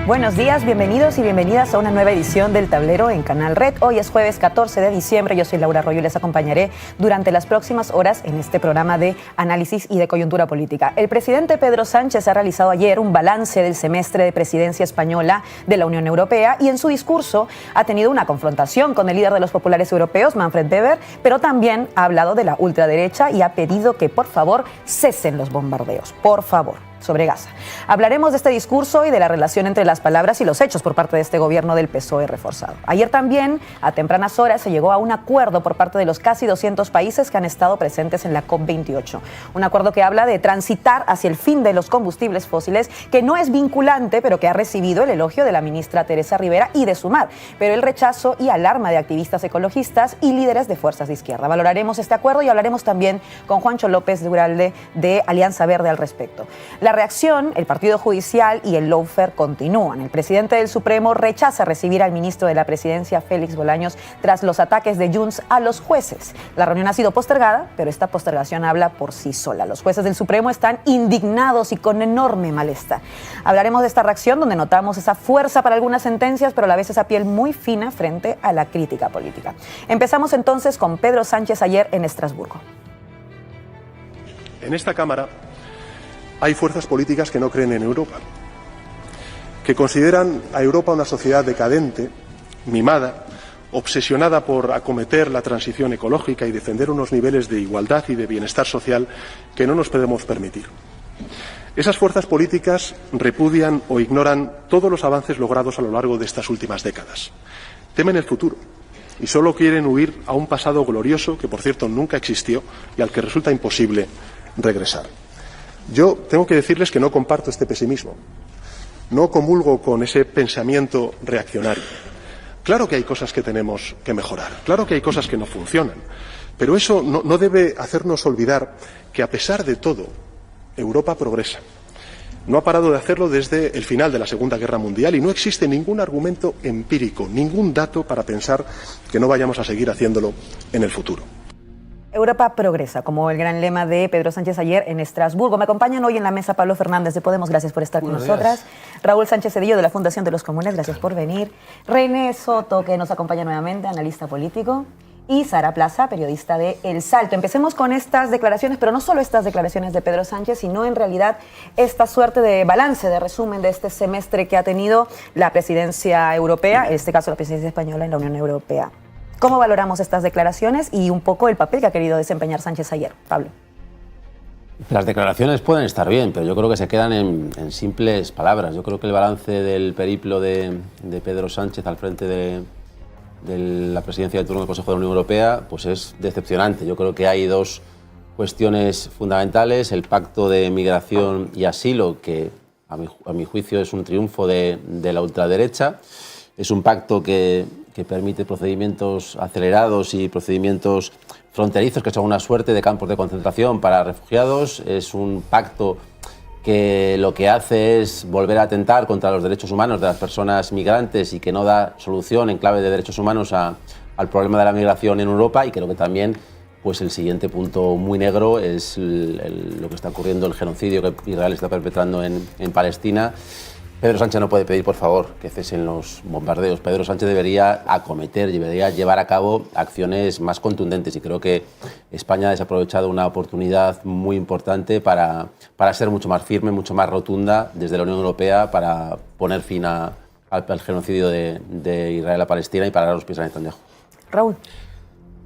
Buenos días, bienvenidos y bienvenidas a una nueva edición del Tablero en Canal Red. Hoy es jueves 14 de diciembre, yo soy Laura Arroyo y les acompañaré durante las próximas horas en este programa de análisis y de coyuntura política. El presidente Pedro Sánchez ha realizado ayer un balance del semestre de presidencia española de la Unión Europea y en su discurso ha tenido una confrontación con el líder de los populares europeos, Manfred Weber, pero también ha hablado de la ultraderecha y ha pedido que por favor cesen los bombardeos, por favor, sobre Gaza. Hablaremos de este discurso y de la relación entre las palabras y los hechos por parte de este gobierno del PSOE reforzado. Ayer también, a tempranas horas, se llegó a un acuerdo por parte de los casi 200 países que han estado presentes en la COP28. Un acuerdo que habla de transitar hacia el fin de los combustibles fósiles, que no es vinculante, pero que ha recibido el elogio de la ministra Teresa Rivera y de Sumar, pero el rechazo y alarma de activistas ecologistas y líderes de fuerzas de izquierda. Valoraremos este acuerdo y hablaremos también con Juancho López de Uralde de Alianza Verde al respecto. La reacción, el partido judicial y el lawfare continúan. El presidente del Supremo rechaza recibir al ministro de la Presidencia, Félix Bolaños, tras los ataques de Junts a los jueces. La reunión ha sido postergada, pero esta postergación habla por sí sola. Los jueces del Supremo están indignados y con enorme malestar. Hablaremos de esta reacción donde notamos esa fuerza para algunas sentencias, pero a la vez esa piel muy fina frente a la crítica política. Empezamos entonces con Pedro Sánchez ayer en Estrasburgo. En esta Cámara hay fuerzas políticas que no creen en Europa, que consideran a Europa una sociedad decadente, mimada, obsesionada por acometer la transición ecológica y defender unos niveles de igualdad y de bienestar social que no nos podemos permitir. Esas fuerzas políticas repudian o ignoran todos los avances logrados a lo largo de estas últimas décadas. Temen el futuro y solo quieren huir a un pasado glorioso que, por cierto, nunca existió y al que resulta imposible regresar. Yo tengo que decirles que no comparto este pesimismo, no comulgo con ese pensamiento reaccionario. Claro que hay cosas que tenemos que mejorar, claro que hay cosas que no funcionan, pero eso no debe hacernos olvidar que, a pesar de todo, Europa progresa. No ha parado de hacerlo desde el final de la Segunda Guerra Mundial y no existe ningún argumento empírico, ningún dato para pensar que no vayamos a seguir haciéndolo en el futuro. Europa progresa, como el gran lema de Pedro Sánchez ayer en Estrasburgo. Me acompañan hoy en la mesa Pablo Fernández de Podemos, gracias por estar con nosotras. Raúl Sánchez Cedillo de la Fundación de los Comunes, gracias por venir. René Soto, que nos acompaña nuevamente, analista político. Y Sara Plaza, periodista de El Salto. Empecemos con estas declaraciones, pero no solo estas declaraciones de Pedro Sánchez, sino en realidad esta suerte de balance, de resumen de este semestre que ha tenido la presidencia europea, en este caso la presidencia española en la Unión Europea. ¿Cómo valoramos estas declaraciones y un poco el papel que ha querido desempeñar Sánchez ayer? Pablo. Las declaraciones pueden estar bien, pero yo creo que se quedan en simples palabras. Yo creo que el balance del periplo de Pedro Sánchez al frente de la presidencia del turno del Consejo de la Unión Europea pues es decepcionante. Yo creo que hay dos cuestiones fundamentales. El pacto de migración y asilo, que a mi juicio es un triunfo de la ultraderecha. Es un pacto que permite procedimientos acelerados y procedimientos fronterizos, que son una suerte de campos de concentración para refugiados. Es un pacto que lo que hace es volver a atentar contra los derechos humanos de las personas migrantes y que no da solución en clave de derechos humanos al problema de la migración en Europa, y creo que también pues el siguiente punto muy negro es lo que está ocurriendo, el genocidio que Israel está perpetrando en Palestina. Pedro Sánchez no puede pedir, por favor, que cesen los bombardeos. Pedro Sánchez debería debería llevar a cabo acciones más contundentes, y creo que España ha desaprovechado una oportunidad muy importante para ser mucho más firme, mucho más rotunda desde la Unión Europea para poner fin al genocidio de Israel a Palestina y parar los pies a Netanyahu. Raúl.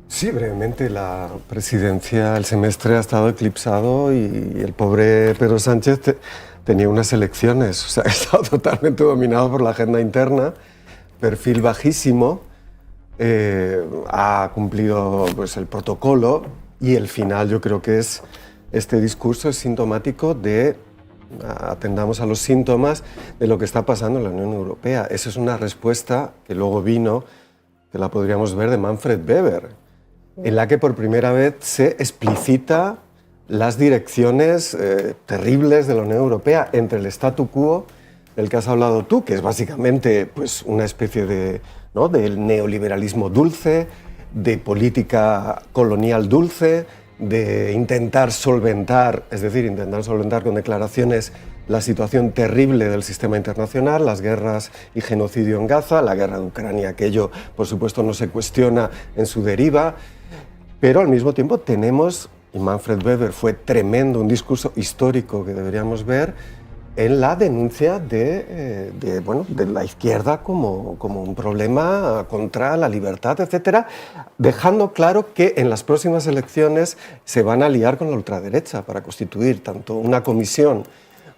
Sí, brevemente, la presidencia, el semestre ha estado eclipsado y el pobre Pedro Sánchez tenía unas elecciones, o sea, ha estado totalmente dominado por la agenda interna, perfil bajísimo, ha cumplido pues, el protocolo, y el final yo creo que este discurso es sintomático de, atendamos a los síntomas de lo que está pasando en la Unión Europea. Esa es una respuesta que luego vino, que la podríamos ver, de Manfred Weber, en la que por primera vez se explicita las direcciones terribles de la Unión Europea entre el statu quo del que has hablado tú, que es básicamente pues, una especie de neoliberalismo dulce, de política colonial dulce, de intentar solventar, es decir, intentar solventar con declaraciones la situación terrible del sistema internacional, las guerras y genocidio en Gaza, la guerra de Ucrania, que ello, por supuesto, no se cuestiona en su deriva, pero al mismo tiempo tenemos, y Manfred Weber fue tremendo, un discurso histórico que deberíamos ver, en la denuncia de la izquierda como un problema contra la libertad, etcétera, dejando claro que en las próximas elecciones se van a aliar con la ultraderecha para constituir tanto una comisión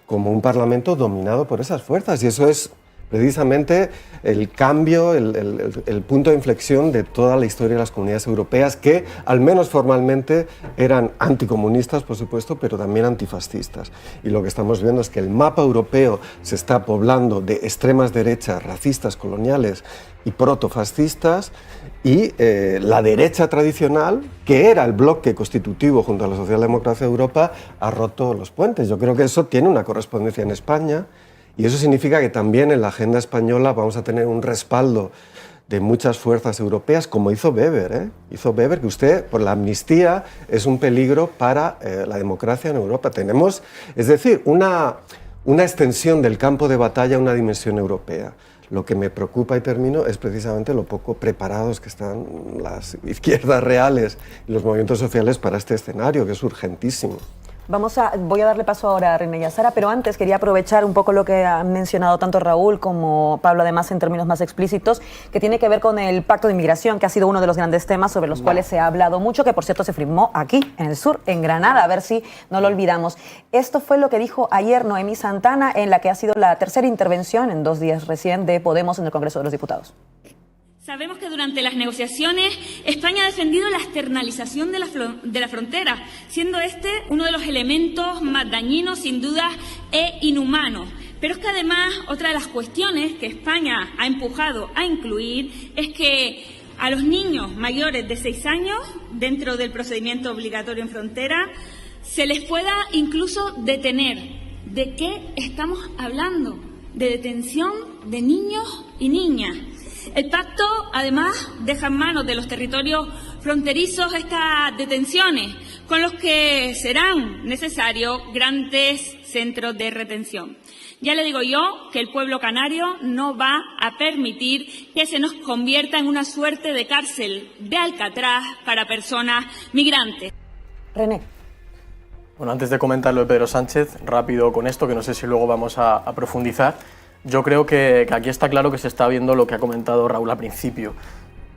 como un parlamento dominado por esas fuerzas. Y eso es precisamente el cambio, el punto de inflexión de toda la historia de las comunidades europeas, que al menos formalmente eran anticomunistas, por supuesto, pero también antifascistas. Y lo que estamos viendo es que el mapa europeo se está poblando de extremas derechas, racistas, coloniales y protofascistas, y la derecha tradicional, que era el bloque constitutivo junto a la socialdemocracia de Europa, ha roto los puentes. Yo creo que eso tiene una correspondencia en España. Y eso significa que también en la agenda española vamos a tener un respaldo de muchas fuerzas europeas, como hizo Weber. Hizo Weber que usted, por la amnistía, es un peligro para la democracia en Europa. Tenemos, es decir, una extensión del campo de batalla a una dimensión europea. Lo que me preocupa, y termino, es precisamente lo poco preparados que están las izquierdas reales y los movimientos sociales para este escenario, que es urgentísimo. Voy a darle paso ahora a René y a Sara, pero antes quería aprovechar un poco lo que han mencionado tanto Raúl como Pablo, además en términos más explícitos, que tiene que ver con el Pacto de Inmigración, que ha sido uno de los grandes temas sobre los cuales se ha hablado mucho, que por cierto se firmó aquí, en el sur, en Granada, a ver si no lo olvidamos. Esto fue lo que dijo ayer Noemí Santana, en la que ha sido la tercera intervención en 2 días recién de Podemos en el Congreso de los Diputados. Sabemos que durante las negociaciones España ha defendido la externalización de la frontera, siendo este uno de los elementos más dañinos, sin duda, e inhumanos. Pero es que además otra de las cuestiones que España ha empujado a incluir es que a los niños mayores de 6 años, dentro del procedimiento obligatorio en frontera, se les pueda incluso detener. ¿De qué estamos hablando? De detención de niños y niñas. El pacto, además, deja en manos de los territorios fronterizos estas detenciones, con los que serán necesarios grandes centros de retención. Ya le digo yo que el pueblo canario no va a permitir que se nos convierta en una suerte de cárcel de Alcatraz para personas migrantes. René. Bueno, antes de comentar lo de Pedro Sánchez, rápido con esto, que no sé si luego vamos a profundizar. Yo creo que aquí está claro que se está viendo lo que ha comentado Raúl al principio.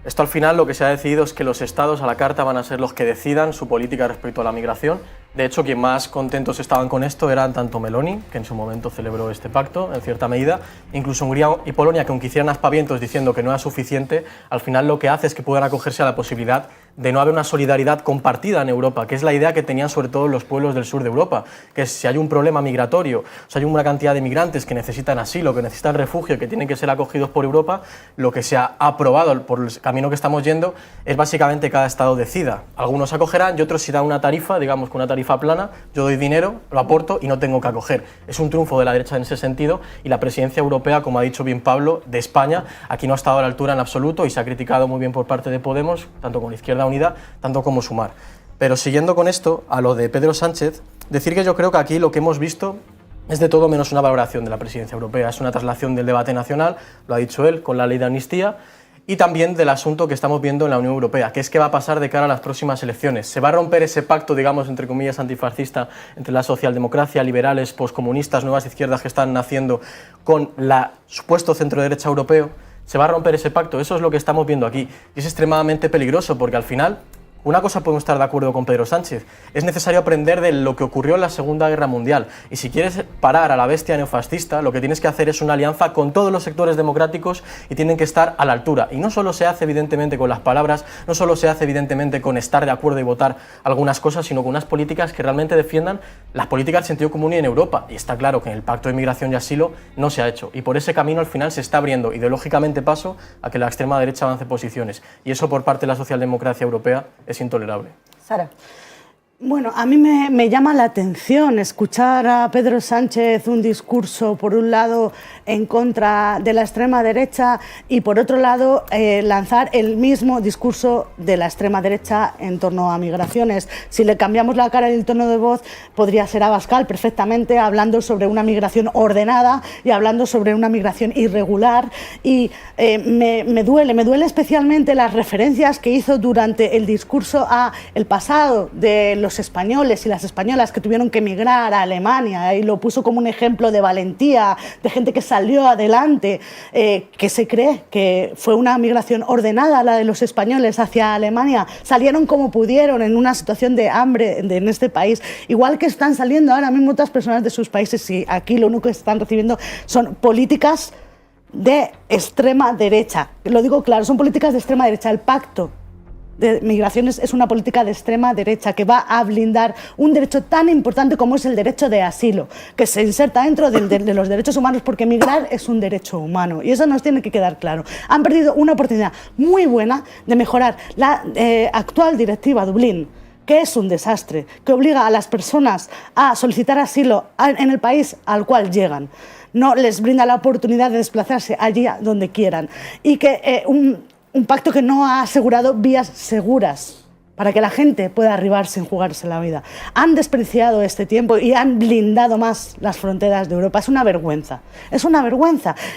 Esto al final lo que se ha decidido es que los estados a la carta van a ser los que decidan su política respecto a la migración. De hecho, quien más contentos estaban con esto eran tanto Meloni, que en su momento celebró este pacto, en cierta medida, incluso Hungría y Polonia, que aunque hicieran aspavientos diciendo que no era suficiente, al final lo que hace es que puedan acogerse a la posibilidad de no haber una solidaridad compartida en Europa, que es la idea que tenían sobre todo los pueblos del sur de Europa, que es si hay un problema migratorio, si hay una cantidad de migrantes que necesitan asilo, que necesitan refugio, que tienen que ser acogidos por Europa, lo que se ha aprobado por el camino que estamos yendo es básicamente que cada estado decida. Algunos acogerán y otros irán una tarifa, digamos con una tarifa plana, yo doy dinero, lo aporto y no tengo que acoger. Es un triunfo de la derecha en ese sentido y la presidencia europea, como ha dicho bien Pablo, de España, aquí no ha estado a la altura en absoluto y se ha criticado muy bien por parte de Podemos, tanto con Izquierda Unida, tanto como Sumar. Pero siguiendo con esto, a lo de Pedro Sánchez, decir que yo creo que aquí lo que hemos visto es de todo menos una valoración de la presidencia europea, es una traslación del debate nacional, lo ha dicho él, con la ley de amnistía, y también del asunto que estamos viendo en la Unión Europea, que es qué va a pasar de cara a las próximas elecciones. ¿Se va a romper ese pacto, digamos, entre comillas, antifascista entre la socialdemocracia, liberales, poscomunistas, nuevas izquierdas que están naciendo con la supuesto centro-derecha europeo? ¿Se va a romper ese pacto? Eso es lo que estamos viendo aquí. Y es extremadamente peligroso porque al final, una cosa podemos estar de acuerdo con Pedro Sánchez, es necesario aprender de lo que ocurrió en la Segunda Guerra Mundial. Y si quieres parar a la bestia neofascista, lo que tienes que hacer es una alianza con todos los sectores democráticos y tienen que estar a la altura. Y no solo se hace evidentemente con las palabras, no solo se hace evidentemente con estar de acuerdo y votar algunas cosas, sino con unas políticas que realmente defiendan las políticas del sentido común y en Europa. Y está claro que en el Pacto de Migración y Asilo no se ha hecho. Y por ese camino al final se está abriendo ideológicamente paso a que la extrema derecha avance posiciones. Y eso por parte de la socialdemocracia europea es intolerable. Sara. Bueno, a mí me llama la atención escuchar a Pedro Sánchez un discurso, por un lado, en contra de la extrema derecha y, por otro lado, lanzar el mismo discurso de la extrema derecha en torno a migraciones. Si le cambiamos la cara y el tono de voz, podría ser Abascal perfectamente hablando sobre una migración ordenada y hablando sobre una migración irregular. Y me duele especialmente las referencias que hizo durante el discurso a el pasado de los españoles y las españolas que tuvieron que emigrar a Alemania, y lo puso como un ejemplo de valentía, de gente que salió adelante, que se cree que fue una migración ordenada la de los españoles hacia Alemania. Salieron como pudieron en una situación de hambre en este país, igual que están saliendo ahora mismo otras personas de sus países, y aquí lo único que están recibiendo son políticas de extrema derecha. Lo digo claro, son políticas de extrema derecha. El pacto de migraciones es una política de extrema derecha que va a blindar un derecho tan importante como es el derecho de asilo, que se inserta dentro de los derechos humanos, porque migrar es un derecho humano, y eso nos tiene que quedar claro. Han perdido una oportunidad muy buena de mejorar la actual directiva Dublín, que es un desastre, que obliga a las personas a solicitar asilo en el país al cual llegan. No les brinda la oportunidad de desplazarse allí donde quieran, y que un pacto que no ha asegurado vías seguras para que la gente pueda arribar sin jugarse la vida. Han despreciado este tiempo y han blindado más las fronteras de Europa. Es una vergüenza,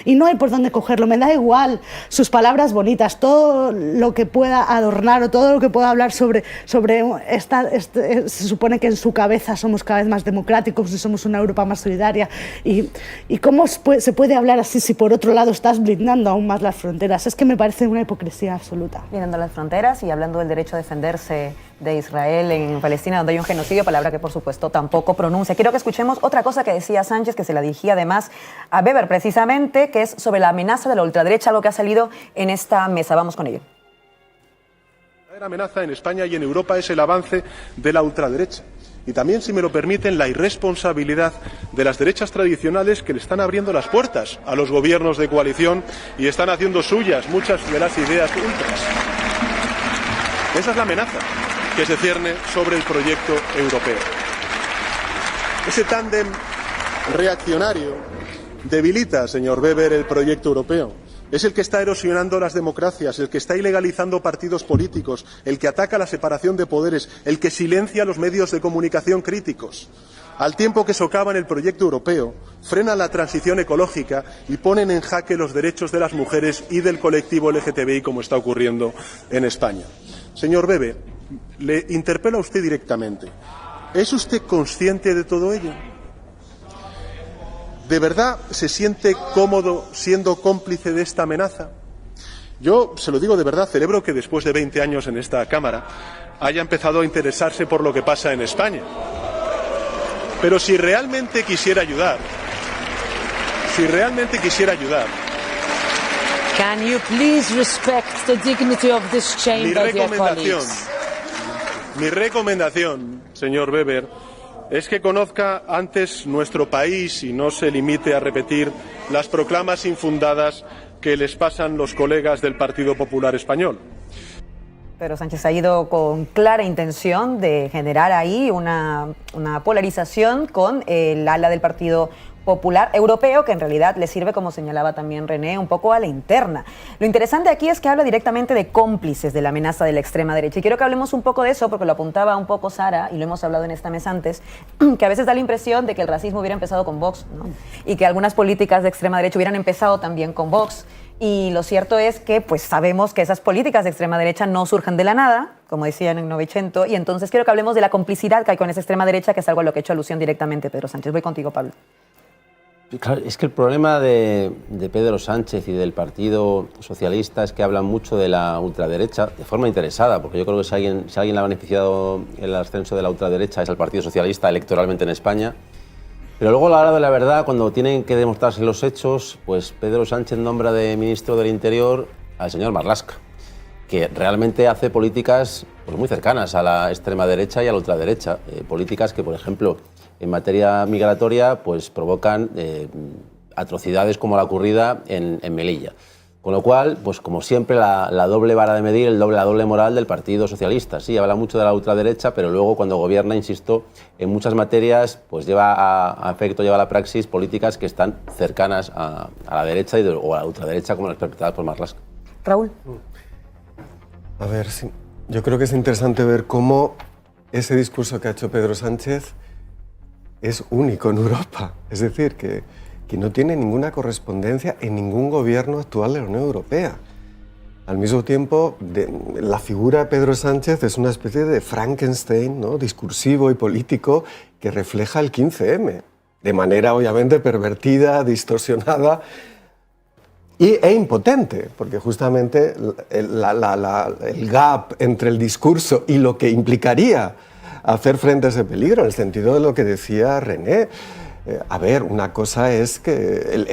y no hay por dónde cogerlo. Me da igual sus palabras bonitas, todo lo que pueda adornar o todo lo que pueda hablar sobre se supone que en su cabeza somos cada vez más democráticos y somos una Europa más solidaria. ¿Y cómo se puede hablar así si por otro lado estás blindando aún más las fronteras? Es que me parece una hipocresía absoluta. Blindando las fronteras y hablando del derecho a defenderse de Israel en Palestina, donde hay un genocidio, palabra que por supuesto tampoco pronuncia. Quiero que escuchemos otra cosa que decía Sánchez, que se la dirigía además a Weber precisamente, que es sobre la amenaza de la ultraderecha, algo que ha salido en esta mesa. Vamos con ello. La verdadera amenaza en España y en Europa es el avance de la ultraderecha. Y también, si me lo permiten, la irresponsabilidad de las derechas tradicionales, que le están abriendo las puertas a los gobiernos de coalición y están haciendo suyas muchas de las ideas ultras. Esa es la amenaza que se cierne sobre el proyecto europeo. Ese tándem reaccionario debilita, señor Weber, el proyecto europeo. Es el que está erosionando las democracias, el que está ilegalizando partidos políticos, el que ataca la separación de poderes, el que silencia los medios de comunicación críticos. Al tiempo que socavan el proyecto europeo, frenan la transición ecológica y ponen en jaque los derechos de las mujeres y del colectivo LGTBI, como está ocurriendo en España. Señor Weber, le interpelo a usted directamente. ¿Es usted consciente de todo ello? ¿De verdad se siente cómodo siendo cómplice de esta amenaza? Yo, se lo digo de verdad, celebro que después de 20 años en esta Cámara haya empezado a interesarse por lo que pasa en España. Pero si realmente quisiera ayudar, Can you please respect the dignity of this chamber, dear colleagues? Mi recomendación, señor Weber, es que conozca antes nuestro país y no se limite a repetir las proclamas infundadas que les pasan los colegas del Partido Popular Español. Pedro Sánchez ha ido con clara intención de generar ahí una polarización con el ala del Partido Popular Europeo, que en realidad le sirve, como señalaba también René, un poco a la interna. Lo interesante aquí es que habla directamente de cómplices de la amenaza de la extrema derecha. Y quiero que hablemos un poco de eso, porque lo apuntaba un poco Sara, y lo hemos hablado en esta mesa antes, que a veces da la impresión de que el racismo hubiera empezado con Vox, ¿no? Y que algunas políticas de extrema derecha hubieran empezado también con Vox. Y lo cierto es que pues sabemos que esas políticas de extrema derecha no surgen de la nada, como decían en Novecento, y entonces quiero que hablemos de la complicidad que hay con esa extrema derecha, que es algo a lo que ha hecho alusión directamente Pedro Sánchez. Voy contigo, Pablo. Claro, es que el problema de Pedro Sánchez y del Partido Socialista es que hablan mucho de la ultraderecha de forma interesada, porque yo creo que si alguien le ha beneficiado el ascenso de la ultraderecha es al Partido Socialista electoralmente en España. Pero luego, a la hora de la verdad, cuando tienen que demostrarse los hechos, pues Pedro Sánchez nombra de ministro del Interior al señor Marlaska, que realmente hace políticas pues, muy cercanas a la extrema derecha y a la ultraderecha. Políticas que, por ejemplo, en materia migratoria, pues provocan atrocidades como la ocurrida en Melilla. Con lo cual, pues como siempre, la doble vara de medir, la doble moral del Partido Socialista. Sí, habla mucho de la ultraderecha, pero luego cuando gobierna, insisto, en muchas materias pues lleva a efecto, lleva a la praxis políticas que están cercanas a la derecha o a la ultraderecha, como las perpetradas por Marlaska. Raúl. A ver, sí, yo creo que es interesante ver cómo ese discurso que ha hecho Pedro Sánchez es único en Europa. Es decir, que no tiene ninguna correspondencia en ningún gobierno actual de la Unión Europea. Al mismo tiempo, la figura de Pedro Sánchez es una especie de Frankenstein, ¿no?, discursivo y político que refleja el 15M, de manera obviamente pervertida, distorsionada e impotente, porque justamente el gap entre el discurso y lo que implicaría hacer frente a ese peligro, en el sentido de lo que decía René. A ver, una cosa es que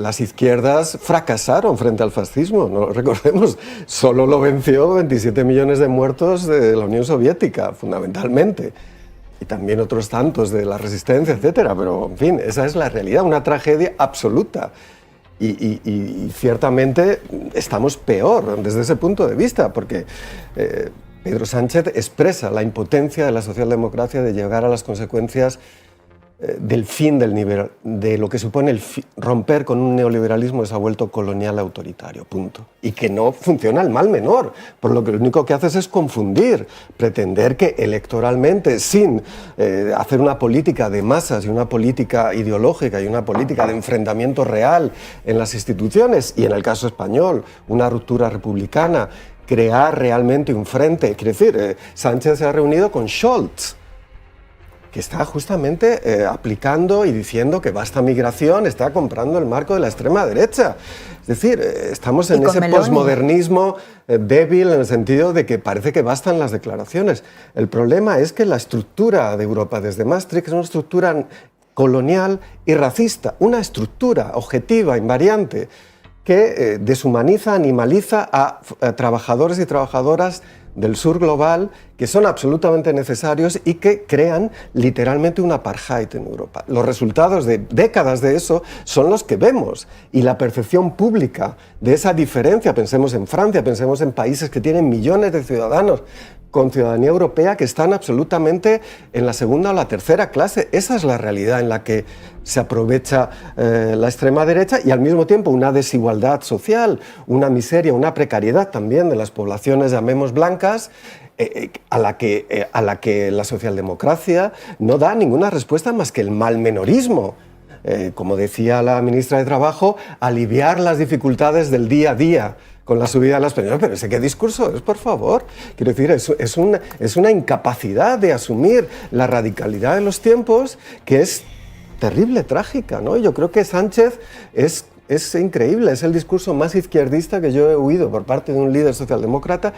las izquierdas fracasaron frente al fascismo, no lo recordemos, solo lo venció 27 millones de muertos de la Unión Soviética, fundamentalmente, y también otros tantos de la resistencia, etcétera, pero en fin, esa es la realidad, una tragedia absoluta. Y ciertamente estamos peor desde ese punto de vista, porque Pedro Sánchez expresa la impotencia de la socialdemocracia de llegar a las consecuencias del fin de lo que supone romper con un neoliberalismo que se ha vuelto colonial autoritario, punto. Y que no funciona el mal menor, por lo que lo único que haces es confundir, pretender que electoralmente, sin hacer una política de masas y una política ideológica y una política de enfrentamiento real en las instituciones, y en el caso español, una ruptura republicana, crear realmente un frente. Quiere decir, Sánchez se ha reunido con Scholz, que está justamente aplicando y diciendo que basta migración, está comprando el marco de la extrema derecha. Es decir, estamos en ese posmodernismo débil, en el sentido de que parece que bastan las declaraciones. El problema es que la estructura de Europa desde Maastricht es una estructura colonial y racista, una estructura objetiva, invariante, que deshumaniza, animaliza a trabajadores y trabajadoras del sur global, que son absolutamente necesarios y que crean literalmente un apartheid en Europa. Los resultados de décadas de eso son los que vemos, y la percepción pública de esa diferencia, pensemos en Francia, pensemos en países que tienen millones de ciudadanos con ciudadanía europea que están absolutamente en la segunda o la tercera clase. Esa es la realidad en la que se aprovecha la extrema derecha, y al mismo tiempo una desigualdad social, una miseria, una precariedad también de las poblaciones, llamemos blancas, a la que la socialdemocracia no da ninguna respuesta más que el malmenorismo. Como decía la ministra de Trabajo, aliviar las dificultades del día a día con la subida de las pensiones. Pero ¿ese qué discurso es, por favor? Quiero decir, es una incapacidad de asumir la radicalidad de los tiempos que es terrible, trágica, ¿no? Yo creo que Sánchez es increíble, es el discurso más izquierdista que yo he oído por parte de un líder socialdemócrata,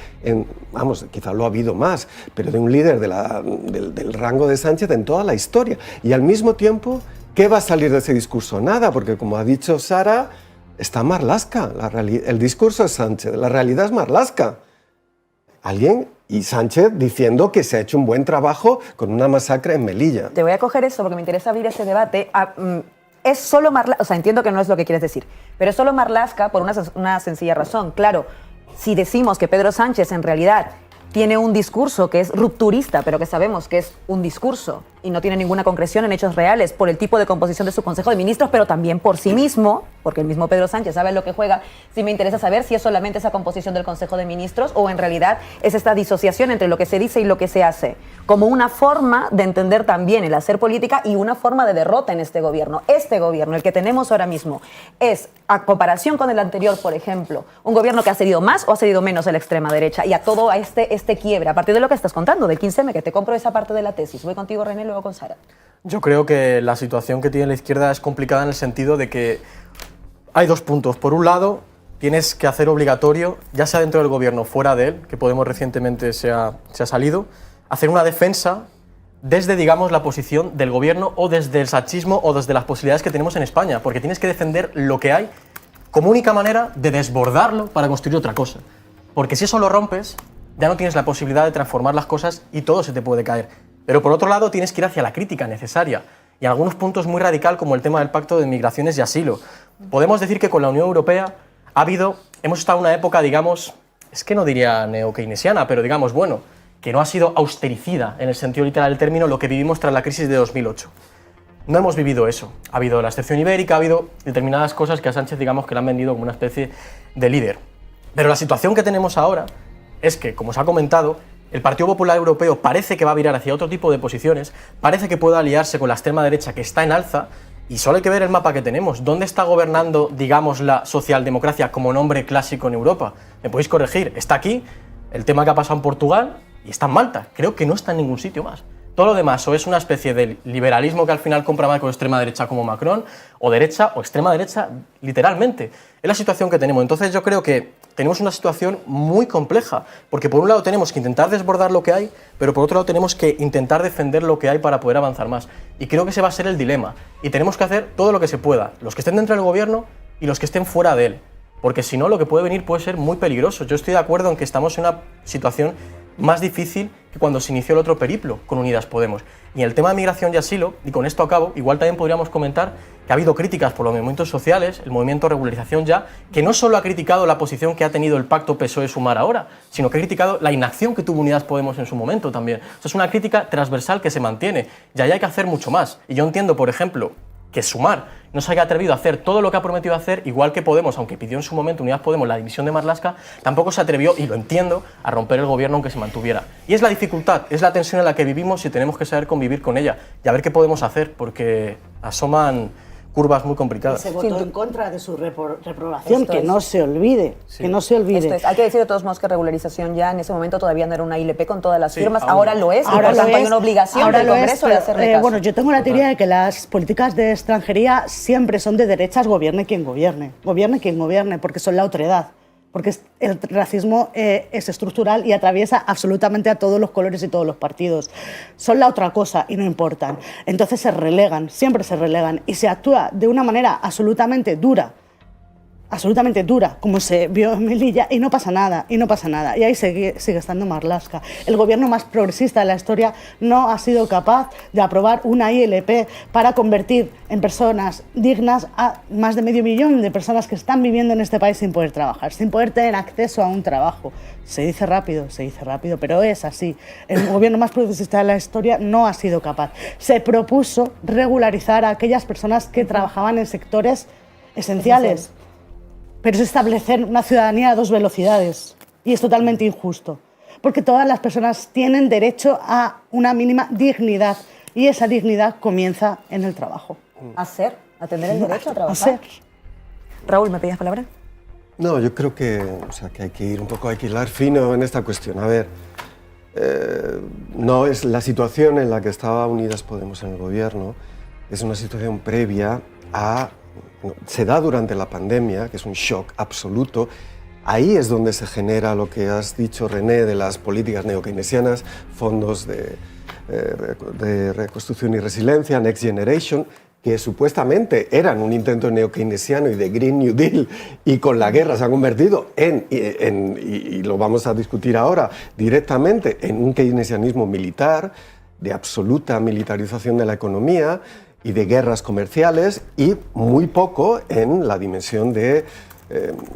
vamos, quizá lo ha habido más, pero de un líder del rango de Sánchez en toda la historia. Y al mismo tiempo, ¿qué va a salir de ese discurso? Nada, porque como ha dicho Sara, está Marlaska. El discurso es Sánchez, la realidad es Marlaska. Y Sánchez diciendo que se ha hecho un buen trabajo con una masacre en Melilla. Te voy a coger eso porque me interesa abrir ese debate. Es solo Marlaska, o sea, entiendo que no es lo que quieres decir, pero es solo Marlaska por una sencilla razón. Claro, si decimos que Pedro Sánchez en realidad tiene un discurso que es rupturista, pero que sabemos que es un discurso y no tiene ninguna concreción en hechos reales por el tipo de composición de su Consejo de Ministros, pero también por sí mismo, porque el mismo Pedro Sánchez sabe lo que juega. Sí me interesa saber si es solamente esa composición del Consejo de Ministros o en realidad es esta disociación entre lo que se dice y lo que se hace, como una forma de entender también el hacer política y una forma de derrota en este gobierno. Este gobierno, el que tenemos ahora mismo, es, a comparación con el anterior, por ejemplo, un gobierno que ha cedido más o ha cedido menos a la extrema derecha, y a todo a este quiebre, a partir de lo que estás contando, del 15M, que te compro esa parte de la tesis. Voy contigo, René, luego con Sara. Yo creo que la situación que tiene la izquierda es complicada en el sentido de que hay dos puntos. Por un lado, tienes que hacer obligatorio, ya sea dentro del gobierno o fuera de él, que Podemos recientemente se ha salido, hacer una defensa desde, digamos, la posición del gobierno o desde el sachismo o desde las posibilidades que tenemos en España, porque tienes que defender lo que hay como única manera de desbordarlo para construir otra cosa. Porque si eso lo rompes, ya no tienes la posibilidad de transformar las cosas y todo se te puede caer. Pero por otro lado tienes que ir hacia la crítica necesaria y en algunos puntos muy radical, como el tema del Pacto de Migraciones y Asilo. Podemos decir que con la Unión Europea ha habido hemos estado en una época, digamos, es que no diría neo-keynesiana, pero digamos, bueno, que no ha sido austericida en el sentido literal del término lo que vivimos tras la crisis de 2008. No hemos vivido eso. Ha habido la excepción ibérica, ha habido determinadas cosas que a Sánchez, digamos, que le han vendido como una especie de líder. Pero la situación que tenemos ahora es que, como se ha comentado, el Partido Popular Europeo parece que va a virar hacia otro tipo de posiciones, parece que puede aliarse con la extrema derecha que está en alza, y solo hay que ver el mapa que tenemos. ¿Dónde está gobernando, digamos, la socialdemocracia como nombre clásico en Europa? ¿Me podéis corregir? Está aquí, el tema que ha pasado en Portugal, y está en Malta. Creo que no está en ningún sitio más. Todo lo demás o es una especie de liberalismo que al final compra más con extrema derecha como Macron, o derecha o extrema derecha literalmente. Es la situación que tenemos. Entonces yo creo que tenemos una situación muy compleja, porque por un lado tenemos que intentar desbordar lo que hay, pero por otro lado tenemos que intentar defender lo que hay para poder avanzar más. Y creo que ese va a ser el dilema. Y tenemos que hacer todo lo que se pueda, los que estén dentro del gobierno y los que estén fuera de él. Porque si no, lo que puede venir puede ser muy peligroso. Yo estoy de acuerdo en que estamos en una situación más difícil que cuando se inició el otro periplo con Unidas Podemos. Y en el tema de migración y asilo, y con esto acabo, igual también podríamos comentar que ha habido críticas por los movimientos sociales, el movimiento Regularización Ya, que no solo ha criticado la posición que ha tenido el pacto PSOE-Sumar ahora, sino que ha criticado la inacción que tuvo Unidas Podemos en su momento también. Esto es una crítica transversal que se mantiene, y ahí hay que hacer mucho más. Y yo entiendo, por ejemplo, que Sumar no se haya atrevido a hacer todo lo que ha prometido hacer, igual que Podemos, aunque pidió en su momento Unidas Podemos la dimisión de Marlaska, tampoco se atrevió, y lo entiendo, a romper el gobierno aunque se mantuviera. Y es la dificultad, es la tensión en la que vivimos y tenemos que saber convivir con ella y a ver qué podemos hacer, porque asoman curvas muy complicadas. Se votó en contra de su reprobación, que no se olvide, que no se olvide. Hay que decir de todos modos que Regularización Ya en ese momento todavía no era una ILP con todas las firmas, ahora no. lo es, Ahora y por tanto hay una obligación del Congreso de hacerle caso. Bueno, yo tengo la teoría de que las políticas de extranjería siempre son de derechas, gobierne quien gobierne, porque son la otredad. Porque el racismo es estructural y atraviesa absolutamente a todos los colores y todos los partidos. Son la otra cosa y no importan. Entonces se relegan, siempre se relegan, y se actúa de una manera absolutamente dura, como se vio en Melilla, y no pasa nada. Y ahí sigue estando Marlaska. El gobierno más progresista de la historia no ha sido capaz de aprobar una ILP para convertir en personas dignas a más de 500 000 de personas que están viviendo en este país sin poder trabajar, sin poder tener acceso a un trabajo. Se dice rápido, pero es así. El gobierno más progresista de la historia no ha sido capaz. Se propuso regularizar a aquellas personas que trabajaban en sectores esenciales. Pero es establecer una ciudadanía a 2 velocidades, y es totalmente injusto, porque todas las personas tienen derecho a una mínima dignidad, y esa dignidad comienza en el trabajo. A tener el derecho a trabajar. Raúl, ¿me pedías palabra? No, yo creo que hay que ir un poco a hilar fino en esta cuestión. A ver, no es la situación en la que estaba Unidas Podemos en el gobierno, es una situación previa a... Se da durante la pandemia, que es un shock absoluto. Ahí es donde se genera lo que has dicho, René, de las políticas neokeynesianas, fondos de reconstrucción y resiliencia, Next Generation, que supuestamente eran un intento neokeynesiano y de Green New Deal, y con la guerra se han convertido y lo vamos a discutir ahora, directamente en un keynesianismo militar, de absoluta militarización de la economía, y de guerras comerciales, y muy poco en la dimensión de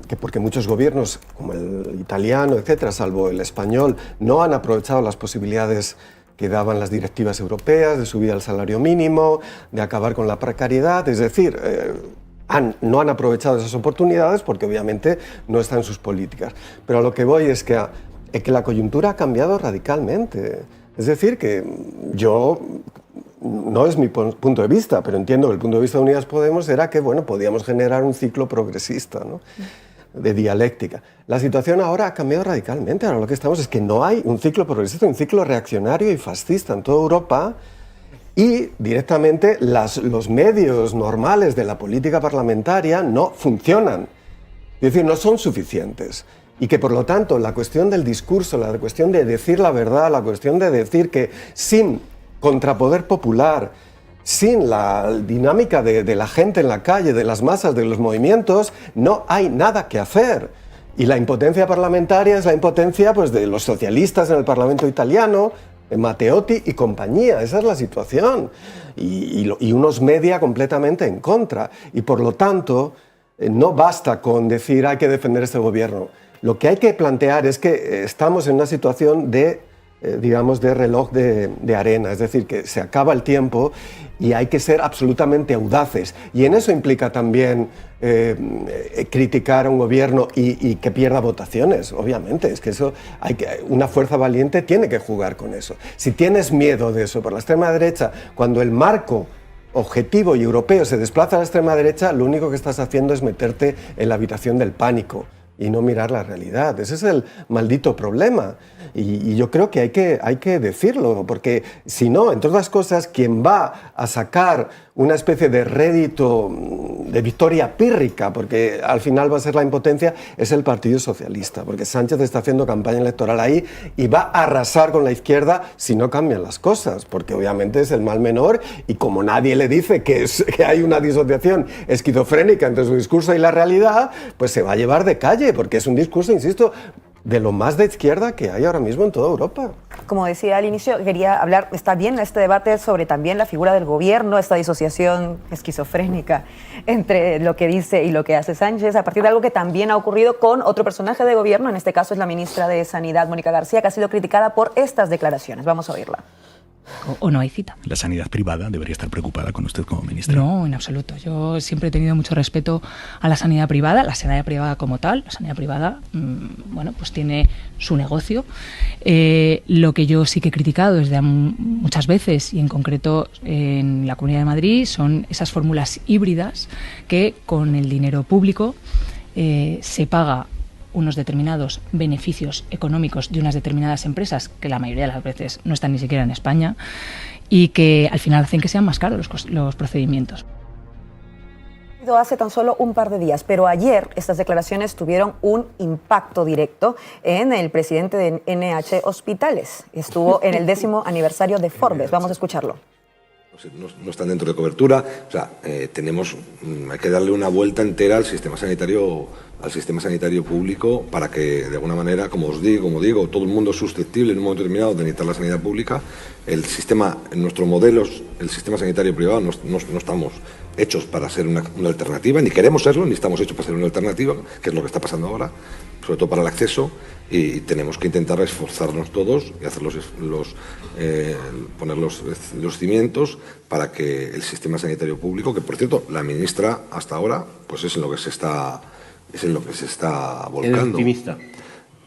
que porque muchos gobiernos, como el italiano, etcétera, salvo el español, no han aprovechado las posibilidades que daban las directivas europeas de subir al salario mínimo, de acabar con la precariedad, es decir, no han aprovechado esas oportunidades porque obviamente no están en sus políticas. Pero a lo que voy es que la coyuntura ha cambiado radicalmente. Es decir, que yo... No es mi punto de vista, pero entiendo que el punto de vista de Unidas Podemos era que, bueno, podíamos generar un ciclo progresista, ¿no?, de dialéctica. La situación ahora ha cambiado radicalmente. Ahora lo que estamos es que no hay un ciclo progresista, un ciclo reaccionario y fascista en toda Europa, y directamente los medios normales de la política parlamentaria no funcionan. Es decir, no son suficientes. Y que, por lo tanto, la cuestión del discurso, la cuestión de decir la verdad, la cuestión de decir que sin contrapoder popular, sin la dinámica de la gente en la calle, de las masas, de los movimientos, no hay nada que hacer. Y la impotencia parlamentaria es la impotencia, pues, de los socialistas en el Parlamento italiano, de Matteotti y compañía. Esa es la situación. Y unos media completamente en contra. Y por lo tanto, no basta con decir hay que defender este gobierno. Lo que hay que plantear es que estamos en una situación de reloj de arena, es decir, que se acaba el tiempo y hay que ser absolutamente audaces. Y en eso implica también criticar a un gobierno y que pierda votaciones, obviamente. Es que una fuerza valiente tiene que jugar con eso. Si tienes miedo de eso por la extrema derecha, cuando el marco objetivo y europeo se desplaza a la extrema derecha, lo único que estás haciendo es meterte en la habitación del pánico y no mirar la realidad. Ese es el maldito problema. Y yo creo que hay que decirlo, porque si no, entre otras cosas, quien va a sacar una especie de rédito de victoria pírrica, porque al final va a ser la impotencia, es el Partido Socialista, porque Sánchez está haciendo campaña electoral ahí y va a arrasar con la izquierda si no cambian las cosas, porque obviamente es el mal menor y como nadie le dice que hay una disociación esquizofrénica entre su discurso y la realidad, pues se va a llevar de calle, porque es un discurso, insisto, de lo más de izquierda que hay ahora mismo en toda Europa. Como decía al inicio, quería hablar, está bien este debate sobre también la figura del gobierno, esta disociación esquizofrénica entre lo que dice y lo que hace Sánchez, a partir de algo que también ha ocurrido con otro personaje de gobierno, en este caso es la ministra de Sanidad, Mónica García, que ha sido criticada por estas declaraciones. Vamos a oírla. ¿O no hay cita? ¿La sanidad privada debería estar preocupada con usted como ministra? No, en absoluto. Yo siempre he tenido mucho respeto a la sanidad privada como tal. La sanidad privada, bueno, pues tiene su negocio. Lo que yo sí que he criticado desde muchas veces, y en concreto en la Comunidad de Madrid, son esas fórmulas híbridas que con el dinero público se paga unos determinados beneficios económicos de unas determinadas empresas que la mayoría de las veces no están ni siquiera en España y que al final hacen que sean más caros los procedimientos. Hace tan solo un par de días, pero ayer estas declaraciones tuvieron un impacto directo en el presidente de NH Hospitales. Estuvo en el 10º aniversario de Forbes. Vamos a escucharlo. No están dentro de cobertura, o sea, hay que darle una vuelta entera al sistema sanitario público para que de alguna manera, como digo, todo el mundo es susceptible en un momento determinado de necesitar la sanidad pública. En nuestro modelo, el sistema sanitario privado, no estamos hechos para ser una alternativa, ni queremos serlo, ni estamos hechos para ser una alternativa, que es lo que está pasando ahora, sobre todo para el acceso, y tenemos que intentar esforzarnos todos y hacer poner los cimientos para que el sistema sanitario público, que por cierto la ministra hasta ahora pues es en lo que se está volcando. ¿Eres optimista?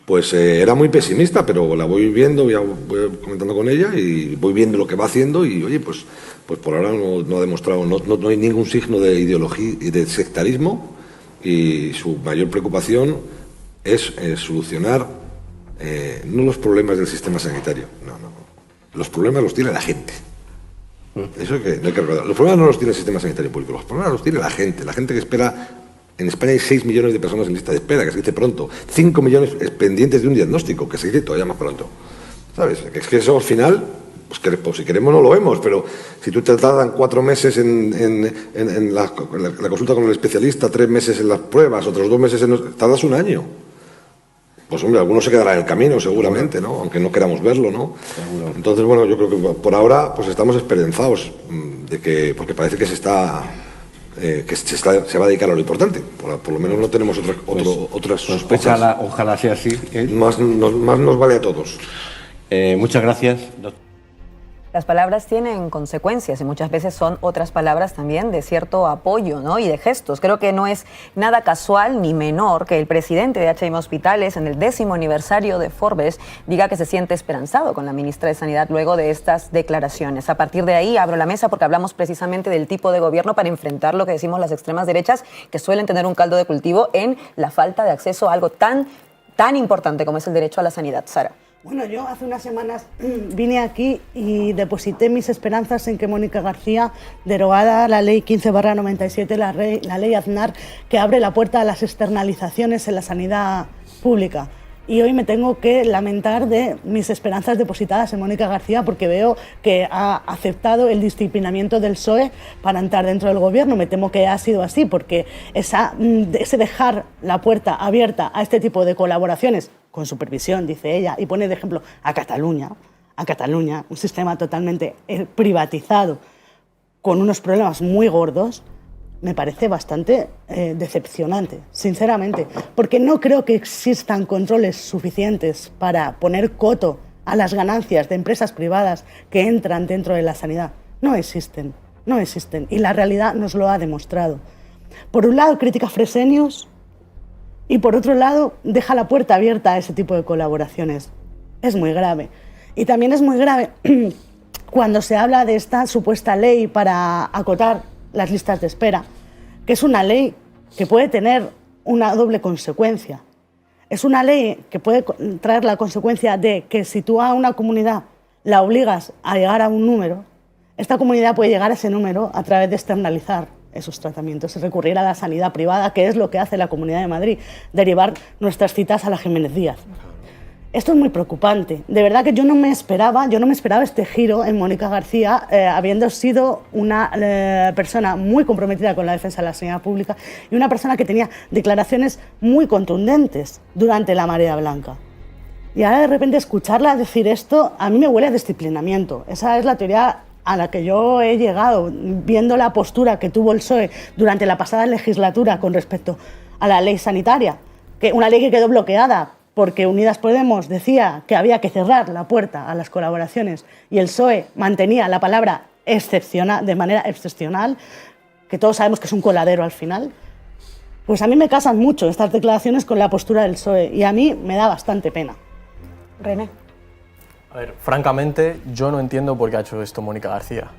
Pues era muy pesimista, pero la voy viendo, voy comentando con ella y voy viendo lo que va haciendo y oye, pues por ahora no ha demostrado, no hay ningún signo de ideología y de sectarismo, y su mayor preocupación es solucionar no los problemas del sistema sanitario, no. Los problemas los tiene la gente. Eso no hay que recordar. Los problemas no los tiene el sistema sanitario público, los problemas los tiene la gente que espera. En España hay 6 millones de personas en lista de espera, que se dice pronto. 5 millones pendientes de un diagnóstico, que se dice todavía más pronto. ¿Sabes? Es que eso al final, pues si queremos no lo vemos, pero si tú te tardan 4 meses en la consulta con el especialista, 3 meses en las pruebas, otros 2 meses tardas un año. Pues hombre, algunos se quedará en el camino seguramente, ¿no? Aunque no queramos verlo, ¿no? Seguro. Entonces, bueno, yo creo que por ahora pues estamos esperanzados porque parece que se va a dedicar a lo importante. Por lo menos no tenemos otras sospechas. Ojalá sea así. Más nos vale a todos. Muchas gracias, doctor. Las palabras tienen consecuencias y muchas veces son otras palabras también de cierto apoyo, ¿no? Y de gestos. Creo que no es nada casual ni menor que el presidente de H&M Hospitales en el 10º aniversario de Forbes diga que se siente esperanzado con la ministra de Sanidad luego de estas declaraciones. A partir de ahí abro la mesa porque hablamos precisamente del tipo de gobierno para enfrentar lo que decimos las extremas derechas, que suelen tener un caldo de cultivo en la falta de acceso a algo tan importante como es el derecho a la sanidad. Sara. Bueno, yo hace unas semanas vine aquí y deposité mis esperanzas en que Mónica García, derogada la ley 15/97, la ley Aznar, que abre la puerta a las externalizaciones en la sanidad pública. Y hoy me tengo que lamentar de mis esperanzas depositadas en Mónica García porque veo que ha aceptado el disciplinamiento del PSOE para entrar dentro del gobierno. Me temo que ha sido así porque ese dejar la puerta abierta a este tipo de colaboraciones con supervisión, dice ella, y pone de ejemplo a Cataluña, un sistema totalmente privatizado con unos problemas muy gordos, me parece bastante decepcionante, sinceramente, porque no creo que existan controles suficientes para poner coto a las ganancias de empresas privadas que entran dentro de la sanidad. No existen, no existen, y la realidad nos lo ha demostrado. Por un lado, critica Fresenius y por otro lado, deja la puerta abierta a ese tipo de colaboraciones. Es muy grave. Y también es muy grave cuando se habla de esta supuesta ley para acotar las listas de espera, que es una ley que puede tener una doble consecuencia. Es una ley que puede traer la consecuencia de que si tú a una comunidad la obligas a llegar a un número, esta comunidad puede llegar a ese número a través de externalizar esos tratamientos y recurrir a la sanidad privada, que es lo que hace la Comunidad de Madrid, derivar nuestras citas a la Jiménez Díaz. Esto es muy preocupante. De verdad que yo no me esperaba este giro en Mónica García, habiendo sido una persona muy comprometida con la defensa de la sanidad pública y una persona que tenía declaraciones muy contundentes durante la marea blanca. Y ahora de repente escucharla decir esto, a mí me huele a disciplinamiento. Esa es la teoría a la que yo he llegado, viendo la postura que tuvo el PSOE durante la pasada legislatura con respecto a la ley sanitaria, que una ley que quedó bloqueada porque Unidas Podemos decía que había que cerrar la puerta a las colaboraciones y el PSOE mantenía la palabra excepcional, de manera excepcional, que todos sabemos que es un coladero al final. Pues a mí me casan mucho estas declaraciones con la postura del PSOE y a mí me da bastante pena. René. A ver, francamente, yo no entiendo por qué ha hecho esto Mónica García.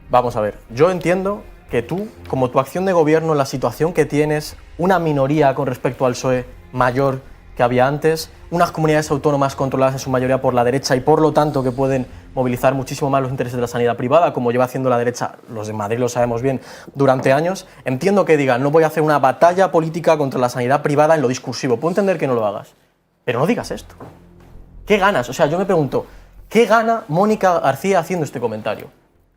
Vamos a ver, yo entiendo que tú, como tu acción de gobierno, la situación que tienes, una minoría con respecto al PSOE mayor que había antes, unas comunidades autónomas controladas en su mayoría por la derecha y por lo tanto que pueden movilizar muchísimo más los intereses de la sanidad privada, como lleva haciendo la derecha, los de Madrid lo sabemos bien, durante años. Entiendo que digan, no voy a hacer una batalla política contra la sanidad privada en lo discursivo. Puedo entender que no lo hagas, pero no digas esto. ¿Qué ganas? O sea, yo me pregunto, ¿qué gana Mónica García haciendo este comentario?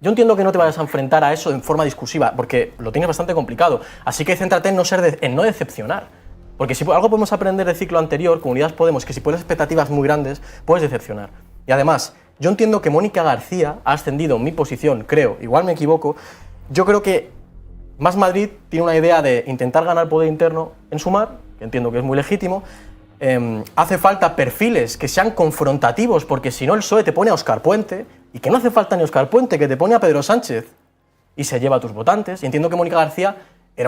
Yo entiendo que no te vayas a enfrentar a eso en forma discursiva, porque lo tienes bastante complicado. Así que céntrate en no decepcionar. Porque si algo podemos aprender del ciclo anterior, con Unidas Podemos, que si pones expectativas muy grandes, puedes decepcionar. Y además, yo entiendo que Mónica García ha ascendido en mi posición, creo, igual me equivoco, yo creo que Más Madrid tiene una idea de intentar ganar poder interno en Sumar, que entiendo que es muy legítimo. Hace falta perfiles que sean confrontativos, porque si no el PSOE te pone a Óscar Puente, y que no hace falta ni Óscar Puente, que te pone a Pedro Sánchez y se lleva a tus votantes. Y entiendo que Mónica García es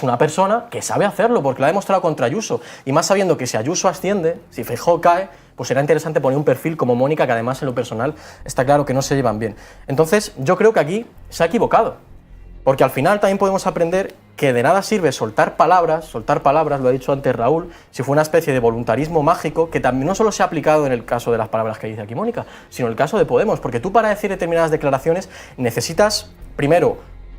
una persona que sabe hacerlo, porque lo ha demostrado contra Ayuso. Y más sabiendo que si Ayuso asciende, si Feijóo cae, pues será interesante poner un perfil como Mónica, que además en lo personal está claro que no se llevan bien. Entonces yo creo que aquí se ha equivocado. Porque al final también podemos aprender que de nada sirve soltar palabras, lo ha dicho antes Raúl, si fue una especie de voluntarismo mágico que también no solo se ha aplicado en el caso de las palabras que dice aquí Mónica, sino en el caso de Podemos, porque tú para decir determinadas declaraciones necesitas, primero,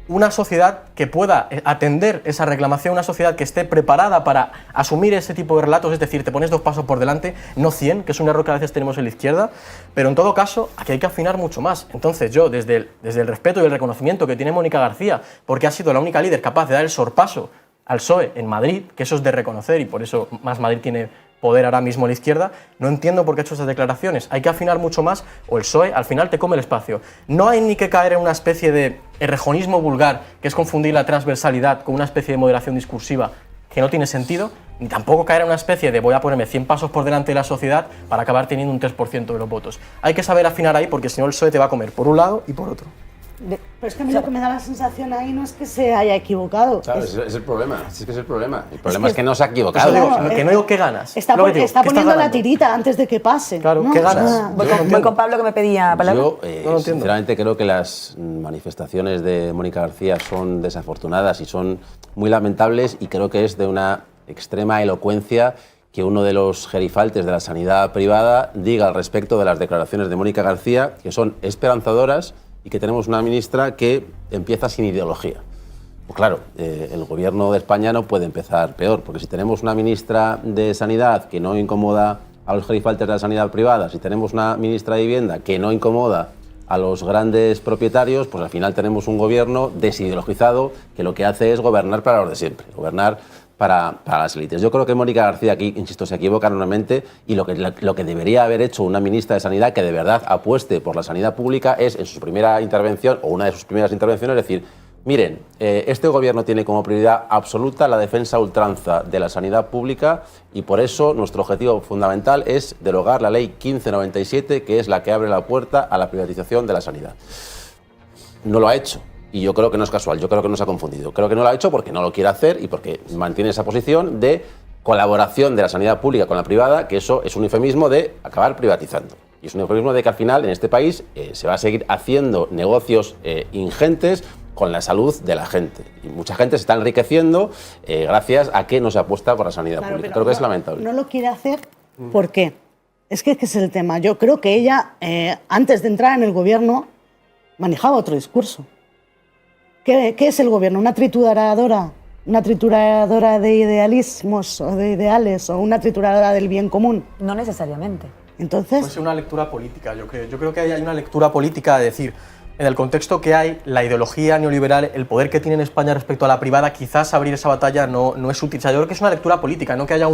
una sociedad que pueda atender esa reclamación, una sociedad que esté preparada para asumir ese tipo de relatos, es decir, te pones 2 pasos por delante, no 100, que es un error que a veces tenemos en la izquierda, pero en todo caso, aquí hay que afinar mucho más. Entonces yo, desde el respeto y el reconocimiento que tiene Mónica García, porque ha sido la única líder capaz de dar el sorpaso al PSOE en Madrid, que eso es de reconocer y por eso Más Madrid tiene poder ahora mismo a la izquierda, no entiendo por qué ha hecho esas declaraciones. Hay que afinar mucho más o el PSOE al final te come el espacio. No hay ni que caer en una especie de errejonismo vulgar, que es confundir la transversalidad con una especie de moderación discursiva que no tiene sentido, ni tampoco caer en una especie de voy a ponerme 100 pasos por delante de la sociedad para acabar teniendo un 3% de los votos. Hay que saber afinar ahí, porque si no el PSOE te va a comer por un lado y por otro. Pero es que a mí lo que me da la sensación ahí no es que se haya equivocado. Claro, es el problema. Es que es el problema. El problema es que no se ha equivocado. Que no digo qué ganas. Está poniendo la tirita antes de que pase. Claro, ¿no? ¿qué ganas? Voy con Pablo, que me pedía palabra. Yo, sinceramente, creo que las manifestaciones de Mónica García son desafortunadas y son muy lamentables, y creo que es de una extrema elocuencia que uno de los gerifaltes de la sanidad privada diga al respecto de las declaraciones de Mónica García, que son esperanzadoras, y que tenemos una ministra que empieza sin ideología. Pues claro, el gobierno de España no puede empezar peor, porque si tenemos una ministra de Sanidad que no incomoda a los gerifaltes de la sanidad privada, si tenemos una ministra de Vivienda que no incomoda a los grandes propietarios, pues al final tenemos un gobierno desideologizado que lo que hace es gobernar para los de siempre, gobernar para las élites. Yo creo que Mónica García aquí, insisto, se equivoca enormemente, y lo que debería haber hecho una ministra de Sanidad que de verdad apueste por la sanidad pública es, en su primera intervención, o una de sus primeras intervenciones, decir, Miren, este gobierno tiene como prioridad absoluta la defensa a ultranza de la sanidad pública y por eso nuestro objetivo fundamental es derogar la ley 1597, que es la que abre la puerta a la privatización de la sanidad. No lo ha hecho y yo creo que no es casual, yo creo que no se ha confundido. Creo que no lo ha hecho porque no lo quiere hacer y porque mantiene esa posición de colaboración de la sanidad pública con la privada, que eso es un eufemismo de acabar privatizando. Y es un eufemismo de que al final en este país se va a seguir haciendo negocios ingentes con la salud de la gente. Y mucha gente se está enriqueciendo gracias a que no se apuesta por la sanidad pública. Creo que es lamentable. No lo quiere hacer, ¿por qué? Es que es el tema. Yo creo que ella, antes de entrar en el gobierno, manejaba otro discurso. ¿Qué es el gobierno? ¿Una trituradora? ¿Una trituradora de idealismos o de ideales? ¿O una trituradora del bien común? No necesariamente. Entonces... Puede ser una lectura política, yo creo. Yo creo que hay una lectura política de decir, en el contexto que hay, la ideología neoliberal, el poder que tiene en España respecto a la privada, quizás abrir esa batalla no es útil. O sea, yo creo que es una lectura política, no que haya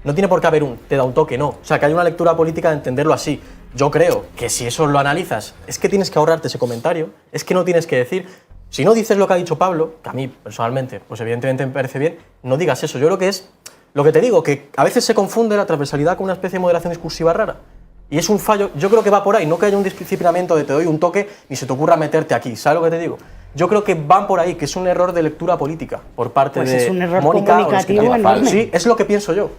no tiene por qué haber te da un toque, no. O sea, que hay una lectura política de entenderlo así. Yo creo que si eso lo analizas, es que tienes que ahorrarte ese comentario, es que no tienes que decir... Si no dices lo que ha dicho Pablo, que a mí personalmente, pues evidentemente me parece bien, no digas eso. Yo creo que es lo que te digo, que a veces se confunde la transversalidad con una especie de moderación discursiva rara. Y es un fallo, yo creo que va por ahí, no que haya un disciplinamiento de te doy un toque ni se te ocurra meterte aquí. ¿Sabes lo que te digo? Yo creo que van por ahí, que es un error de lectura política por parte de es un error Mónica. Comunicativo enorme. Sí, es lo que pienso yo.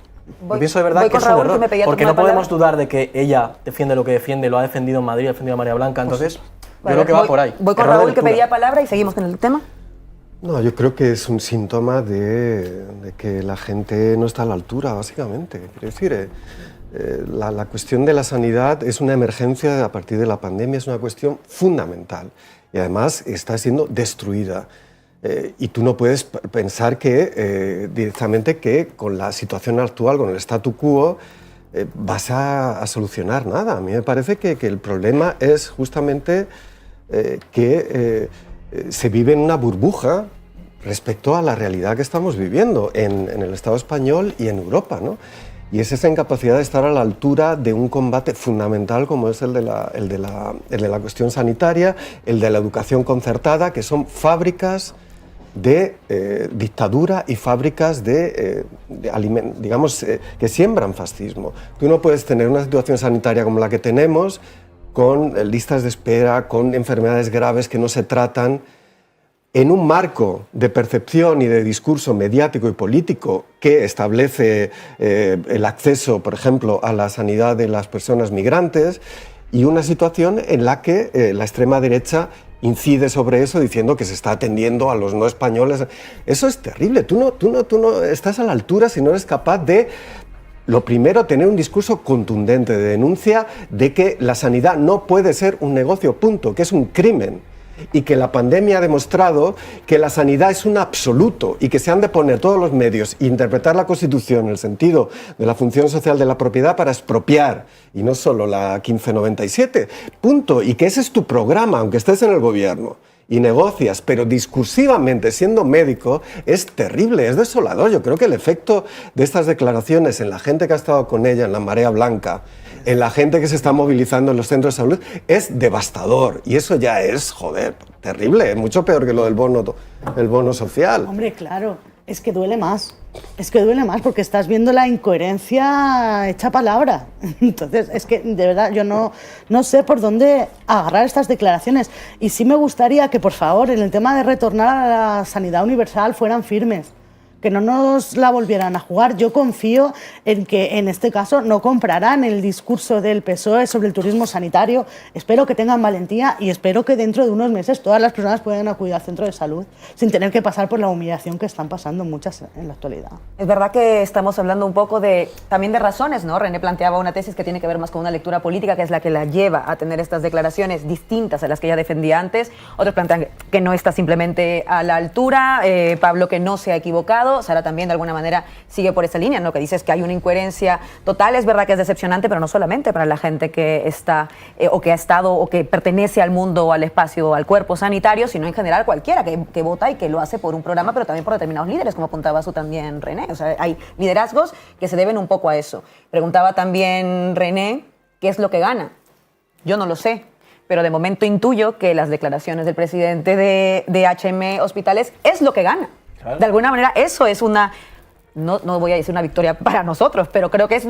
Yo pienso de verdad que es un error, porque no podemos dudar de que ella defiende lo que defiende, lo ha defendido en Madrid, ha defendido a María Blanca, entonces... Yo creo que va por ahí. Voy con Raúl, que pedía palabra, y seguimos con el tema. No, yo creo que es un síntoma de que la gente no está a la altura, básicamente. Quiero decir, la cuestión de la sanidad es una emergencia a partir de la pandemia, es una cuestión fundamental. Y además está siendo destruida. Y tú no puedes pensar que directamente que con la situación actual, con el statu quo, vas a solucionar nada. A mí me parece que el problema es justamente que se vive en una burbuja respecto a la realidad que estamos viviendo en el Estado español y en Europa, ¿no? Y es esa incapacidad de estar a la altura de un combate fundamental como es el de la cuestión sanitaria, el de la educación concertada, que son fábricas de dictadura y fábricas digamos, que siembran fascismo. Tú no puedes tener una situación sanitaria como la que tenemos, con listas de espera, con enfermedades graves que no se tratan, en un marco de percepción y de discurso mediático y político que establece el acceso, por ejemplo, a la sanidad de las personas migrantes, y una situación en la que la extrema derecha incide sobre eso diciendo que se está atendiendo a los no españoles. Eso es terrible. Tú no estás a la altura si no eres capaz de, lo primero, tener un discurso contundente de denuncia de que la sanidad no puede ser un negocio, punto, que es un crimen. Y que la pandemia ha demostrado que la sanidad es un absoluto y que se han de poner todos los medios e interpretar la Constitución en el sentido de la función social de la propiedad para expropiar, y no solo la 1597, punto. Y que ese es tu programa, aunque estés en el gobierno y negocias, pero discursivamente, siendo médico, es terrible, es desolador. Yo creo que el efecto de estas declaraciones en la gente que ha estado con ella, en la marea blanca, en la gente que se está movilizando en los centros de salud, es devastador. Y eso ya es, joder, terrible, mucho peor que lo del bono social. Hombre, claro, es que duele más. Es que duele más porque estás viendo la incoherencia hecha palabra. Entonces, es que de verdad yo no sé por dónde agarrar estas declaraciones. Y sí me gustaría que, por favor, en el tema de retornar a la sanidad universal fueran firmes, que no nos la volvieran a jugar. Yo confío en que en este caso no comprarán el discurso del PSOE sobre el turismo sanitario. Espero que tengan valentía y espero que dentro de unos meses todas las personas puedan acudir al centro de salud sin tener que pasar por la humillación que están pasando muchas en la actualidad. Es verdad que estamos hablando un poco también de razones, ¿no? René planteaba una tesis que tiene que ver más con una lectura política, que es la que la lleva a tener estas declaraciones distintas a las que ella defendía antes. Otros plantean que no está simplemente a la altura, Pablo que no se ha equivocado, Sara también de alguna manera sigue por esa línea, ¿no? Que dices que hay una incoherencia total. Es verdad que es decepcionante, pero no solamente para la gente que está o que ha estado o que pertenece al mundo, al espacio, al cuerpo sanitario, sino en general cualquiera que vota y que lo hace por un programa, pero también por determinados líderes, como apuntaba tú también, René. O sea, hay liderazgos que se deben un poco a eso. Preguntaba también René, ¿qué es lo que gana? Yo no lo sé. pero de momento intuyo que las declaraciones del presidente de HM Hospitales es lo que gana. Claro. De alguna manera eso es una, no voy a decir una victoria para nosotros, pero creo que es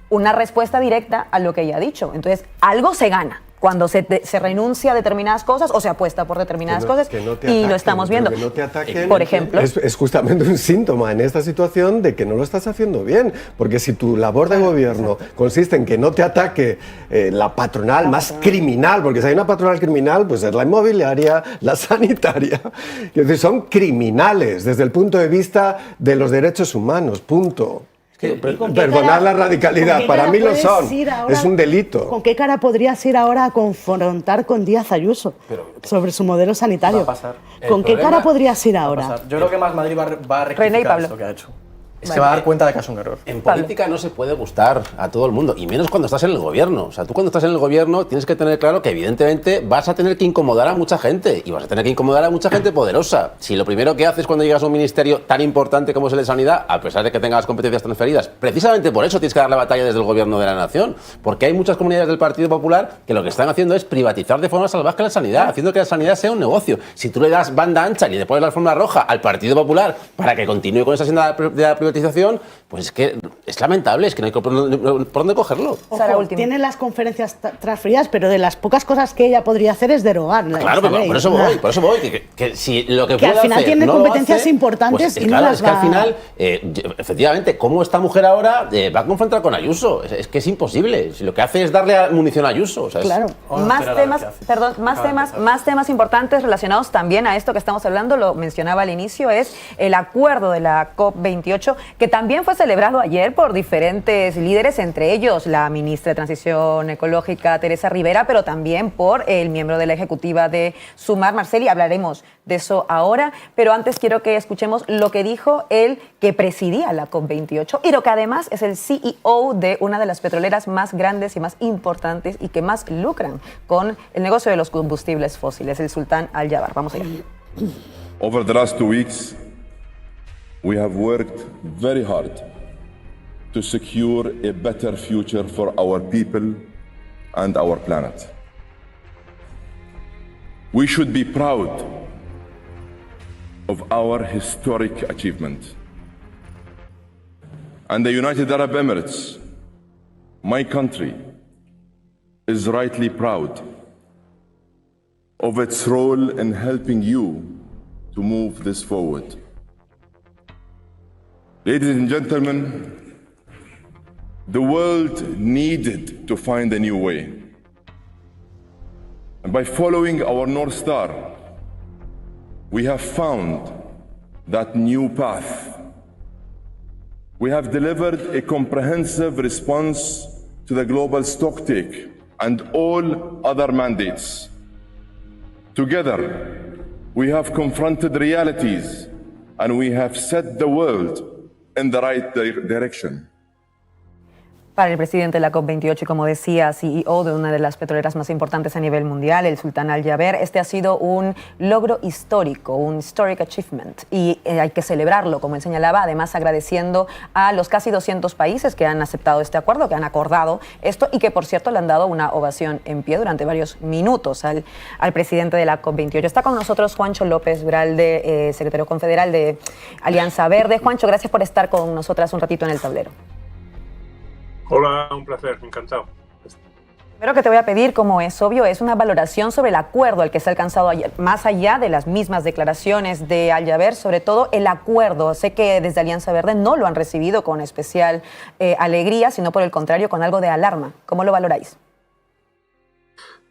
una respuesta directa a lo que ella ha dicho. Entonces, algo se gana cuando se renuncia a determinadas cosas o se apuesta por determinadas cosas, y lo estamos viendo. Que no te ataquen, por ejemplo, es justamente un síntoma en esta situación de que no lo estás haciendo bien, porque si tu labor de gobierno consiste en que no te ataque la patronal más criminal, porque si hay una patronal criminal, pues es la inmobiliaria, la sanitaria, es decir, son criminales desde el punto de vista de los derechos humanos, punto. Perdonar la radicalidad, para mí lo son, es un delito. ¿Con qué cara podrías ir ahora a confrontar con Díaz Ayuso sobre su modelo sanitario? Va a pasar. ¿Con qué cara podrías ir ahora? Yo creo que Más Madrid va a rectificar esto que ha hecho. Se va a dar cuenta de que es un error. En política no se puede gustar a todo el mundo, y menos cuando estás en el gobierno. O sea, tú cuando estás en el gobierno tienes que tener claro que evidentemente vas a tener que incomodar a mucha gente, y vas a tener que incomodar a mucha gente poderosa. Si lo primero que haces cuando llegas a un ministerio tan importante como es el de Sanidad, a pesar de que tengas las competencias transferidas, precisamente por eso tienes que dar la batalla desde el gobierno de la nación, porque hay muchas comunidades del Partido Popular que lo que están haciendo es privatizar de forma salvaje la sanidad, haciendo que la sanidad sea un negocio. Si tú le das banda ancha y le pones la alfombra roja al Partido Popular para que continúe con esa senda de la privatización, pues es que es lamentable, es que no hay por dónde cogerlo. Ojo, tiene las conferencias transferidas, pero de las pocas cosas que ella podría hacer es derogarla. Claro, pero por eso voy, que si lo que puede al final hacer tiene no competencias hace, importantes, pues, y claro, no las es que al final, efectivamente, como esta mujer ahora va a confrontar con Ayuso, es que es imposible. Si lo que hace es darle munición a Ayuso. O sea, claro. Más temas importantes relacionados también a esto que estamos hablando, lo mencionaba al inicio, es el acuerdo de la COP28, que también fue celebrado ayer por diferentes líderes, entre ellos la ministra de Transición Ecológica, Teresa Rivera, pero también por el miembro de la ejecutiva de Sumar, Marceli. Hablaremos de eso ahora, pero antes quiero que escuchemos lo que dijo el que presidía la COP28 y lo que además es el CEO de una de las petroleras más grandes y más importantes y que más lucran con el negocio de los combustibles fósiles, el Sultán Al Jaber. Vamos allá. Over the last 2 weeks, we have worked very hard to secure a better future for our people and our planet. We should be proud of our historic achievement. And the United Arab Emirates, my country, is rightly proud of its role in helping you to move this forward. Ladies and gentlemen, the world needed to find a new way. And by following our North Star, we have found that new path. We have delivered a comprehensive response to the global stocktake and all other mandates. Together, we have confronted realities and we have set the world in the right direction. Para el presidente de la COP28 y, como decía, CEO de una de las petroleras más importantes a nivel mundial, el Sultán Al Jaber, este ha sido un logro histórico, un historic achievement, y hay que celebrarlo, como él señalaba, además agradeciendo a los casi 200 países que han aceptado este acuerdo, que han acordado esto y que, por cierto, le han dado una ovación en pie durante varios minutos al presidente de la COP28. Está con nosotros Juancho López Uralde, secretario confederal de Alianza Verde. Juancho, gracias por estar con nosotras un ratito en el tablero. Hola, un placer, encantado. Primero que te voy a pedir, como es obvio, es una valoración sobre el acuerdo al que se ha alcanzado ayer, más allá de las mismas declaraciones de Al Jaber, sobre todo el acuerdo. Sé que desde Alianza Verde no lo han recibido con especial alegría, sino por el contrario, con algo de alarma. ¿Cómo lo valoráis?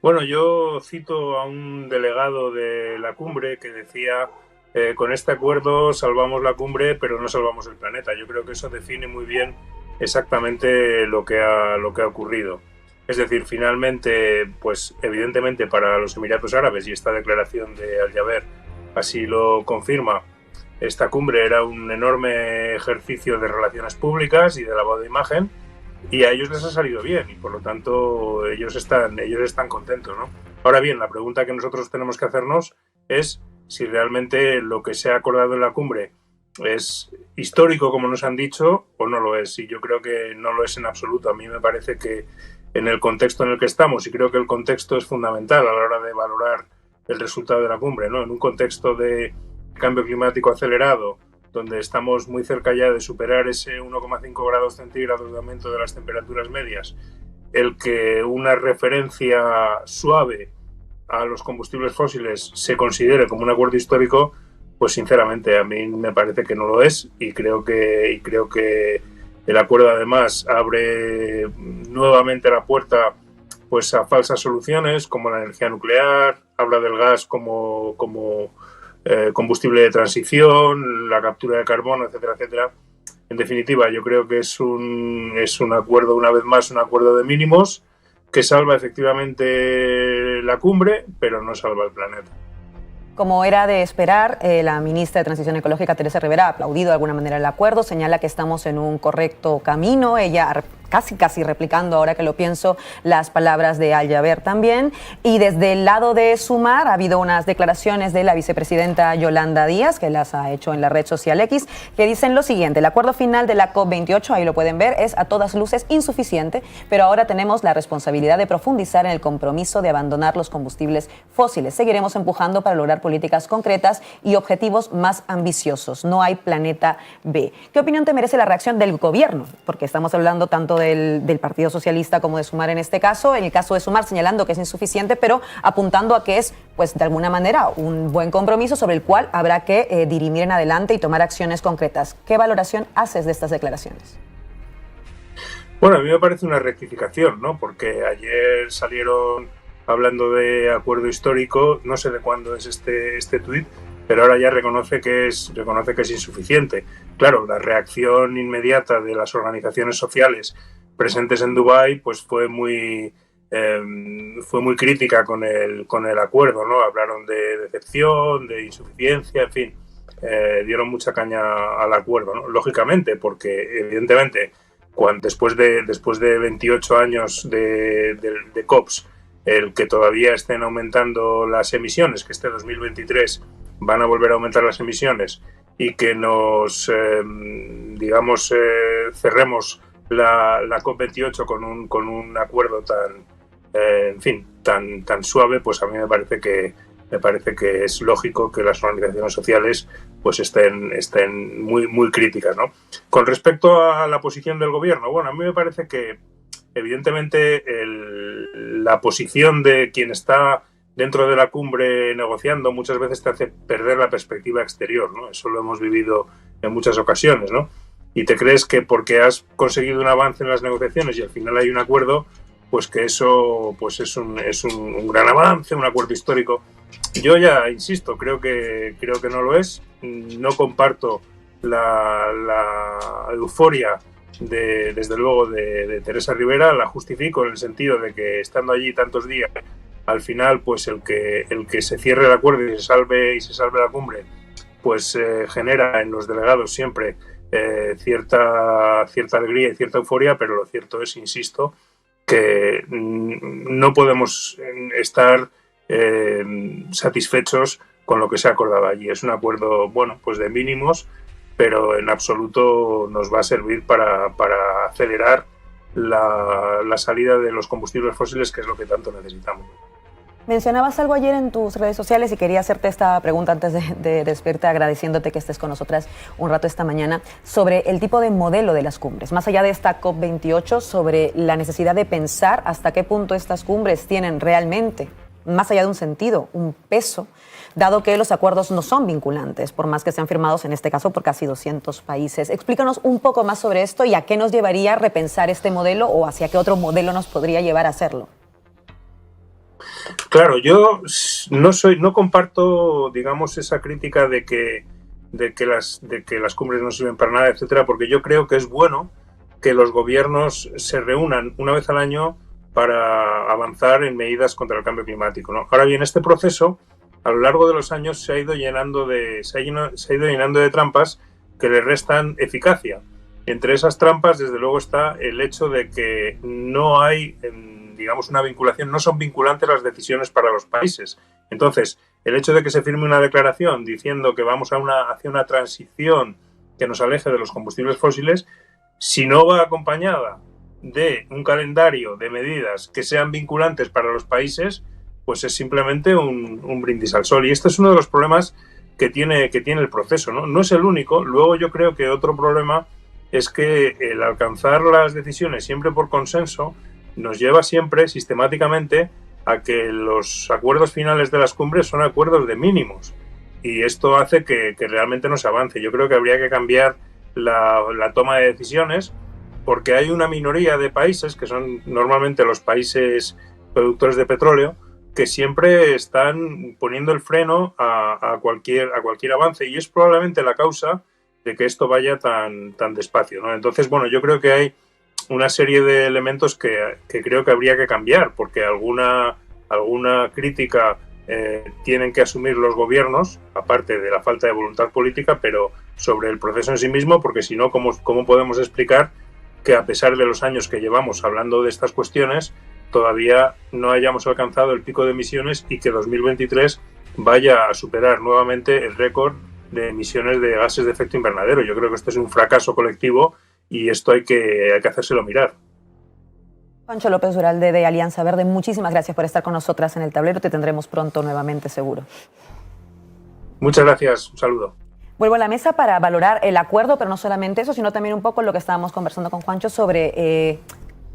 Bueno, yo cito a un delegado de la cumbre que decía, con este acuerdo salvamos la cumbre, pero no salvamos el planeta. Yo creo que eso define muy bien exactamente lo que ha ocurrido. Es decir, finalmente, pues evidentemente para los Emiratos Árabes, y esta declaración de Al Jaber así lo confirma, esta cumbre era un enorme ejercicio de relaciones públicas y de lavado de imagen, y a ellos les ha salido bien, y por lo tanto ellos están contentos, ¿no? Ahora bien, la pregunta que nosotros tenemos que hacernos es si realmente lo que se ha acordado en la cumbre es histórico, como nos han dicho, o no lo es. Y yo creo que no lo es en absoluto. A mí me parece que en el contexto en el que estamos, y creo que el contexto es fundamental a la hora de valorar el resultado de la cumbre, ¿no? En un contexto de cambio climático acelerado, donde estamos muy cerca ya de superar ese 1,5 grados centígrados de aumento de las temperaturas medias, el que una referencia suave a los combustibles fósiles se considere como un acuerdo histórico, pues sinceramente a mí me parece que no lo es, y creo que el acuerdo además abre nuevamente la puerta pues a falsas soluciones como la energía nuclear, habla del gas como combustible de transición, la captura de carbono, etcétera, etcétera. En definitiva, yo creo que es un acuerdo, una vez más, un acuerdo de mínimos que salva efectivamente la cumbre, pero no salva el planeta. Como era de esperar, la ministra de Transición Ecológica, Teresa Rivera, ha aplaudido de alguna manera el acuerdo, señala que estamos en un correcto camino. Ella casi replicando, ahora que lo pienso, las palabras de Al Jaber también. Y desde el lado de Sumar ha habido unas declaraciones de la vicepresidenta Yolanda Díaz, que las ha hecho en la red social X, que dicen lo siguiente: el acuerdo final de la COP28, ahí lo pueden ver, es a todas luces insuficiente, pero ahora tenemos la responsabilidad de profundizar en el compromiso de abandonar los combustibles fósiles. Seguiremos empujando para lograr políticas concretas y objetivos más ambiciosos. No hay planeta B. ¿Qué opinión te merece la reacción del gobierno? Porque estamos hablando tanto del Partido Socialista como de Sumar en este caso. En el caso de Sumar señalando que es insuficiente, pero apuntando a que es, pues de alguna manera, un buen compromiso sobre el cual habrá que dirimir en adelante y tomar acciones concretas. ¿Qué valoración haces de estas declaraciones? Bueno, a mí me parece una rectificación, ¿no? Porque ayer salieron hablando de acuerdo histórico, no sé de cuándo es este tuit, pero ahora ya reconoce que es insuficiente. Claro, la reacción inmediata de las organizaciones sociales presentes en Dubái pues fue muy crítica con el acuerdo, ¿no? Hablaron de decepción, de insuficiencia, en fin, dieron mucha caña al acuerdo, ¿no? Lógicamente, porque evidentemente después de 28 años de COPs, el que todavía estén aumentando las emisiones, que este 2023 van a volver a aumentar las emisiones, y que nos, cerremos la COP28 con un acuerdo tan suave, pues a mí me parece que es lógico que las organizaciones sociales pues estén muy críticas, ¿no? Con respecto a la posición del gobierno, bueno, a mí me parece que evidentemente la posición de quien está dentro de la cumbre negociando muchas veces te hace perder la perspectiva exterior, ¿no? Eso lo hemos vivido en muchas ocasiones, ¿no? Y te crees que porque has conseguido un avance en las negociaciones y al final hay un acuerdo, pues que eso pues es un gran avance, un acuerdo histórico. Yo ya insisto, creo que no lo es. No comparto la euforia desde luego de Teresa Rivera, la justifico en el sentido de que estando allí tantos días, al final pues el que se cierre el acuerdo y se salve la cumbre, pues genera en los delegados siempre cierta alegría y cierta euforia, pero lo cierto es, insisto, que no podemos estar satisfechos con lo que se ha acordado allí. Es un acuerdo, bueno, pues de mínimos, pero en absoluto nos va a servir para acelerar la salida de los combustibles fósiles, que es lo que tanto necesitamos. Mencionabas algo ayer en tus redes sociales y quería hacerte esta pregunta antes de despertar, agradeciéndote que estés con nosotras un rato esta mañana, sobre el tipo de modelo de las cumbres. Más allá de esta COP28, sobre la necesidad de pensar hasta qué punto estas cumbres tienen realmente, más allá de un sentido, un peso, dado que los acuerdos no son vinculantes, por más que sean firmados en este caso por casi 200 países. Explícanos un poco más sobre esto y a qué nos llevaría a repensar este modelo o hacia qué otro modelo nos podría llevar a hacerlo. Claro, yo no comparto, digamos, esa crítica de que las cumbres no sirven para nada, etcétera, porque yo creo que es bueno que los gobiernos se reúnan una vez al año para avanzar en medidas contra el cambio climático, ¿no? Ahora bien, este proceso a lo largo de los años se ha ido llenando de trampas que le restan eficacia. Entre esas trampas, desde luego, está el hecho de que no hay, digamos, una vinculación, no son vinculantes las decisiones para los países. Entonces, el hecho de que se firme una declaración diciendo que vamos hacia una transición que nos aleje de los combustibles fósiles, si no va acompañada de un calendario de medidas que sean vinculantes para los países, pues es simplemente un brindis al sol. Y este es uno de los problemas que tiene el proceso, ¿no? No es el único. Luego yo creo que otro problema es que el alcanzar las decisiones siempre por consenso nos lleva siempre sistemáticamente a que los acuerdos finales de las cumbres son acuerdos de mínimos. Y esto hace que realmente no se avance. Yo creo que habría que cambiar la toma de decisiones, porque hay una minoría de países, que son normalmente los países productores de petróleo, que siempre están poniendo el freno a cualquier avance, y es probablemente la causa de que esto vaya tan despacio, ¿no? Entonces, bueno, yo creo que hay una serie de elementos que creo que habría que cambiar, porque alguna crítica tienen que asumir los gobiernos, aparte de la falta de voluntad política, pero sobre el proceso en sí mismo, porque si no, ¿cómo podemos explicar que a pesar de los años que llevamos hablando de estas cuestiones, todavía no hayamos alcanzado el pico de emisiones y que 2023 vaya a superar nuevamente el récord de emisiones de gases de efecto invernadero? Yo creo que esto es un fracaso colectivo y esto hay que hacérselo mirar. Juancho López Uralde, de Alianza Verde, muchísimas gracias por estar con nosotras en el tablero. Te tendremos pronto nuevamente, seguro. Muchas gracias. Un saludo. Vuelvo a la mesa para valorar el acuerdo, pero no solamente eso, sino también un poco lo que estábamos conversando con Juancho sobre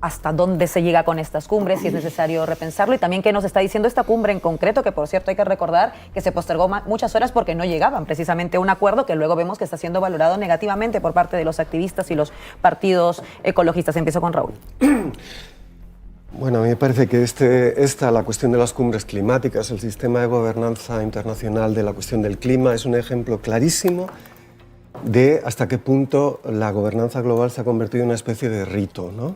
hasta dónde se llega con estas cumbres, si es necesario repensarlo, y también qué nos está diciendo esta cumbre en concreto, que por cierto hay que recordar que se postergó muchas horas porque no llegaban precisamente a un acuerdo que luego vemos que está siendo valorado negativamente por parte de los activistas y los partidos ecologistas. Empiezo con Raúl. Bueno, a mí me parece que la cuestión de las cumbres climáticas, el sistema de gobernanza internacional de la cuestión del clima, es un ejemplo clarísimo de hasta qué punto la gobernanza global se ha convertido en una especie de rito, ¿no?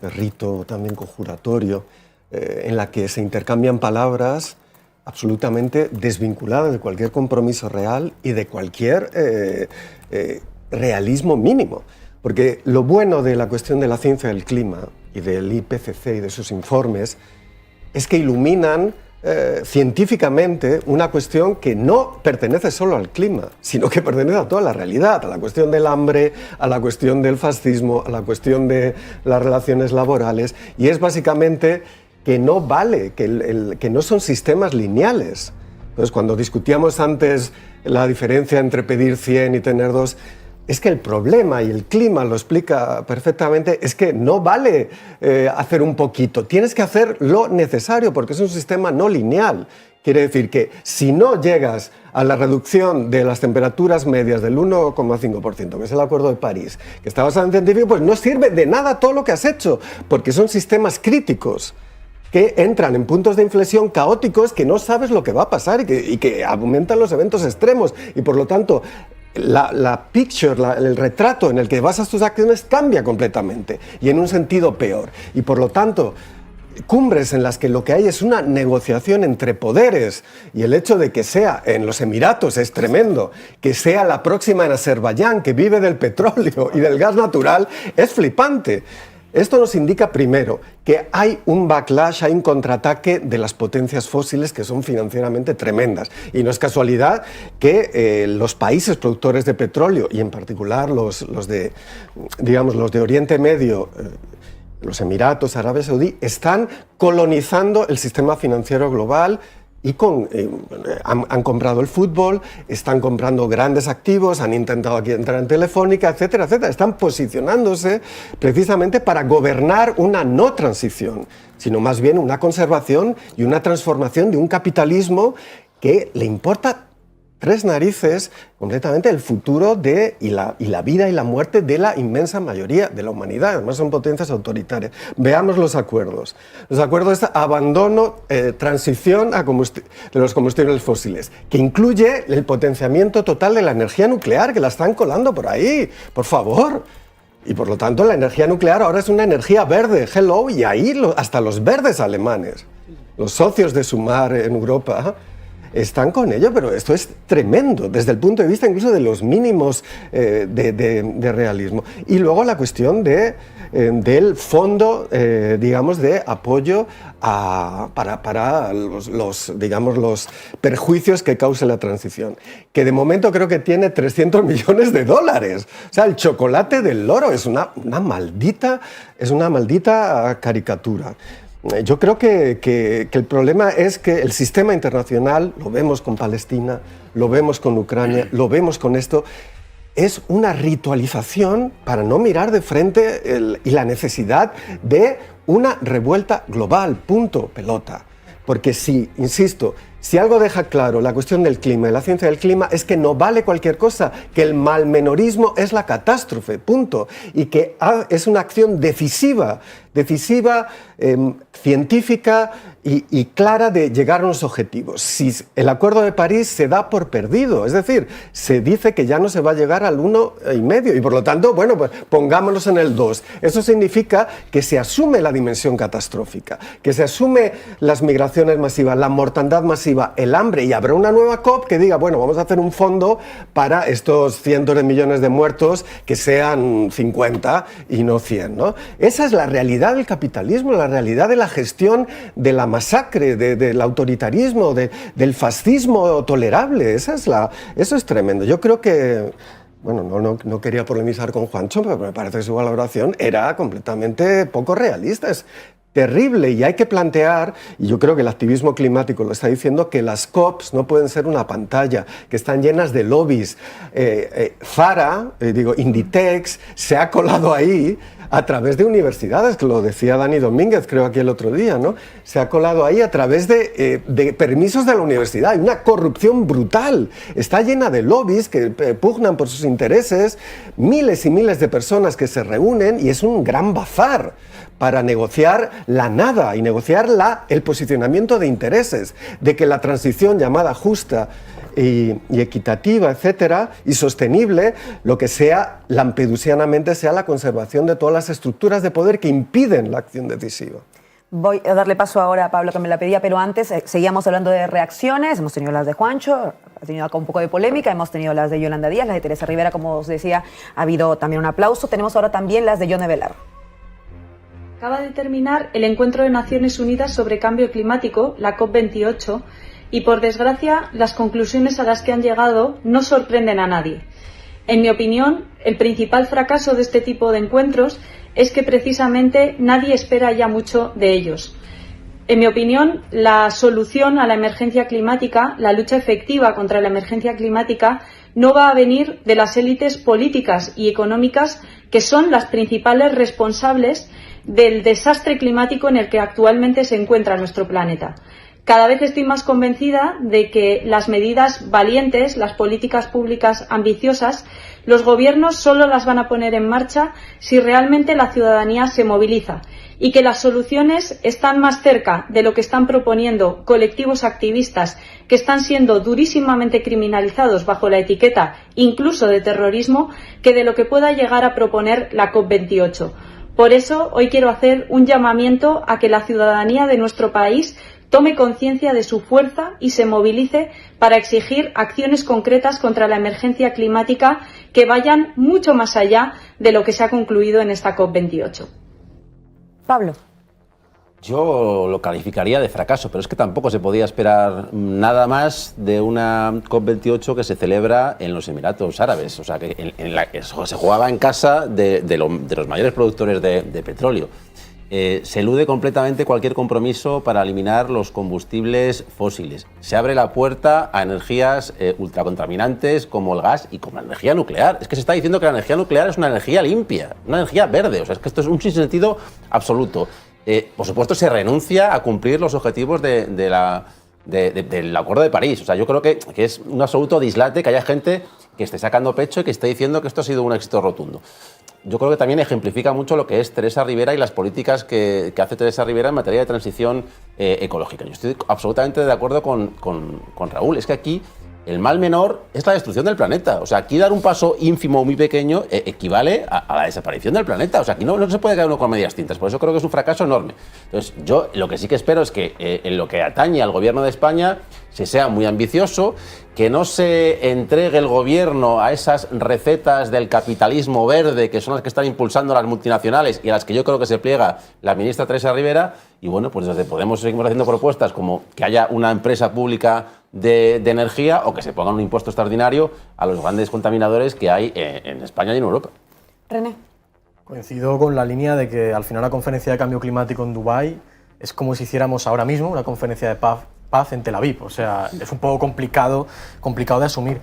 De rito también conjuratorio, en la que se intercambian palabras absolutamente desvinculadas de cualquier compromiso real y de cualquier realismo mínimo. Porque lo bueno de la cuestión de la ciencia del clima y del IPCC y de sus informes es que iluminan científicamente una cuestión que no pertenece solo al clima, sino que pertenece a toda la realidad, a la cuestión del hambre, a la cuestión del fascismo, a la cuestión de las relaciones laborales, y es básicamente que no vale, que no son sistemas lineales. Entonces, cuando discutíamos antes la diferencia entre pedir 100 y tener 2, es que el problema, y el clima lo explica perfectamente, es que no vale hacer un poquito, tienes que hacer lo necesario porque es un sistema no lineal. Quiere decir que si no llegas a la reducción de las temperaturas medias del 1,5%, que es el Acuerdo de París, que está basado en científico, pues no sirve de nada todo lo que has hecho, porque son sistemas críticos que entran en puntos de inflexión caóticos que no sabes lo que va a pasar y que aumentan los eventos extremos, y por lo tanto la picture, el retrato en el que basas tus acciones cambia completamente y en un sentido peor. Y por lo tanto, cumbres en las que lo que hay es una negociación entre poderes, y el hecho de que sea en los Emiratos es tremendo, que sea la próxima en Azerbaiyán, que vive del petróleo y del gas natural, es flipante. Esto nos indica, primero, que hay un backlash, hay un contraataque de las potencias fósiles que son financieramente tremendas. Y no es casualidad que los países productores de petróleo, y en particular los de Oriente Medio, los Emiratos, Arabia Saudí, están colonizando el sistema financiero global y han comprado el fútbol, están comprando grandes activos, han intentado aquí entrar en Telefónica, etcétera, etcétera. Están posicionándose precisamente para gobernar una no transición, sino más bien una conservación y una transformación de un capitalismo que le importa tres narices completamente el futuro y la vida y la muerte de la inmensa mayoría de la humanidad. Además son potencias autoritarias. Veamos los acuerdos. Los acuerdos de abandono, transición de los combustibles fósiles, que incluye el potenciamiento total de la energía nuclear, que la están colando por ahí, por favor. Y por lo tanto la energía nuclear ahora es una energía verde, hello, y ahí hasta los verdes alemanes, los socios de Sumar en Europa, están con ello, pero esto es tremendo, desde el punto de vista incluso de los mínimos de realismo. Y luego la cuestión del fondo, digamos, de apoyo para los perjuicios que cause la transición, que de momento creo que tiene 300 millones de dólares. O sea, el chocolate del loro es una maldita caricatura. Yo creo que el problema es que el sistema internacional, lo vemos con Palestina, lo vemos con Ucrania, lo vemos con esto, es una ritualización para no mirar de frente y la necesidad de una revuelta global, punto, pelota. Porque insisto, si algo deja claro la cuestión del clima y la ciencia del clima es que no vale cualquier cosa, que el malmenorismo es la catástrofe, punto, y que es una acción decisiva, científica y clara de llegar a unos objetivos. Si el Acuerdo de París se da por perdido, es decir, se dice que ya no se va a llegar al 1,5 y por lo tanto, bueno, pues pongámonos en el 2. Eso significa que se asume la dimensión catastrófica, que se asume las migraciones masivas, la mortandad masiva, el hambre, y habrá una nueva COP que diga, bueno, vamos a hacer un fondo para estos cientos de millones de muertos que sean 50 y no 100, ¿no? Esa es la realidad del capitalismo, la realidad de la gestión de la masacre, del autoritarismo, del fascismo tolerable. Eso es tremendo. Yo creo que, bueno, no quería polemizar con Juancho, pero me parece que su valoración era completamente poco realista. Es terrible, y hay que plantear, y yo creo que el activismo climático lo está diciendo, que las COPs no pueden ser una pantalla, que están llenas de lobbies. Zara, Inditex, se ha colado ahí a través de universidades, que lo decía Dani Domínguez, creo aquí el otro día, ¿no? Se ha colado ahí a través de permisos de la universidad. Hay una corrupción brutal. Está llena de lobbies que pugnan por sus intereses, miles y miles de personas que se reúnen, y es un gran bazar para negociar la nada y negociar el posicionamiento de intereses, de que la transición llamada justa y equitativa, etcétera, y sostenible, lo que sea, lampedusianamente, sea la conservación de todas las estructuras de poder que impiden la acción decisiva. Voy a darle paso ahora a Pablo, que me la pedía, pero antes seguíamos hablando de reacciones. Hemos tenido las de Juancho, ha tenido acá un poco de polémica, hemos tenido las de Yolanda Díaz, las de Teresa Rivera, como os decía, ha habido también un aplauso. Tenemos ahora también las de Yone Belarra. Acaba de terminar el Encuentro de Naciones Unidas sobre Cambio Climático, la COP28, y por desgracia las conclusiones a las que han llegado no sorprenden a nadie. En mi opinión, el principal fracaso de este tipo de encuentros es que precisamente nadie espera ya mucho de ellos. En mi opinión, la solución a la emergencia climática, la lucha efectiva contra la emergencia climática, no va a venir de las élites políticas y económicas, que son las principales responsables del desastre climático en el que actualmente se encuentra nuestro planeta. Cada vez estoy más convencida de que las medidas valientes, las políticas públicas ambiciosas, los gobiernos solo las van a poner en marcha si realmente la ciudadanía se moviliza, y que las soluciones están más cerca de lo que están proponiendo colectivos activistas que están siendo durísimamente criminalizados bajo la etiqueta incluso de terrorismo, que de lo que pueda llegar a proponer la COP28. Por eso, hoy quiero hacer un llamamiento a que la ciudadanía de nuestro país tome conciencia de su fuerza y se movilice para exigir acciones concretas contra la emergencia climática que vayan mucho más allá de lo que se ha concluido en esta COP28. Pablo. Yo lo calificaría de fracaso, pero es que tampoco se podía esperar nada más de una COP28 que se celebra en los Emiratos Árabes, o sea, que se jugaba en casa de los mayores productores de petróleo. Se elude completamente cualquier compromiso para eliminar los combustibles fósiles. Se abre la puerta a energías ultracontaminantes como el gas y como la energía nuclear. Es que se está diciendo que la energía nuclear es una energía limpia, una energía verde. O sea, es que esto es un sinsentido absoluto. Por supuesto, se renuncia a cumplir los objetivos del Acuerdo de París. O sea, yo creo que es un absoluto dislate que haya gente que esté sacando pecho y que esté diciendo que esto ha sido un éxito rotundo. Yo creo que también ejemplifica mucho lo que es Teresa Rivera y las políticas que hace Teresa Rivera en materia de transición ecológica. Yo estoy absolutamente de acuerdo con Raúl. Es que aquí el mal menor es la destrucción del planeta. O sea, aquí dar un paso ínfimo, muy pequeño, equivale a la desaparición del planeta. O sea, aquí no se puede quedar uno con medias tintas. Por eso creo que es un fracaso enorme. Entonces, yo lo que sí que espero es que en lo que atañe al gobierno de España se sea muy ambicioso, que no se entregue el gobierno a esas recetas del capitalismo verde, que son las que están impulsando las multinacionales y a las que yo creo que se pliega la ministra Teresa Rivera. Y bueno, pues desde Podemos seguimos haciendo propuestas como que haya una empresa pública de energía o que se ponga un impuesto extraordinario a los grandes contaminadores que hay en España y en Europa. René. Coincido con la línea de que al final la conferencia de cambio climático en Dubái es como si hiciéramos ahora mismo una conferencia de paz en Tel Aviv. O sea, es un poco complicado de asumir.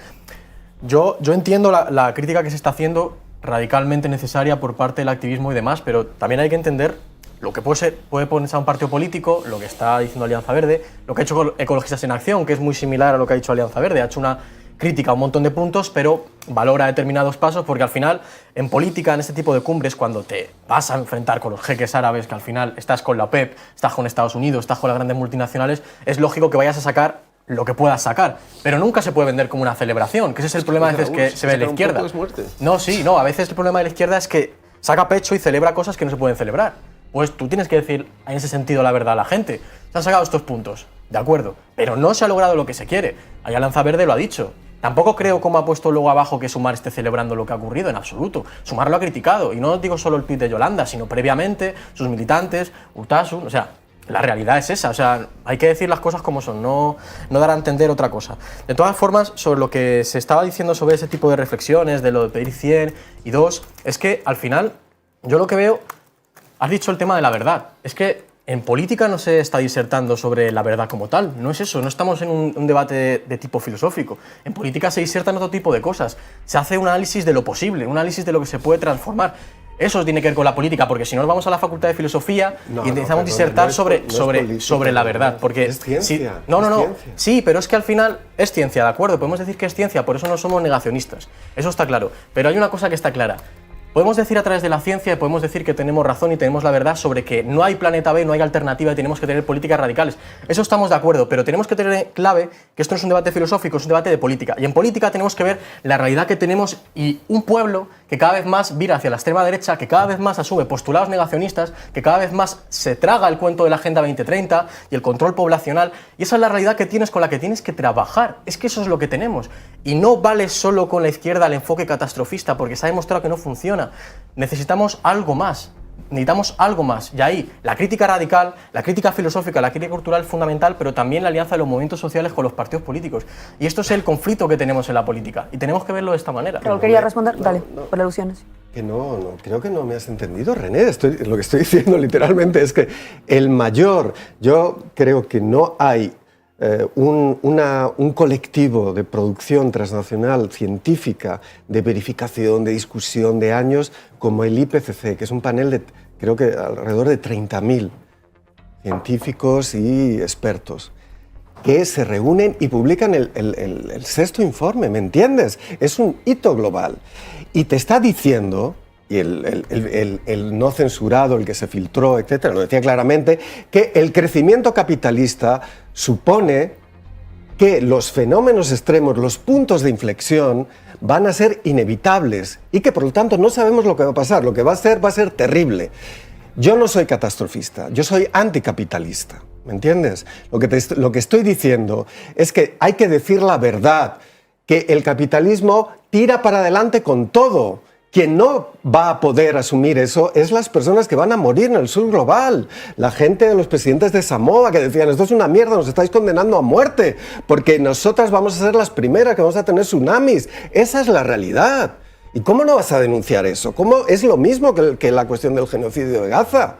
Yo entiendo la crítica que se está haciendo, radicalmente necesaria por parte del activismo y demás, pero también hay que entender lo que puede ponerse a un partido político, lo que está diciendo Alianza Verde, lo que ha hecho Ecologistas en Acción, que es muy similar a lo que ha dicho Alianza Verde. Ha hecho una crítica a un montón de puntos, pero valora determinados pasos, porque al final, en política, en este tipo de cumbres, cuando te vas a enfrentar con los jeques árabes, que al final estás con la OPEP, estás con Estados Unidos, estás con las grandes multinacionales, es lógico que vayas a sacar lo que puedas sacar, pero nunca se puede vender como una celebración, que ese es el problema a veces que se ve en la izquierda. No, a veces el problema de la izquierda es que saca pecho y celebra cosas que no se pueden celebrar. Pues tú tienes que decir en ese sentido la verdad a la gente. Se han sacado estos puntos, de acuerdo, pero no se ha logrado lo que se quiere. Alianza Verde lo ha dicho. Tampoco creo, como ha puesto luego abajo, que Sumar esté celebrando lo que ha ocurrido, en absoluto. Sumar lo ha criticado, y no digo solo el tuit de Yolanda, sino previamente, sus militantes, Urtasun, o sea, la realidad es esa, o sea, hay que decir las cosas como son, no dar a entender otra cosa. De todas formas, sobre lo que se estaba diciendo sobre ese tipo de reflexiones, de lo de pedir 100 y 2, es que al final, yo lo que veo, has dicho el tema de la verdad, es que en política no se está disertando sobre la verdad como tal, no es eso, no estamos en un debate de tipo filosófico. En política se disertan otro tipo de cosas, se hace un análisis de lo posible, un análisis de lo que se puede transformar. Eso tiene que ver con la política, porque si no vamos a la Facultad de Filosofía y empezamos a disertar sobre la verdad. Porque es ciencia. Sí, pero es que al final es ciencia, ¿de acuerdo? Podemos decir que es ciencia, por eso no somos negacionistas. Eso está claro. Pero hay una cosa que está clara. Podemos decir a través de la ciencia, podemos decir que tenemos razón y tenemos la verdad sobre que no hay planeta B, no hay alternativa y tenemos que tener políticas radicales. Eso estamos de acuerdo, pero tenemos que tener clave que esto no es un debate filosófico, es un debate de política. Y en política tenemos que ver la realidad que tenemos y un pueblo que cada vez más vira hacia la extrema derecha, que cada vez más asume postulados negacionistas, que cada vez más se traga el cuento de la Agenda 2030 y el control poblacional. Y esa es la realidad que tienes, con la que tienes que trabajar. Es que eso es lo que tenemos. Y no vale solo con la izquierda el enfoque catastrofista, porque se ha demostrado que no funciona. Necesitamos algo más. Necesitamos algo más. Y ahí, la crítica radical, la crítica filosófica, la crítica cultural es fundamental, pero también la alianza de los movimientos sociales con los partidos políticos. Y esto es el conflicto que tenemos en la política. Y tenemos que verlo de esta manera. Pero quería responder, dale, por alusiones. Que no, creo que no me has entendido, René. Lo que estoy diciendo literalmente es que yo creo que no hay un colectivo de producción transnacional científica, de verificación, de discusión de años, como el IPCC, que es un panel de, creo que alrededor de 30.000 científicos y expertos, que se reúnen y publican el sexto informe, ¿me entiendes? Es un hito global. Y te está diciendo, y el no censurado, el que se filtró, etcétera, lo decía claramente, que el crecimiento capitalista supone que los fenómenos extremos, los puntos de inflexión, van a ser inevitables y que por lo tanto no sabemos lo que va a pasar. Lo que va a ser terrible. Yo no soy catastrofista, yo soy anticapitalista, ¿me entiendes? Lo que estoy diciendo es que hay que decir la verdad, que el capitalismo tira para adelante con todo. Quien no va a poder asumir eso es las personas que van a morir en el sur global. La gente de los presidentes de Samoa que decían, esto es una mierda, nos estáis condenando a muerte, porque nosotras vamos a ser las primeras que vamos a tener tsunamis. Esa es la realidad. ¿Y cómo no vas a denunciar eso? ¿Cómo es lo mismo que la cuestión del genocidio de Gaza?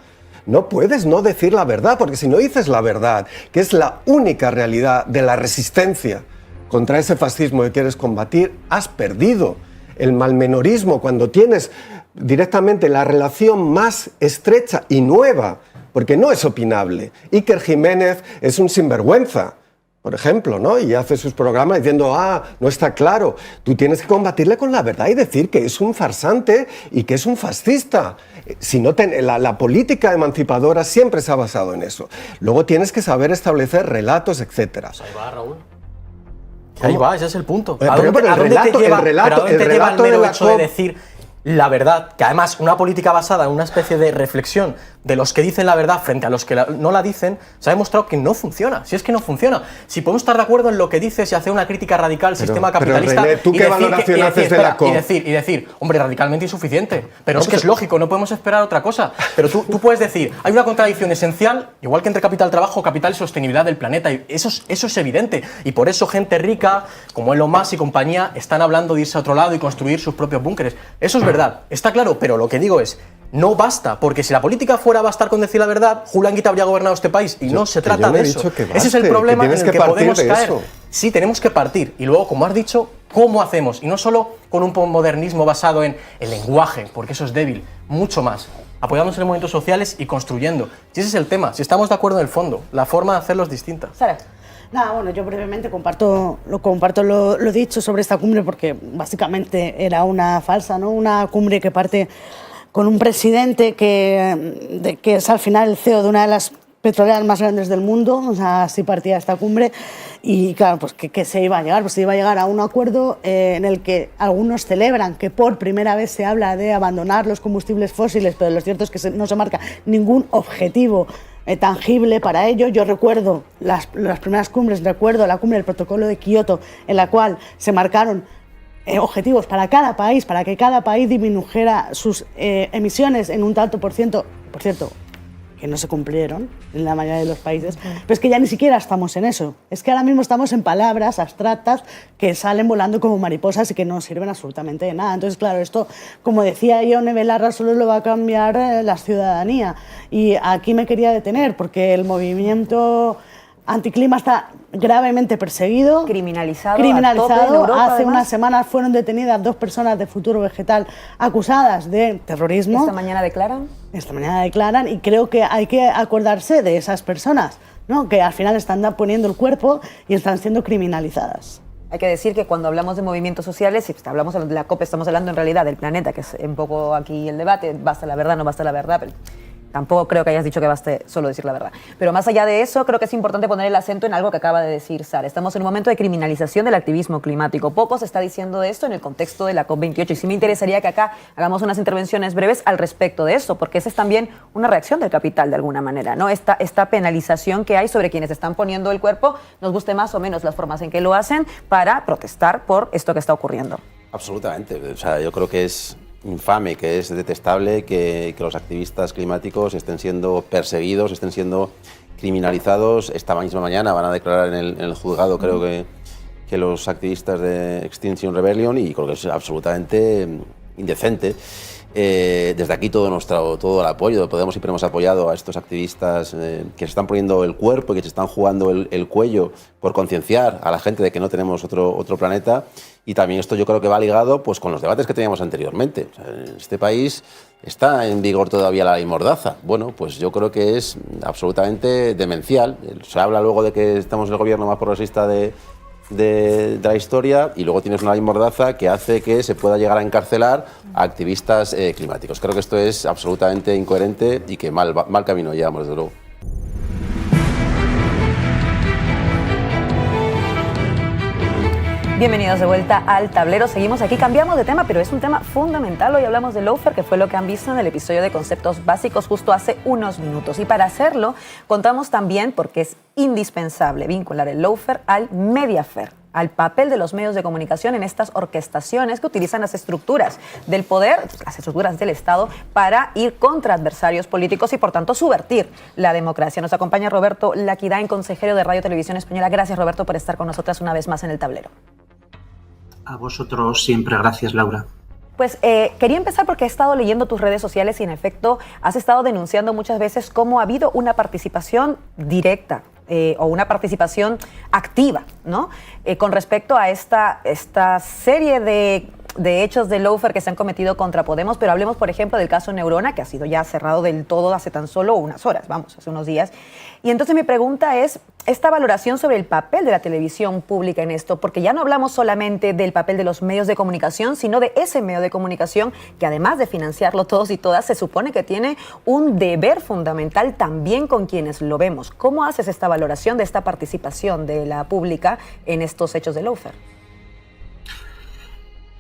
No puedes no decir la verdad, porque si no dices la verdad, que es la única realidad de la resistencia contra ese fascismo que quieres combatir, has perdido. El malmenorismo, cuando tienes directamente la relación más estrecha y nueva, porque no es opinable. Iker Jiménez es un sinvergüenza, por ejemplo, ¿no? Y hace sus programas diciendo, no está claro. Tú tienes que combatirle con la verdad y decir que es un farsante y que es un fascista. Si no la política emancipadora siempre se ha basado en eso. Luego tienes que saber establecer relatos, etc. Pues ahí va, Raúl. Ahí va, ese es el punto. Pero el relato el mero hecho COP... de decir la verdad? Que además una política basada en una especie de reflexión de los que dicen la verdad frente a los que no la dicen, se ha demostrado que no funciona. Si es que no funciona. Si podemos estar de acuerdo en lo que dices y hacer una crítica radical al sistema capitalista, René, ¿tú qué valoración haces de la COP? Y decir, hombre, radicalmente insuficiente. Pero no, es que es lógico, no podemos esperar otra cosa. Pero tú puedes decir, hay una contradicción esencial, igual que entre capital trabajo, capital y sostenibilidad del planeta. Y eso es evidente. Y por eso gente rica, como Elon Musk y compañía, están hablando de irse a otro lado y construir sus propios búnkeres. Eso es verdad, está claro, pero lo que digo es, no basta, porque si la política fuera a bastar con decir la verdad, Julián Guita habría gobernado este país y no se trata de eso. Ese es el problema en el que podemos caer. Sí, tenemos que partir. Y luego, como has dicho, ¿cómo hacemos? Y no solo con un modernismo basado en el lenguaje, porque eso es débil, mucho más. Apoyándonos en movimientos sociales y construyendo. Si ese es el tema, si estamos de acuerdo en el fondo, la forma de hacerlo es distinta. Sara. Nada, bueno, yo brevemente comparto lo dicho sobre esta cumbre, porque básicamente era una falsa, ¿no? Una cumbre que parte con un presidente que es al final el CEO de una de las petroleras más grandes del mundo, o sea, así partía esta cumbre, y claro, pues que se iba a llegar, pues se iba a llegar a un acuerdo en el que algunos celebran que por primera vez se habla de abandonar los combustibles fósiles, pero lo cierto es que no se marca ningún objetivo tangible para ello. Yo recuerdo las primeras cumbres, recuerdo la cumbre del Protocolo de Kioto, en la cual se marcaron objetivos para cada país, para que cada país disminuyera sus emisiones en un tanto por cierto, que no se cumplieron en la mayoría de los países, pero es que ya ni siquiera estamos en eso. Es que ahora mismo estamos en palabras abstractas que salen volando como mariposas y que no sirven absolutamente de nada. Entonces, claro, esto, como decía Ione Belarra, solo lo va a cambiar la ciudadanía. Y aquí me quería detener, porque el movimiento anticlima está gravemente perseguido, criminalizado. Europa, Hace además. unas semanas fueron detenidas 2 personas de Futuro Vegetal acusadas de terrorismo. ¿Esta mañana declaran? Esta mañana declaran, y creo que hay que acordarse de esas personas, ¿no? Que al final están poniendo el cuerpo y están siendo criminalizadas. Hay que decir que cuando hablamos de movimientos sociales, si hablamos de la COP, estamos hablando en realidad del planeta, que es un poco aquí el debate, basta la verdad, no basta la verdad, pero tampoco creo que hayas dicho que baste solo decir la verdad. Pero más allá de eso, creo que es importante poner el acento en algo que acaba de decir Sara. Estamos en un momento de criminalización del activismo climático. Poco se está diciendo de esto en el contexto de la COP28. Y sí me interesaría que acá hagamos unas intervenciones breves al respecto de eso, porque esa es también una reacción del capital de alguna manera, ¿no? Esta penalización que hay sobre quienes están poniendo el cuerpo, nos guste más o menos las formas en que lo hacen, para protestar por esto que está ocurriendo. Absolutamente. O sea, yo creo que es infame, que es detestable que los activistas climáticos estén siendo perseguidos, estén siendo criminalizados. Esta misma mañana van a declarar en el juzgado, creo que los activistas de Extinction Rebellion, y creo que es absolutamente indecente. Desde aquí todo el apoyo. Podemos siempre hemos apoyado a estos activistas que se están poniendo el cuerpo y que se están jugando el cuello por concienciar a la gente de que no tenemos otro planeta. Y también esto yo creo que va ligado pues con los debates que teníamos anteriormente. O sea, en este país está en vigor todavía la ley Mordaza. Bueno, pues yo creo que es absolutamente demencial. Se habla luego de que estamos en el gobierno más progresista de la historia, y luego tienes una ley Mordaza que hace que se pueda llegar a encarcelar a activistas climáticos. Creo que esto es absolutamente incoherente y que mal camino llevamos, desde luego. Bienvenidos de vuelta al tablero. Seguimos aquí, cambiamos de tema, pero es un tema fundamental. Hoy hablamos de lawfare, que fue lo que han visto en el episodio de Conceptos Básicos justo hace unos minutos. Y para hacerlo, contamos también, porque es indispensable vincular el lawfare al mediafare, al papel de los medios de comunicación en estas orquestaciones que utilizan las estructuras del poder, las estructuras del Estado, para ir contra adversarios políticos y, por tanto, subvertir la democracia. Nos acompaña Roberto Laquidain, consejero de Radio Televisión Española. Gracias, Roberto, por estar con nosotras una vez más en el tablero. A vosotros siempre, gracias, Laura. Pues quería empezar porque he estado leyendo tus redes sociales y, en efecto, has estado denunciando muchas veces cómo ha habido una participación directa o una participación activa, ¿no? Con respecto a esta serie de de hechos de lawfare que se han cometido contra Podemos, pero hablemos, por ejemplo, del caso Neurona, que ha sido ya cerrado del todo hace tan solo unas horas, hace unos días. Y entonces mi pregunta es, esta valoración sobre el papel de la televisión pública en esto, porque ya no hablamos solamente del papel de los medios de comunicación, sino de ese medio de comunicación que, además de financiarlo todos y todas, se supone que tiene un deber fundamental también con quienes lo vemos. ¿Cómo haces esta valoración de esta participación de la pública en estos hechos de lawfare?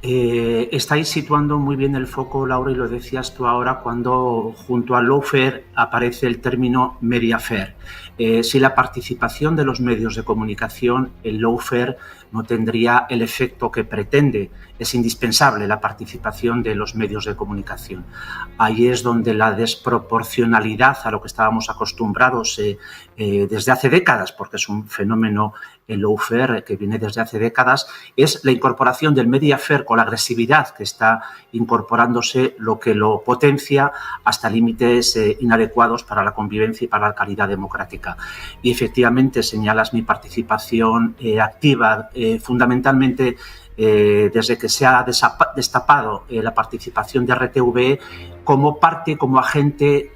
Estáis situando muy bien el foco, Laura, y lo decías tú ahora, cuando junto al lawfare aparece el término mediafare. Si la participación de los medios de comunicación, el lawfare no tendría el efecto que pretende. Es indispensable la participación de los medios de comunicación. Ahí es donde la desproporcionalidad a lo que estábamos acostumbrados desde hace décadas, porque es un fenómeno, el lawfare, que viene desde hace décadas, es la incorporación del mediafare con la agresividad que está incorporándose, lo que lo potencia hasta límites inadecuados para la convivencia y para la calidad democrática. Y efectivamente señalas mi participación activa, fundamentalmente desde que se ha destapado la participación de RTV como parte, como agente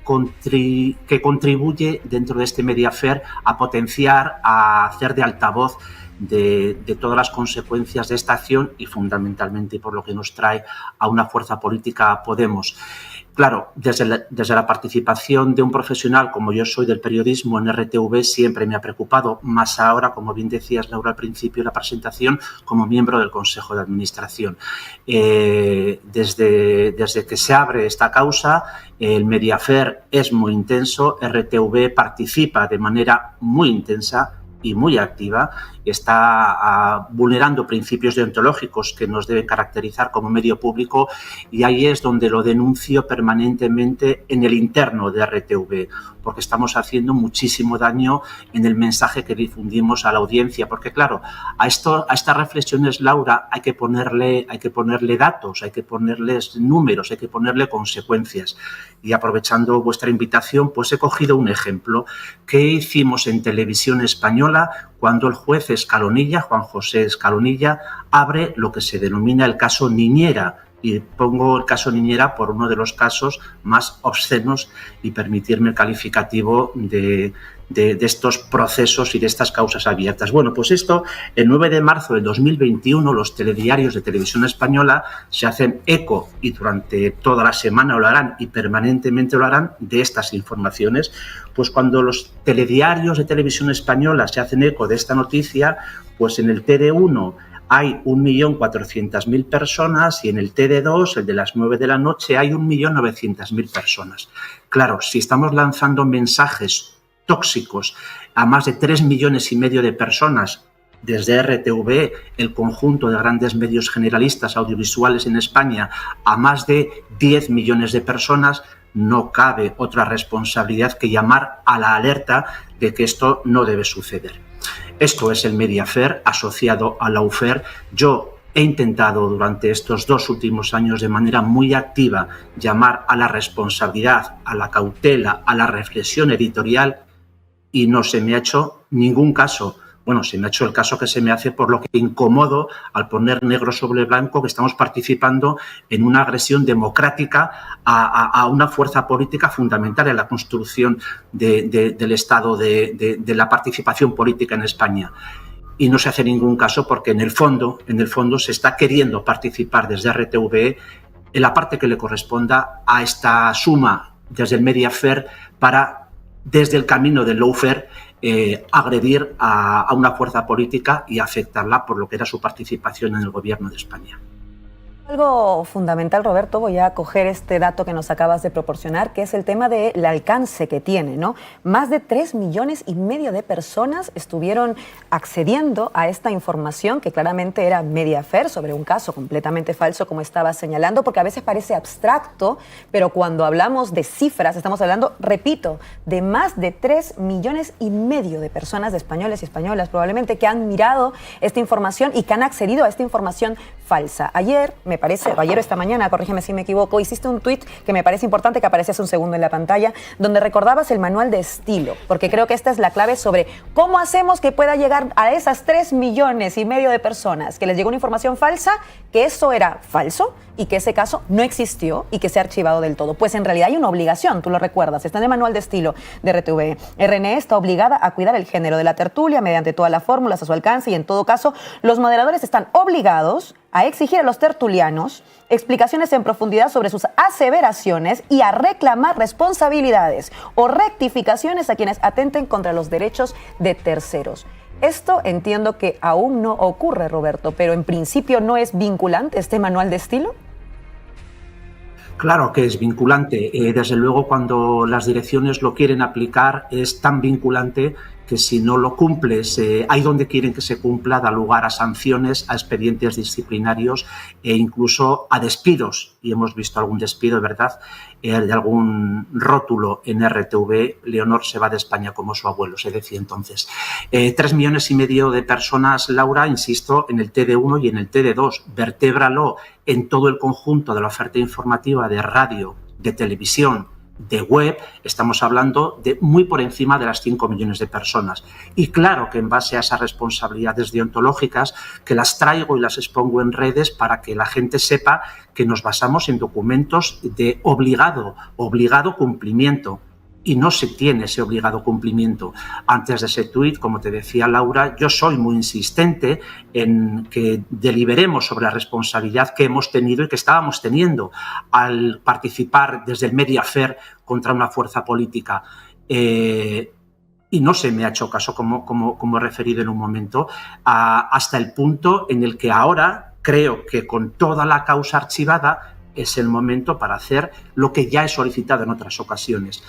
que contribuye dentro de este mediafare a potenciar, a hacer de altavoz de todas las consecuencias de esta acción y fundamentalmente por lo que nos trae a una fuerza política, Podemos. Claro, desde la participación de un profesional como yo soy del periodismo en RTV siempre me ha preocupado, más ahora, como bien decías, Laura, al principio de la presentación, como miembro del Consejo de Administración. Desde que se abre esta causa, el mediafare es muy intenso, RTV participa de manera muy intensa y muy activa, está vulnerando principios deontológicos que nos deben caracterizar como medio público, y ahí es donde lo denuncio permanentemente en el interno de RTV, porque estamos haciendo muchísimo daño en el mensaje que difundimos a la audiencia, porque claro, a estas reflexiones, Laura, hay que ponerle datos, hay que ponerles números, hay que ponerle consecuencias. Y aprovechando vuestra invitación, pues he cogido un ejemplo. ¿Qué hicimos en Televisión Española cuando el juez Escalonilla, Juan José Escalonilla, abre lo que se denomina el caso Niñera? Y pongo el caso Niñera por uno de los casos más obscenos, y permitirme el calificativo de estos procesos y de estas causas abiertas. Bueno, pues esto, el 9 de marzo de 2021, los telediarios de Televisión Española se hacen eco, y durante toda la semana lo harán y permanentemente lo harán, de estas informaciones. Pues cuando los telediarios de Televisión Española se hacen eco de esta noticia, pues en el TD1 hay 1.400.000 personas y en el TD2, el de las 9 de la noche, hay 1.900.000 personas. Claro, si estamos lanzando mensajes tóxicos a más de 3,5 millones de personas desde RTV, el conjunto de grandes medios generalistas audiovisuales en España, a más de 10 millones de personas, no cabe otra responsabilidad que llamar a la alerta de que esto no debe suceder. Esto es el mediafare asociado al lawfare. Yo he intentado durante estos 2 últimos años de manera muy activa llamar a la responsabilidad, a la cautela, a la reflexión editorial, y no se me ha hecho ningún caso. Bueno, se me ha hecho el caso que se me hace, por lo que incomodo al poner negro sobre blanco que estamos participando en una agresión democrática a una fuerza política fundamental en la construcción del Estado, de la participación política en España. Y no se hace ningún caso porque en el fondo se está queriendo participar desde RTV en la parte que le corresponda a esta suma desde el mediafare para, desde el camino del lawfare, agredir a una fuerza política y afectarla por lo que era su participación en el gobierno de España. Algo fundamental, Roberto, voy a coger este dato que nos acabas de proporcionar, que es el tema del alcance que tiene, ¿no? Más de 3,5 millones de personas estuvieron accediendo a esta información, que claramente era mediafare, sobre un caso completamente falso, como estaba señalando, porque a veces parece abstracto, pero cuando hablamos de cifras, estamos hablando, repito, de más de 3,5 millones de personas, de españoles y españolas probablemente, que han mirado esta información y que han accedido a esta información falsa. Ayer me me parece, o ayer o esta mañana, corrígeme si me equivoco, hiciste un tuit que me parece importante, que aparece hace un segundo en la pantalla, donde recordabas el manual de estilo, porque creo que esta es la clave sobre cómo hacemos que pueda llegar a esas 3,5 millones de personas que les llegó una información falsa, que eso era falso y que ese caso no existió y que se ha archivado del todo. Pues en realidad hay una obligación, tú lo recuerdas, está en el manual de estilo de RTV. RNE está obligada a cuidar el género de la tertulia mediante todas las fórmulas a su alcance y en todo caso los moderadores están obligados a exigir a los tertulianos explicaciones en profundidad sobre sus aseveraciones y a reclamar responsabilidades o rectificaciones a quienes atenten contra los derechos de terceros. Esto entiendo que aún no ocurre, Roberto, pero en principio no es vinculante este manual de estilo. Claro que es vinculante. Desde luego, cuando las direcciones lo quieren aplicar, es tan vinculante que si no lo cumples, ahí donde quieren que se cumpla, da lugar a sanciones, a expedientes disciplinarios e incluso a despidos. Y hemos visto algún despido, ¿verdad?, de algún rótulo en RTV. Leonor se va de España como su abuelo, se decía entonces. 3,5 millones de personas, Laura, insisto, en el TD1 y en el TD2. Vertébralo en todo el conjunto de la oferta informativa de radio, de televisión, de web, estamos hablando de muy por encima de las 5 millones de personas. Y claro que en base a esas responsabilidades deontológicas, que las traigo y las expongo en redes para que la gente sepa que nos basamos en documentos de obligado cumplimiento. Y no se tiene ese obligado cumplimiento. Antes de ese tuit, como te decía Laura, yo soy muy insistente en que deliberemos sobre la responsabilidad que hemos tenido y que estábamos teniendo al participar desde el Mediafair contra una fuerza política. Y no se me ha hecho caso, como he referido en un momento, hasta el punto en el que ahora creo que con toda la causa archivada es el momento para hacer lo que ya he solicitado en otras ocasiones.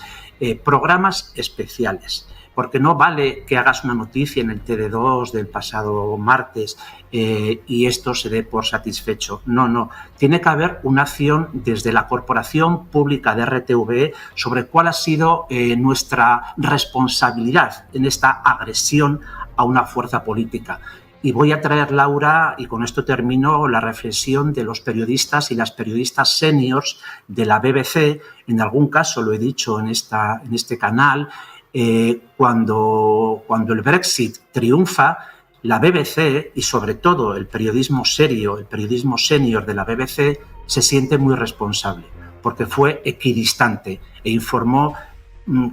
Programas especiales, porque no vale que hagas una noticia en el TD2 del pasado martes y esto se dé por satisfecho. No, tiene que haber una acción desde la Corporación Pública de RTV sobre cuál ha sido nuestra responsabilidad en esta agresión a una fuerza política. Y voy a traer, Laura, y con esto termino, la reflexión de los periodistas y las periodistas seniors de la BBC. En algún caso, lo he dicho en este canal, cuando el Brexit triunfa, la BBC y sobre todo el periodismo serio, el periodismo senior de la BBC se siente muy responsable porque fue equidistante e informó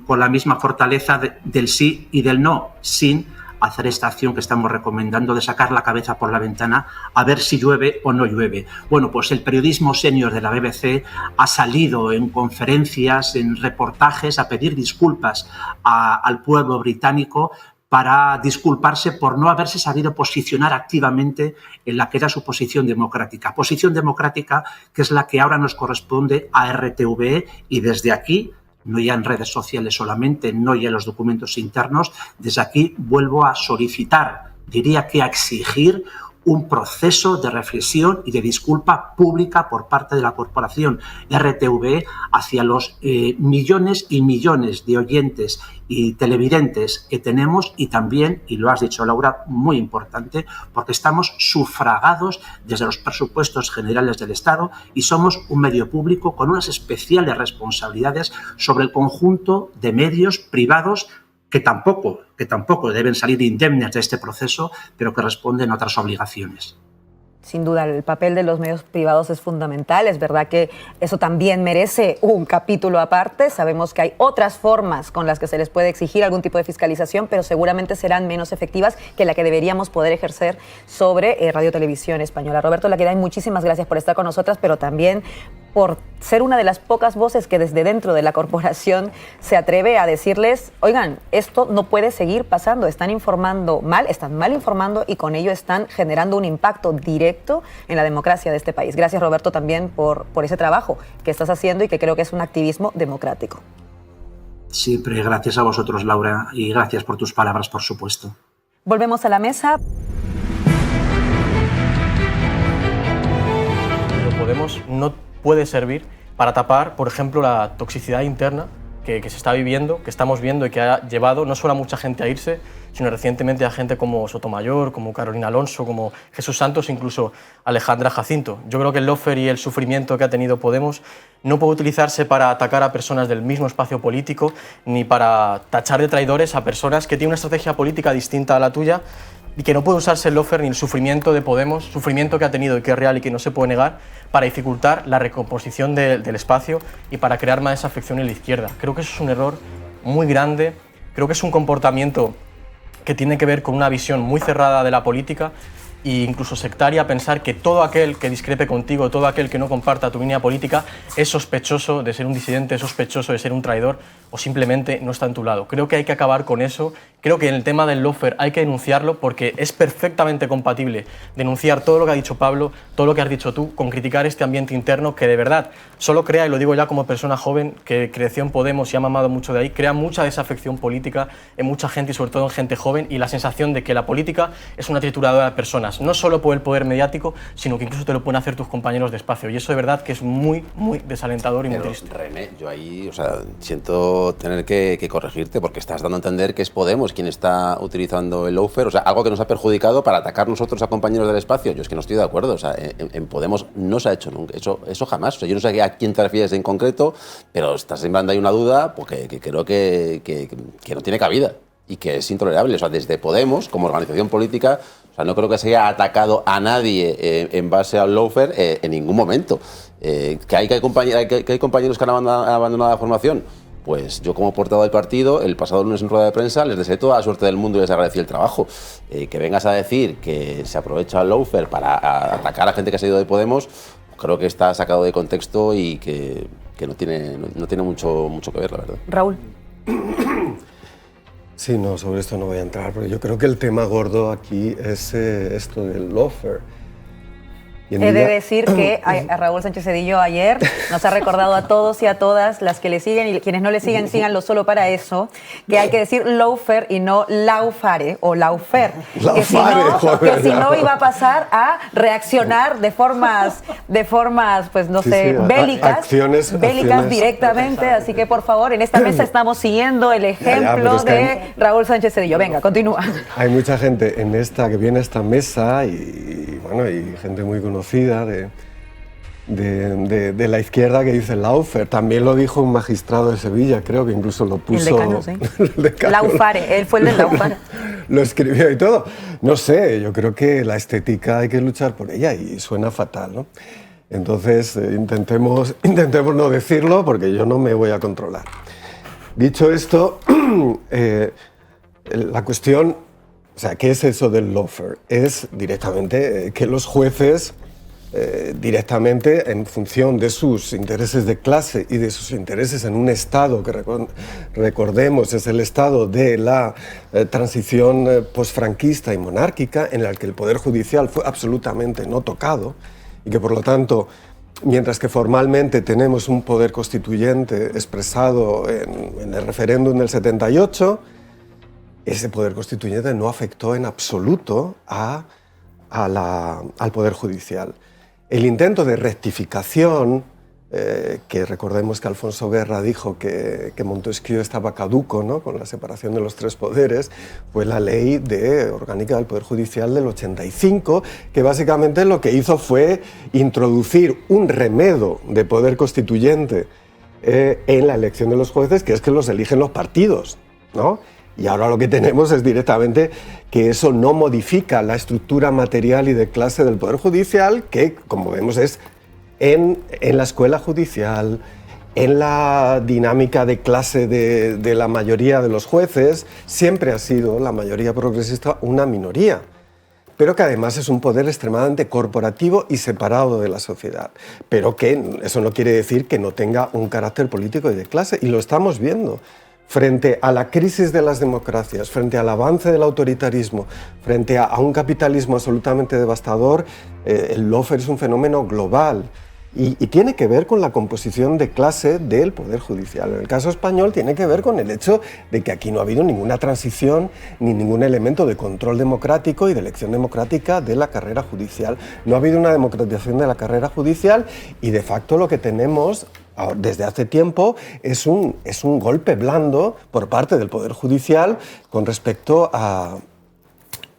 con la misma fortaleza del sí y del no, sin hacer esta acción que estamos recomendando de sacar la cabeza por la ventana a ver si llueve o no llueve. Bueno, pues el periodismo senior de la BBC ha salido en conferencias, en reportajes, a pedir disculpas al pueblo británico para disculparse por no haberse sabido posicionar activamente en la que era su posición democrática. Posición democrática que es la que ahora nos corresponde a RTV y desde aquí, no ya en redes sociales solamente, no ya en los documentos internos, desde aquí vuelvo a solicitar, diría que a exigir un proceso de reflexión y de disculpa pública por parte de la corporación RTV hacia los millones y millones de oyentes y televidentes que tenemos y también, y lo has dicho Laura, muy importante, porque estamos sufragados desde los presupuestos generales del Estado y somos un medio público con unas especiales responsabilidades sobre el conjunto de medios privados que tampoco deben salir indemnes de este proceso, pero que responden a otras obligaciones. Sin duda, el papel de los medios privados es fundamental. Es verdad que eso también merece un capítulo aparte. Sabemos que hay otras formas con las que se les puede exigir algún tipo de fiscalización, pero seguramente serán menos efectivas que la que deberíamos poder ejercer sobre Radio Televisión Española. Roberto Laqueday, muchísimas gracias por estar con nosotras, pero también por ser una de las pocas voces que desde dentro de la corporación se atreve a decirles, oigan, esto no puede seguir pasando, están mal informando y con ello están generando un impacto directo en la democracia de este país. Gracias, Roberto, también por ese trabajo que estás haciendo y que creo que es un activismo democrático. Siempre gracias a vosotros, Laura, y gracias por tus palabras, por supuesto. Volvemos a la mesa. No puede servir para tapar, por ejemplo, la toxicidad interna que se está viviendo, que estamos viendo y que ha llevado no solo a mucha gente a irse, sino recientemente a gente como Sotomayor, como Carolina Alonso, como Jesús Santos, incluso Alejandra Jacinto. Yo creo que el lawfare y el sufrimiento que ha tenido Podemos no puede utilizarse para atacar a personas del mismo espacio político ni para tachar de traidores a personas que tienen una estrategia política distinta a la tuya, y que no puede usarse el lawfare ni el sufrimiento de Podemos, sufrimiento que ha tenido y que es real y que no se puede negar, para dificultar la recomposición del espacio y para crear más desafección en la izquierda. Creo que eso es un error muy grande, creo que es un comportamiento que tiene que ver con una visión muy cerrada de la política e incluso sectaria, pensar que todo aquel que discrepe contigo, todo aquel que no comparta tu línea política es sospechoso de ser un disidente, es sospechoso de ser un traidor o simplemente no está en tu lado. Creo que hay que acabar con eso. Creo que en el tema del lawfare hay que denunciarlo porque es perfectamente compatible denunciar todo lo que ha dicho Pablo, todo lo que has dicho tú, con criticar este ambiente interno que de verdad solo crea, y lo digo ya como persona joven que creció en Podemos y ha mamado mucho de ahí, crea mucha desafección política en mucha gente y sobre todo en gente joven, y la sensación de que la política es una trituradora de personas, no solo por el poder mediático, sino que incluso te lo pueden hacer tus compañeros de espacio, y eso de verdad que es muy, muy desalentador y muy triste. René, yo ahí, siento tener que corregirte porque estás dando a entender que es Podemos quien está utilizando el lawfare, algo que nos ha perjudicado para atacar nosotros a compañeros del espacio. Yo es que no estoy de acuerdo, en Podemos no se ha hecho nunca, eso jamás. Yo no sé a quién te refieres en concreto, pero estás sembrando ahí una duda porque creo que no tiene cabida y que es intolerable. Desde Podemos, como organización política, no creo que se haya atacado a nadie en base al lawfare en ningún momento. Que hay compañeros que han abandonado la formación. Pues yo, como portavoz del partido, el pasado lunes en rueda de prensa les deseé toda la suerte del mundo y les agradecí el trabajo. Que vengas a decir que se aprovecha el lawfare para atacar a gente que ha salido de Podemos, creo que está sacado de contexto y que no tiene mucho que ver, la verdad. Raúl. Sí, no, sobre esto no voy a entrar, porque yo creo que el tema gordo aquí es esto del lawfare. He de decir que a Raúl Sánchez Sedillo ayer nos ha recordado a todos y a todas las que le siguen, y quienes no le siguen, síganlo solo para eso, que hay que decir lawfare y no laufare o laufer, que si no iba a pasar a reaccionar de formas pues no sé, bélicas, acciones directamente, así que por favor, en esta mesa estamos siguiendo el ejemplo de Raúl Sánchez Sedillo. Venga, continúa. Hay mucha gente en esta que viene a esta mesa y gente muy conocida de la izquierda que dice lawfare. También lo dijo un magistrado de Sevilla, creo que incluso lo puso. El decano, sí. Laufare, él fue el del laufare. Lo escribió y todo. No sé, yo creo que la estética hay que luchar por ella y suena fatal, ¿no? Entonces, intentemos no decirlo porque yo no me voy a controlar. Dicho esto, la cuestión, ¿qué es eso del lawfare? Es directamente que los jueces, directamente en función de sus intereses de clase y de sus intereses en un Estado que recordemos es el Estado de la transición posfranquista y monárquica, en el que el Poder Judicial fue absolutamente no tocado y que por lo tanto, mientras que formalmente tenemos un poder constituyente expresado en el referéndum del 78, ese poder constituyente no afectó en absoluto al Poder Judicial. El intento de rectificación, que recordemos que Alfonso Guerra dijo que Montesquieu estaba caduco, ¿no?, con la separación de los tres poderes, fue la ley orgánica del Poder Judicial del 85, que básicamente lo que hizo fue introducir un remedio de poder constituyente en la elección de los jueces, que es que los eligen los partidos, ¿no? Y ahora lo que tenemos es directamente que eso no modifica la estructura material y de clase del Poder Judicial, que, como vemos, es en la escuela judicial, en la dinámica de clase de la mayoría de los jueces, siempre ha sido la mayoría progresista una minoría, pero que además es un poder extremadamente corporativo y separado de la sociedad, pero que eso no quiere decir que no tenga un carácter político y de clase, y lo estamos viendo. Frente a la crisis de las democracias, frente al avance del autoritarismo, frente a un capitalismo absolutamente devastador, el lawfare es un fenómeno global y tiene que ver con la composición de clase del Poder Judicial. En el caso español tiene que ver con el hecho de que aquí no ha habido ninguna transición ni ningún elemento de control democrático y de elección democrática de la carrera judicial. No ha habido una democratización de la carrera judicial y de facto lo que tenemos desde hace tiempo es un golpe blando por parte del Poder Judicial con respecto a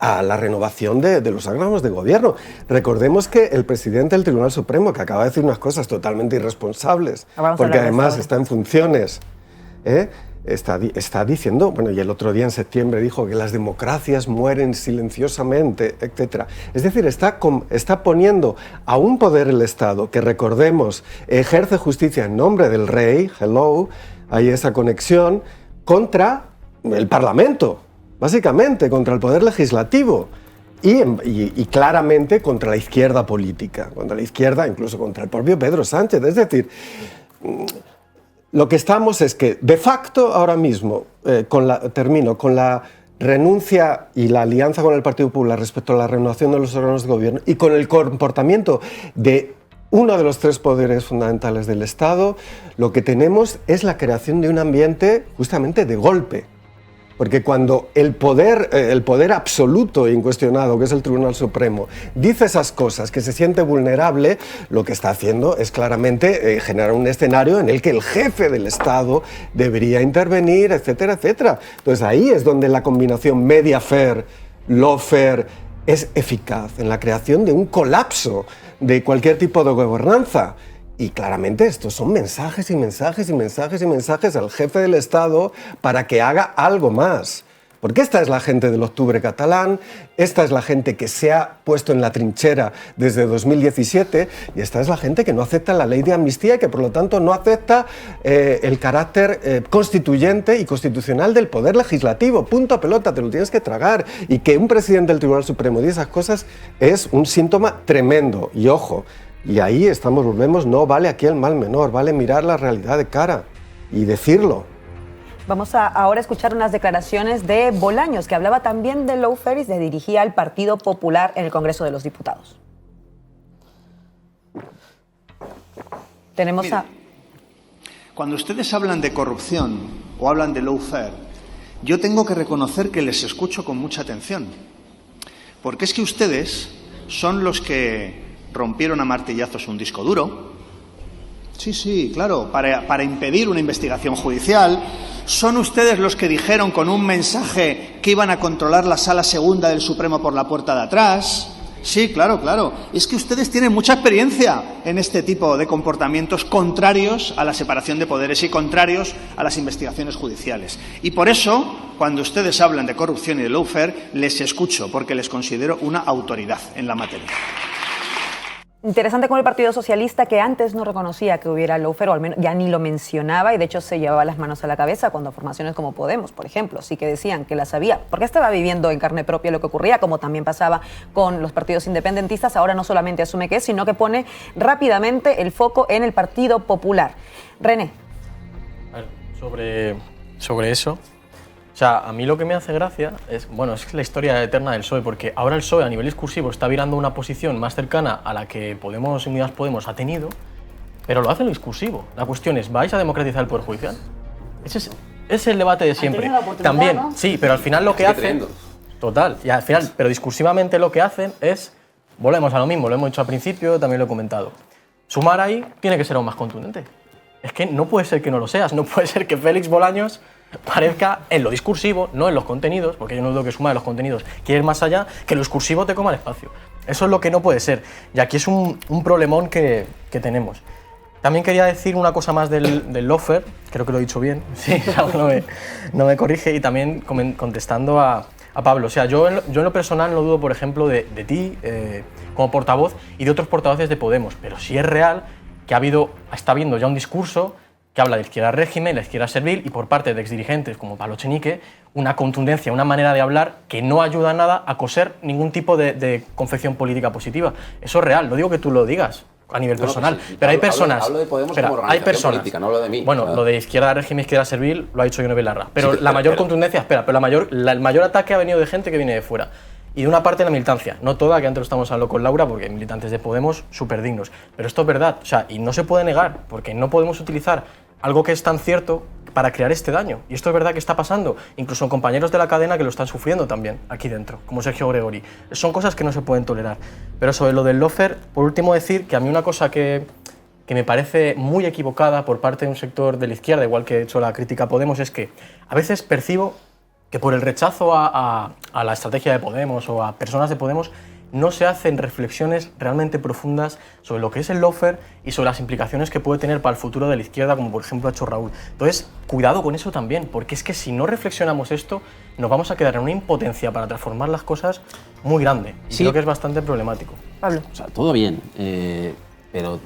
la renovación de los órganos de gobierno. Recordemos que el presidente del Tribunal Supremo, que acaba de decir unas cosas totalmente irresponsables, porque además está en funciones, está diciendo, bueno, y el otro día en septiembre dijo que las democracias mueren silenciosamente, etc. Es decir, está poniendo a un poder del Estado que, recordemos, ejerce justicia en nombre del rey, hay esa conexión, contra el Parlamento, básicamente contra el poder legislativo y claramente contra la izquierda política, contra la izquierda, incluso contra el propio Pedro Sánchez. Es decir, lo que estamos es que, de facto, ahora mismo, con la renuncia y la alianza con el Partido Popular respecto a la renovación de los órganos de gobierno y con el comportamiento de uno de los 3 poderes fundamentales del Estado, lo que tenemos es la creación de un ambiente justamente de golpe. Porque cuando el poder absoluto e incuestionado, que es el Tribunal Supremo, dice esas cosas, que se siente vulnerable, lo que está haciendo es claramente generar un escenario en el que el jefe del Estado debería intervenir, etcétera, etcétera. Entonces ahí es donde la combinación media-fair, lawfare es eficaz, en la creación de un colapso de cualquier tipo de gobernanza. Y claramente estos son mensajes y mensajes y mensajes y mensajes al jefe del Estado para que haga algo más. Porque esta es la gente del octubre catalán, esta es la gente que se ha puesto en la trinchera desde 2017 y esta es la gente que no acepta la ley de amnistía y que por lo tanto no acepta el carácter constituyente y constitucional del poder legislativo. Punto, pelota, te lo tienes que tragar. Y que un presidente del Tribunal Supremo diga esas cosas es un síntoma tremendo. Y ojo, y ahí volvemos, no vale aquí el mal menor, vale mirar la realidad de cara y decirlo. Vamos a ahora escuchar unas declaraciones de Bolaños, que hablaba también de lawfare y se dirigía al Partido Popular en el Congreso de los Diputados. Tenemos Cuando ustedes hablan de corrupción o hablan de lawfare, yo tengo que reconocer que les escucho con mucha atención. Porque es que ustedes son los que rompieron a martillazos un disco duro. Sí, claro, para impedir una investigación judicial. Son ustedes los que dijeron con un mensaje que iban a controlar la Sala Segunda del Supremo por la puerta de atrás. Sí, claro. Es que ustedes tienen mucha experiencia en este tipo de comportamientos contrarios a la separación de poderes y contrarios a las investigaciones judiciales. Y por eso, cuando ustedes hablan de corrupción y de lawfare, les escucho, porque les considero una autoridad en la materia. Interesante con el Partido Socialista, que antes no reconocía que hubiera lawfare, o al menos ya ni lo mencionaba, y de hecho se llevaba las manos a la cabeza cuando formaciones como Podemos, por ejemplo, sí que decían que la sabía, porque estaba viviendo en carne propia lo que ocurría, como también pasaba con los partidos independentistas. Ahora no solamente asume que es, sino que pone rápidamente el foco en el Partido Popular. René. Sobre eso, o sea, a mí lo que me hace gracia es la historia eterna del PSOE, porque ahora el PSOE a nivel discursivo está virando una posición más cercana a la que Podemos y Unidas Podemos ha tenido, pero lo hace en lo discursivo. La cuestión es, ¿vais a democratizar el Poder Judicial? Ese es el debate de siempre. También, ¿no? Sí, pero al final lo que hacen... Total, y al final, pero discursivamente lo que hacen es, volvemos a lo mismo, lo hemos dicho al principio, también lo he comentado. Sumar ahí tiene que ser aún más contundente. Es que no puede ser que no lo seas, no puede ser que Félix Bolaños parezca en lo discursivo, no en los contenidos, porque yo no dudo que suma de los contenidos quiere ir más allá, que lo discursivo te coma el espacio. Eso es lo que no puede ser. Y aquí es un problemón que tenemos. También quería decir una cosa más del lawfare, creo que lo he dicho bien, sí, no me corrige, y también contestando a Pablo. O sea, yo en lo personal no dudo, por ejemplo, de ti como portavoz y de otros portavoces de Podemos, pero sí es real que está habiendo ya un discurso que habla de izquierda régimen, la izquierda servil, y por parte de exdirigentes como Pablo Echenique, una contundencia, una manera de hablar que no ayuda nada a coser ningún tipo de confección política positiva. Eso es real, no digo que tú lo digas a nivel personal, sí, pero hay personas... Hablo de Podemos como organización política, no hablo de mí. Bueno, lo de izquierda régimen, izquierda servil, lo ha dicho Yone Belarra, pero sí, la mayor contundencia, pero el mayor ataque ha venido de gente que viene de fuera. Y de una parte de la militancia, no toda, que antes lo estamos hablando con Laura, porque hay militantes de Podemos súper dignos. Pero esto es verdad, o sea, y no se puede negar, porque no podemos utilizar algo que es tan cierto para crear este daño. Y esto es verdad que está pasando, incluso en compañeros de la cadena que lo están sufriendo también aquí dentro, como Sergio Gregori. Son cosas que no se pueden tolerar. Pero sobre lo del lawfare, por último decir que a mí una cosa que que me parece muy equivocada por parte de un sector de la izquierda, igual que he hecho la crítica a Podemos, es que a veces percibo que por el rechazo a la estrategia de Podemos o a personas de Podemos no se hacen reflexiones realmente profundas sobre lo que es el lawfare y sobre las implicaciones que puede tener para el futuro de la izquierda, como por ejemplo ha hecho Raúl. Entonces, cuidado con eso también, porque es que si no reflexionamos esto, nos vamos a quedar en una impotencia para transformar las cosas muy grande. Y creo que es bastante problemático. Pablo. O sea, todo bien, pero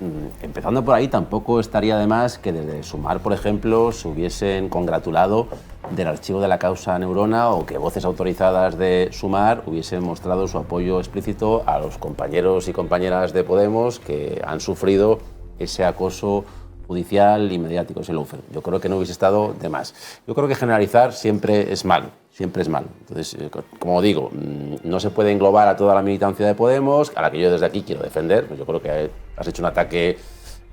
empezando por ahí, tampoco estaría de más que desde Sumar, por ejemplo, se hubiesen congratulado del archivo de la causa Neurona o que voces autorizadas de Sumar hubiesen mostrado su apoyo explícito a los compañeros y compañeras de Podemos que han sufrido ese acoso judicial y mediático, ese lawfare. Yo creo que no hubiese estado de más. Yo creo que generalizar siempre es malo. Siempre es malo. Entonces, como digo, no se puede englobar a toda la militancia de Podemos, a la que yo desde aquí quiero defender. Yo creo que has hecho un ataque,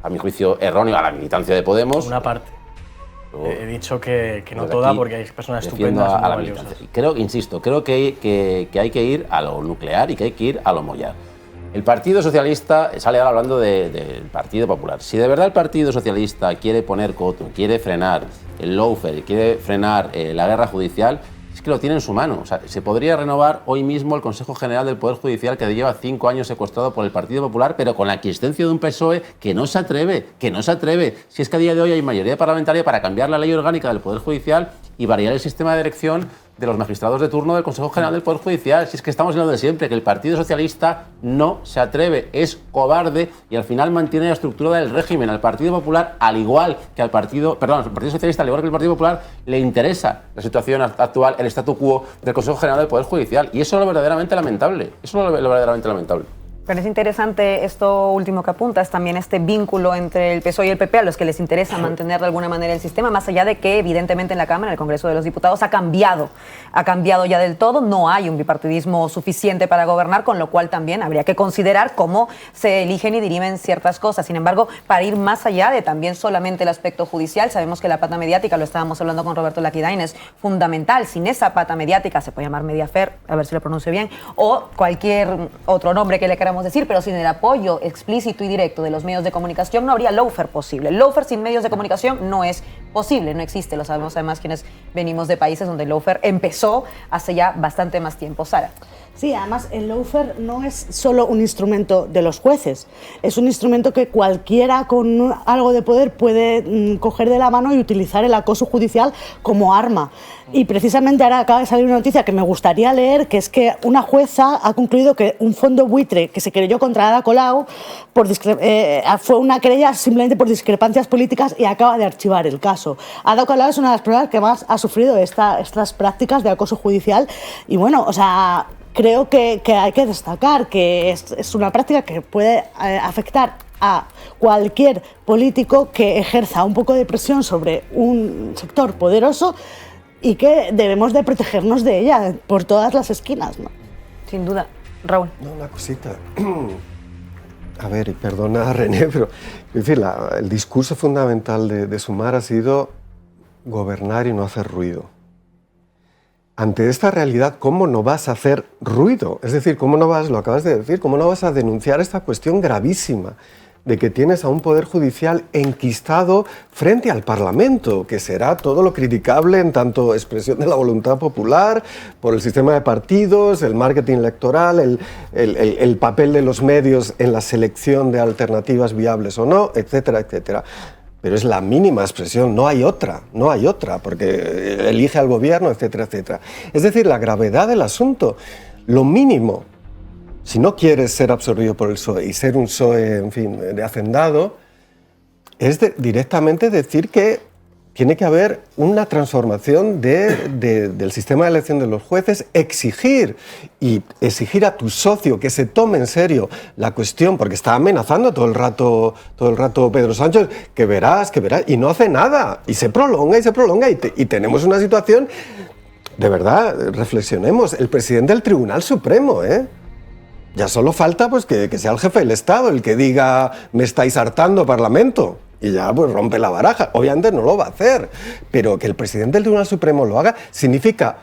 a mi juicio, erróneo a la militancia de Podemos. Una parte. He dicho que no toda, porque hay personas estupendas y muy valiosas. Insisto, creo que hay que ir a lo nuclear y que hay que ir a lo mollar. El Partido Socialista sale ahora hablando del Partido Popular. Si de verdad el Partido Socialista quiere poner coto, quiere frenar el lawfare, quiere frenar la guerra judicial, es que lo tiene en su mano. O sea, se podría renovar hoy mismo el Consejo General del Poder Judicial, que lleva 5 años secuestrado por el Partido Popular, pero con la aquiescencia de un PSOE que no se atreve. Si es que a día de hoy hay mayoría parlamentaria para cambiar la ley orgánica del Poder Judicial y variar el sistema de elección de los magistrados de turno del Consejo General del Poder Judicial. Si es que estamos en lo de siempre, que el Partido Socialista no se atreve, es cobarde y al final mantiene la estructura del régimen. Al Partido Popular, al igual que al Partido Socialista, al igual que el Partido Popular, le interesa la situación actual, el statu quo del Consejo General del Poder Judicial. Y eso es lo verdaderamente lamentable. Parece interesante esto último que apuntas, también este vínculo entre el PSOE y el PP, a los que les interesa mantener de alguna manera el sistema, más allá de que evidentemente en la Cámara, en el Congreso de los Diputados, ha cambiado ya del todo, no hay un bipartidismo suficiente para gobernar, con lo cual también habría que considerar cómo se eligen y dirimen ciertas cosas. Sin embargo, para ir más allá de también solamente el aspecto judicial, sabemos que la pata mediática, lo estábamos hablando con Roberto Laquidain, es fundamental. Sin esa pata mediática, se puede llamar Mediafer, a ver si lo pronuncio bien, o cualquier otro nombre que le queramos decir, pero sin el apoyo explícito y directo de los medios de comunicación no habría lawfare posible. El lawfare sin medios de comunicación no es posible, no existe. Lo sabemos además quienes venimos de países donde el lawfare empezó hace ya bastante más tiempo. Sara. Sí, además el lawfare no es solo un instrumento de los jueces, es un instrumento que cualquiera con algo de poder puede coger de la mano y utilizar el acoso judicial como arma. Y precisamente ahora acaba de salir una noticia que me gustaría leer, que es que una jueza ha concluido que un fondo buitre que se querelló contra Ada Colau fue una querella simplemente por discrepancias políticas y acaba de archivar el caso. Ada Colau es una de las personas que más ha sufrido estas prácticas de acoso judicial y bueno, o sea, creo que hay que destacar que es una práctica que puede afectar a cualquier político que ejerza un poco de presión sobre un sector poderoso y que debemos de protegernos de ella por todas las esquinas, ¿no? Sin duda. Raúl. No, una cosita. A ver, y perdona René, pero es decir, el discurso fundamental de Sumar ha sido gobernar y no hacer ruido. Ante esta realidad, ¿cómo no vas a hacer ruido? Es decir, lo acabas de decir, ¿cómo no vas a denunciar esta cuestión gravísima de que tienes a un poder judicial enquistado frente al Parlamento, que será todo lo criticable en tanto expresión de la voluntad popular, por el sistema de partidos, el marketing electoral, el papel de los medios en la selección de alternativas viables o no, etcétera, etcétera? Pero es la mínima expresión, no hay otra, porque elige al gobierno, etcétera, etcétera. Es decir, la gravedad del asunto, lo mínimo, si no quieres ser absorbido por el PSOE y ser un PSOE, en fin, de hacendado, es directamente decir que tiene que haber una transformación del sistema de elección de los jueces, exigir a tu socio que se tome en serio la cuestión, porque está amenazando todo el rato Pedro Sánchez, que verás, y no hace nada, y se prolonga, y tenemos una situación, de verdad, reflexionemos, el presidente del Tribunal Supremo, ya solo falta pues que sea el jefe del Estado el que diga me estáis hartando, Parlamento. Y ya pues rompe la baraja. Obviamente no lo va a hacer, pero que el presidente del Tribunal Supremo lo haga significa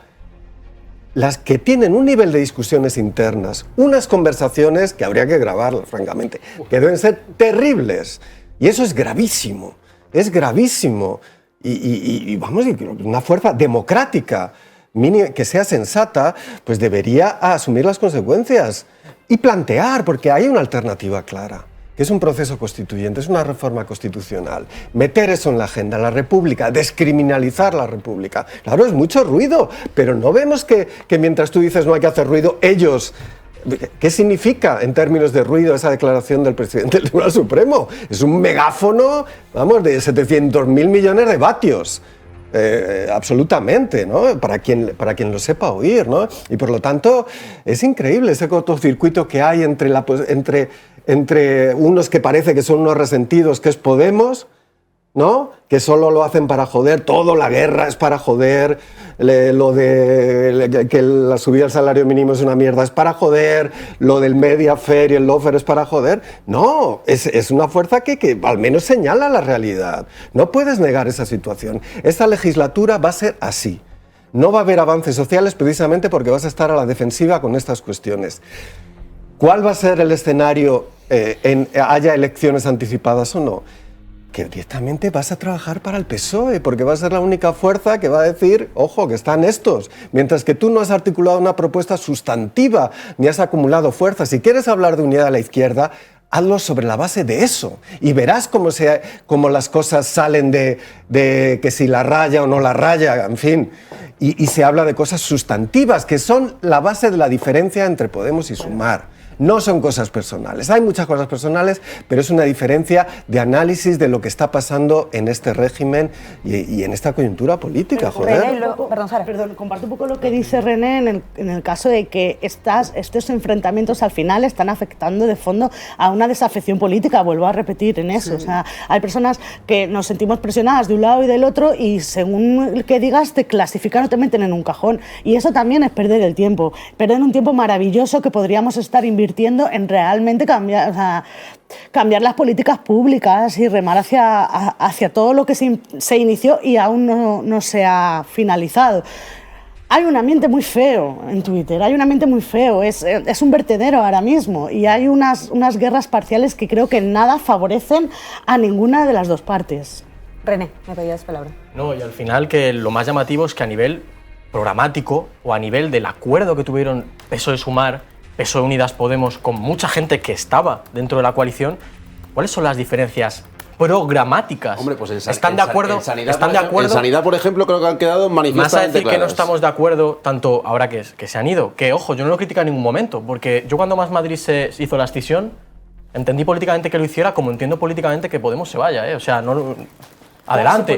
las que tienen un nivel de discusiones internas, unas conversaciones que habría que grabarlas, francamente, que deben ser terribles. Y eso es gravísimo, es gravísimo. Y vamos, una fuerza democrática, que sea sensata, pues debería asumir las consecuencias y plantear, porque hay una alternativa clara, que es un proceso constituyente, es una reforma constitucional. Meter eso en la agenda, la República, descriminalizar la República. Claro, es mucho ruido, pero no vemos que mientras tú dices no hay que hacer ruido, ellos... ¿Qué significa en términos de ruido esa declaración del presidente del Tribunal Supremo? Es un megáfono, vamos, de 700.000 millones de vatios. Absolutamente, ¿no? Para quien lo sepa oír, ¿no? Y por lo tanto, es increíble ese cortocircuito que hay entre unos que parece que son unos resentidos, que es Podemos, ¿no? Que solo lo hacen para joder, toda la guerra es para joder, lo de que la subida del salario mínimo es una mierda es para joder, lo del Mediafair y el lawfare es para joder. No, es una fuerza que al menos señala la realidad. No puedes negar esa situación. Esta legislatura va a ser así. No va a haber avances sociales precisamente porque vas a estar a la defensiva con estas cuestiones. ¿Cuál va a ser el escenario haya elecciones anticipadas o no? Que directamente vas a trabajar para el PSOE, porque va a ser la única fuerza que va a decir, ojo, que están estos. Mientras que tú no has articulado una propuesta sustantiva, ni has acumulado fuerza. Si quieres hablar de unidad a la izquierda, hazlo sobre la base de eso. Y verás cómo las cosas salen de que si la raya o no la raya, en fin. Y se habla de cosas sustantivas, que son la base de la diferencia entre Podemos y Sumar. No son cosas personales. Hay muchas cosas personales, pero es una diferencia de análisis de lo que está pasando en este régimen y en esta coyuntura política, joder. Perdón, comparto un poco lo que dice René en el caso de que estos enfrentamientos al final están afectando de fondo a una desafección política. Vuelvo a repetir en eso. Sí. O sea, hay personas que nos sentimos presionadas de un lado y del otro y según el que digas te clasifican o te meten en un cajón. Y eso también es perder el tiempo. Perder un tiempo maravilloso que podríamos estar invirtiendo en realmente cambiar las políticas públicas y remar hacia todo lo que se inició y aún no se ha finalizado. Hay un ambiente muy feo en Twitter, hay un ambiente muy feo, es un vertedero ahora mismo y hay unas guerras parciales que creo que en nada favorecen a ninguna de las dos partes. René, me pedías palabra. No, y al final que lo más llamativo es que a nivel programático o a nivel del acuerdo que tuvieron PSOE-Sumar, PSOE Unidas Podemos, con mucha gente que estaba dentro de la coalición, ¿cuáles son las diferencias programáticas? Hombre, pues ¿Están de acuerdo? En sanidad, por ejemplo, creo que han quedado manifiestamente Más a decir claras. Que no estamos de acuerdo, tanto ahora que se han ido, que ojo, yo no lo critico en ningún momento, porque yo cuando Más Madrid se hizo la escisión, entendí políticamente que lo hiciera como entiendo políticamente que Podemos se vaya, O sea, no... Adelante,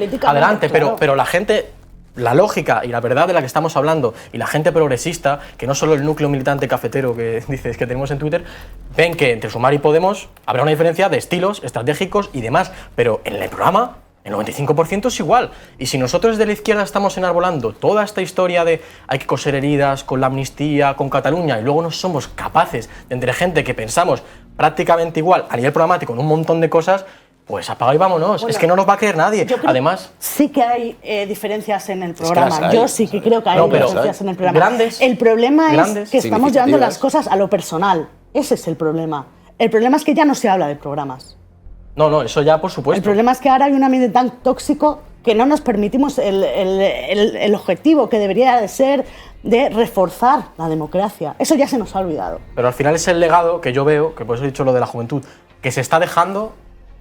claro. pero la gente... La lógica y la verdad de la que estamos hablando y la gente progresista, que no solo el núcleo militante cafetero que dices que tenemos en Twitter, ven que entre Sumar y Podemos habrá una diferencia de estilos estratégicos y demás, pero en el programa el 95% es igual. Y si nosotros de la izquierda estamos enarbolando toda esta historia de hay que coser heridas con la amnistía, con Cataluña, y luego no somos capaces de entre gente que pensamos prácticamente igual a nivel programático en un montón de cosas, pues apaga y vámonos. Bueno, es que no nos va a creer nadie. Además, sí que hay diferencias en el programa. Yo sí que creo que hay diferencias en el programa. El problema es que estamos llevando las cosas a lo personal. Ese es el problema. El problema es que ya no se habla de programas. No, eso ya por supuesto. El problema es que ahora hay un ambiente tan tóxico que no nos permitimos el objetivo que debería de ser de reforzar la democracia. Eso ya se nos ha olvidado. Pero al final es el legado que yo veo, que por eso he dicho lo de la juventud, que se está dejando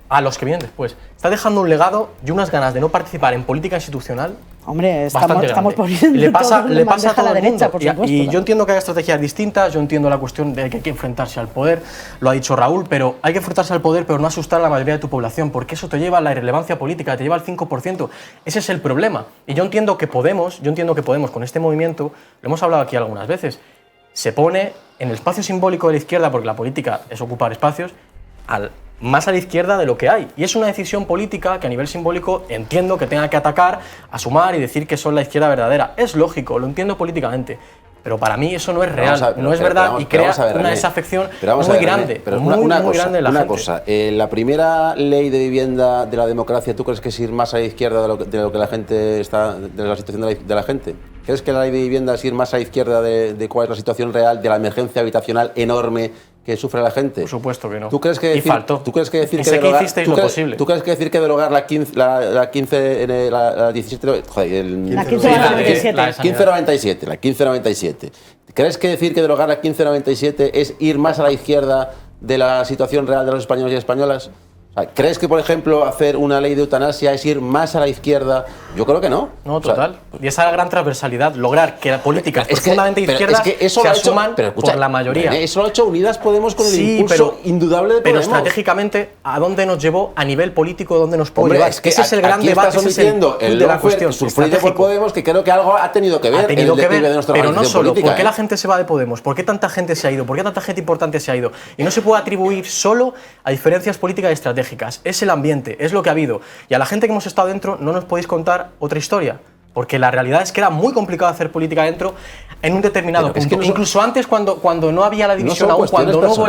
a los que vienen después. Está dejando un legado y unas ganas de no participar en política institucional. Hombre, estamos poniendo le pasa a todo el derecha, mundo. por supuesto. Y yo entiendo que hay estrategias distintas, yo entiendo la cuestión de que hay que enfrentarse al poder, lo ha dicho Raúl, pero hay que enfrentarse al poder, pero no asustar a la mayoría de tu población, porque eso te lleva a la irrelevancia política, te lleva al 5%. Ese es el problema. Y yo entiendo que Podemos con este movimiento, lo hemos hablado aquí algunas veces, se pone en el espacio simbólico de la izquierda, porque la política es ocupar espacios, más a la izquierda de lo que hay. Y es una decisión política que a nivel simbólico entiendo que tenga que atacar, a Sumar y decir que son la izquierda verdadera. Es lógico, lo entiendo políticamente. Pero para mí eso no es real, no es verdad y crea una desafección muy grande. Muy grande en la gente. Una cosa, la primera ley de vivienda de la democracia, ¿tú crees que es ir más a la izquierda de lo que la gente está, de la situación de la gente? ¿Crees que la ley de vivienda es ir más a la izquierda de cuál es la situación real de la emergencia habitacional enorme que sufre la gente? Por supuesto que no. ¿Tú crees que decir, y faltó. ¿tú crees que decir y sé que hicisteis lo posible. ¿Tú crees que decir que derogar la 17... Joder, la 1597. La 1597. ¿Crees que decir que derogar la 1597 es ir más a la izquierda de la situación real de los españoles y españolas? O sea, ¿crees que, por ejemplo, hacer una ley de eutanasia es ir más a la izquierda? Yo creo que no. No, total. Y esa gran transversalidad, lograr que las políticas profundamente izquierdas se asuman por la mayoría. Eso lo ha hecho Unidas Podemos con el impulso indudable de Podemos. Pero estratégicamente, ¿a dónde nos llevó a nivel político? ¿Dónde nos puede llevar? Es que ese es el gran debate, ese es el de la cuestión. Sufrido por Podemos, que creo que algo ha tenido que ver. Pero no solo. ¿Por qué la gente se va de Podemos? ¿Por qué tanta gente se ha ido? ¿Por qué tanta gente importante se ha ido? Y no se puede atribuir solo a diferencias políticas y estratégicas. Es el ambiente, es lo que ha habido. Y a la gente que hemos estado dentro no nos podéis contar otra historia. Porque la realidad es que era muy complicado hacer política dentro en un determinado punto. Incluso antes, cuando no había la división aún, cuando no hubo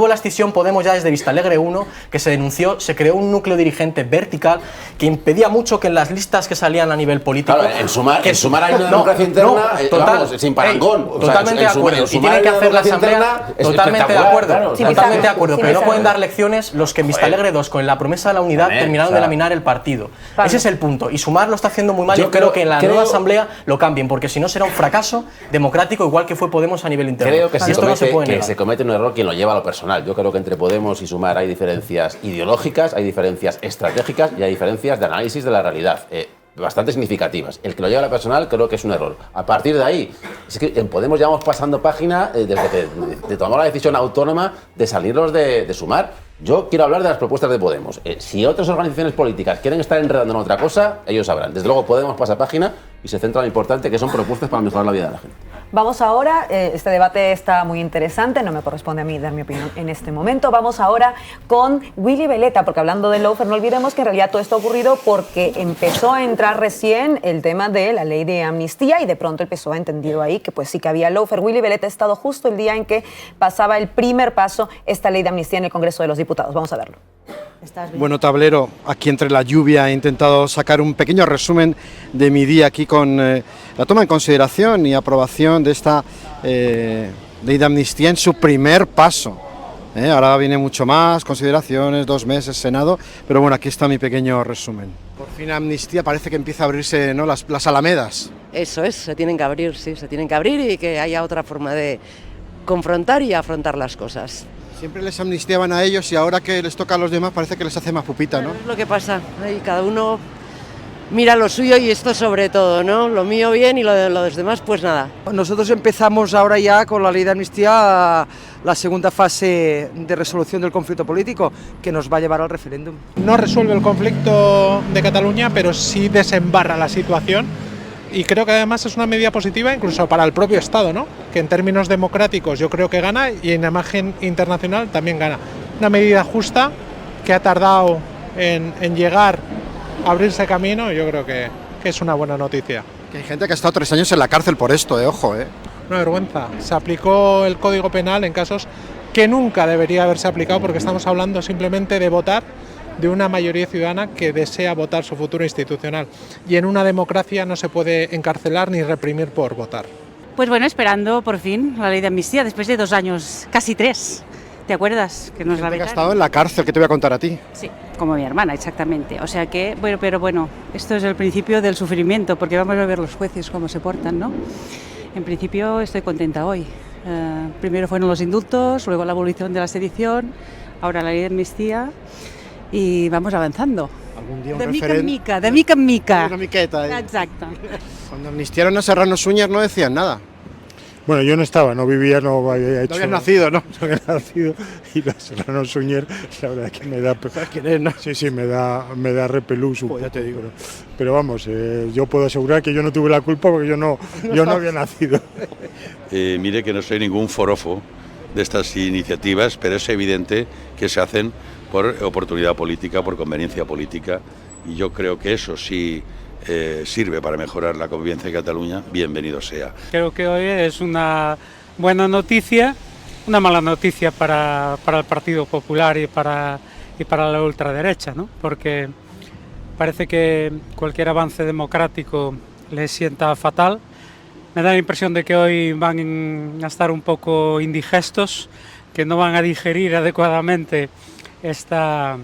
la escisión, Podemos ya desde Vistalegre 1, que se denunció, se creó un núcleo dirigente vertical que impedía mucho que en las listas que salían a nivel político... Claro, en Sumar hay una democracia interna sin parangón. Totalmente de acuerdo. Y tienen que hacer la asamblea totalmente de acuerdo. Totalmente de acuerdo. Pero no pueden dar lecciones los que en Vistalegre 2, con la promesa de la unidad, terminaron de laminar el partido. Ese es el punto. Y Sumar lo está haciendo muy mal. Yo creo que en la nueva asamblea lo cambien, porque si no será un fracaso democrático, igual que fue Podemos a nivel interno. Creo que se comete un error quien lo lleva a lo personal. Yo creo que entre Podemos y Sumar hay diferencias ideológicas, hay diferencias estratégicas y hay diferencias de análisis de la realidad. Bastante significativas. El que lo lleva a la personal creo que es un error. A partir de ahí, es que en Podemos ya vamos pasando página desde que tomamos la decisión autónoma de salirnos de Sumar. Yo quiero hablar de las propuestas de Podemos. Si otras organizaciones políticas quieren estar enredando en otra cosa, ellos sabrán. Desde luego Podemos pasa página y se centra en lo importante que son propuestas para mejorar la vida de la gente. Vamos ahora, este debate está muy interesante, no me corresponde a mí dar mi opinión en este momento. Vamos ahora con Willy Veleta, porque hablando de lawfare, no olvidemos que en realidad todo esto ha ocurrido porque empezó a entrar recién el tema de la ley de amnistía y de pronto el PSOE ha entendido ahí que pues sí que había lawfare. Willy Veleta ha estado justo el día en que pasaba el primer paso esta ley de amnistía en el Congreso de los Diputados. Vamos a verlo. Bueno, tablero, aquí entre la lluvia he intentado sacar un pequeño resumen de mi día aquí con la toma en consideración y aprobación de esta ley de amnistía en su primer paso. Ahora viene mucho más, consideraciones, 2 meses, Senado, pero bueno, aquí está mi pequeño resumen. Por fin amnistía, parece que empieza a abrirse, ¿no?, las alamedas. Eso es, se tienen que abrir, sí, se tienen que abrir y que haya otra forma de confrontar y afrontar las cosas. Siempre les amnistiaban a ellos y ahora que les toca a los demás parece que les hace más pupita, ¿no? Es lo que pasa, ahí cada uno mira lo suyo y esto sobre todo, ¿no? Lo mío bien y lo de los demás pues nada. Nosotros empezamos ahora ya con la ley de amnistía la segunda fase de resolución del conflicto político que nos va a llevar al referéndum. No resuelve el conflicto de Cataluña, pero sí desembarra la situación. Y creo que además es una medida positiva incluso para el propio Estado, ¿no? Que en términos democráticos yo creo que gana y en imagen internacional también gana. Una medida justa que ha tardado en llegar a abrirse camino, yo creo que es una buena noticia. Que hay gente que ha estado 3 años en la cárcel por esto, ojo. Una vergüenza. Se aplicó el Código Penal en casos que nunca debería haberse aplicado porque estamos hablando simplemente de votar de una mayoría ciudadana que desea votar su futuro institucional. Y en una democracia no se puede encarcelar ni reprimir por votar. Pues bueno, esperando por fin la ley de amnistía después de 2 años, casi 3. ¿Te acuerdas? Que nos la vetaron. Ha estado en la cárcel, que te voy a contar a ti. Sí, como mi hermana, exactamente. O sea que, bueno, pero bueno, esto es el principio del sufrimiento, porque vamos a ver los jueces cómo se portan, ¿no? En principio estoy contenta hoy. Primero fueron los indultos, luego la abolición de la sedición, ahora la ley de amnistía. Y vamos avanzando. Algún día un de mica en mica. Una miqueta. Exacto. Cuando amnistiaron a Serrano Suñer no decían nada. Bueno, yo no estaba, no vivía, no había hecho... No habías nacido, ¿no? No había nacido y la Serrano Suñer, la verdad es que me da... ¿Sabes quién es, no? Sí, me da repelús un poco. Ya te digo. Pero vamos, yo puedo asegurar que yo no tuve la culpa porque yo no había nacido. Mire que no soy ningún forofo de estas iniciativas, pero es evidente que se hacen por oportunidad política, por conveniencia política, y yo creo que eso sí sirve para mejorar la convivencia de Cataluña, bienvenido sea. Creo que hoy es una buena noticia, una mala noticia para el Partido Popular y para la ultraderecha, ¿no? Porque parece que cualquier avance democrático les sienta fatal me da la impresión de que hoy van a estar un poco indigestos, que no van a digerir adecuadamente esta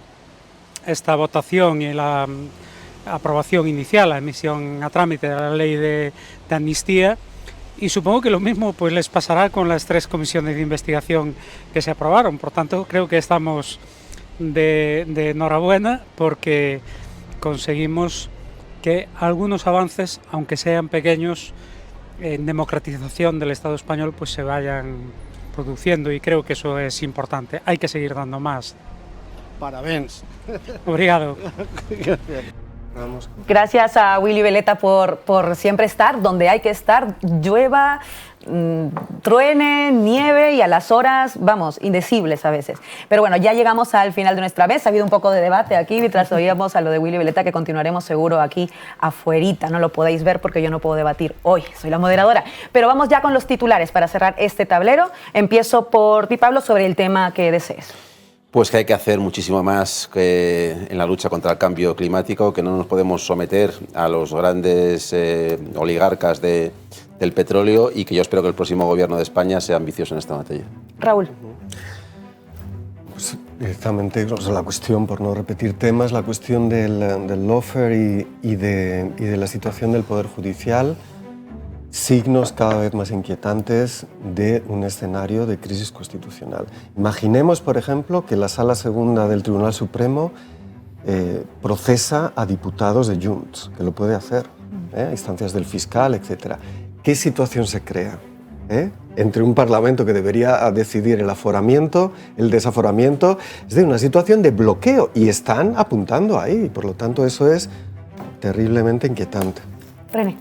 votación y la aprobación inicial, la emisión a trámite de la ley de amnistía, y supongo que lo mismo pues les pasará con las 3 comisiones de investigación que se aprobaron. Por tanto, creo que estamos de enhorabuena porque conseguimos que algunos avances, aunque sean pequeños, en democratización del Estado español pues se vayan produciendo, y creo que eso es importante. Hay que seguir dando más. Parabéns. Obrigado. Gracias a Willy Veleta por siempre estar donde hay que estar, llueva, truene, nieve y a las horas, vamos, indecibles a veces. Pero bueno, ya llegamos al final de nuestra vez. Ha habido un poco de debate aquí mientras oíamos a lo de Willy Veleta, que continuaremos seguro aquí afuerita. No lo podéis ver porque yo no puedo debatir hoy, soy la moderadora. Pero vamos ya con los titulares para cerrar este tablero. Empiezo por ti, Pablo, sobre el tema que desees. Pues que hay que hacer muchísimo más que en la lucha contra el cambio climático, que no nos podemos someter a los grandes oligarcas del petróleo, y que yo espero que el próximo gobierno de España sea ambicioso en esta materia. Raúl. Pues directamente, o sea, la cuestión, por no repetir temas, la cuestión del lawfare y de la situación del Poder Judicial, signos cada vez más inquietantes de un escenario de crisis constitucional. Imaginemos, por ejemplo, que la Sala Segunda del Tribunal Supremo procesa a diputados de Junts, que lo puede hacer, a instancias del fiscal, etc. ¿Qué situación se crea entre un Parlamento que debería decidir el aforamiento, el desaforamiento? Es de una situación de bloqueo, y están apuntando ahí. Por lo tanto, eso es terriblemente inquietante. René.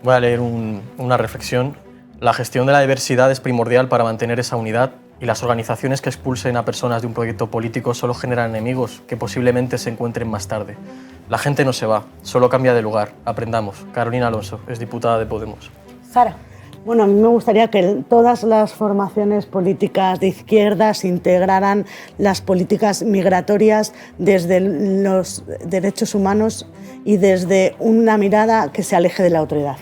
Voy a leer una reflexión. La gestión de la diversidad es primordial para mantener esa unidad, y las organizaciones que expulsen a personas de un proyecto político solo generan enemigos que posiblemente se encuentren más tarde. La gente no se va, solo cambia de lugar. Aprendamos. Carolina Alonso es diputada de Podemos. Sara. Bueno, a mí me gustaría que todas las formaciones políticas de izquierdas integraran las políticas migratorias desde los derechos humanos y desde una mirada que se aleje de la autoridad.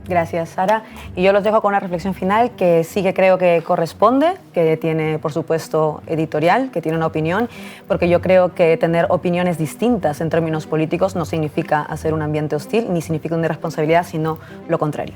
Gracias, Sara. Y yo los dejo con una reflexión final que sí que creo que corresponde, que tiene, por supuesto, editorial, que tiene una opinión, porque yo creo que tener opiniones distintas en términos políticos no significa hacer un ambiente hostil, ni significa una irresponsabilidad, sino lo contrario.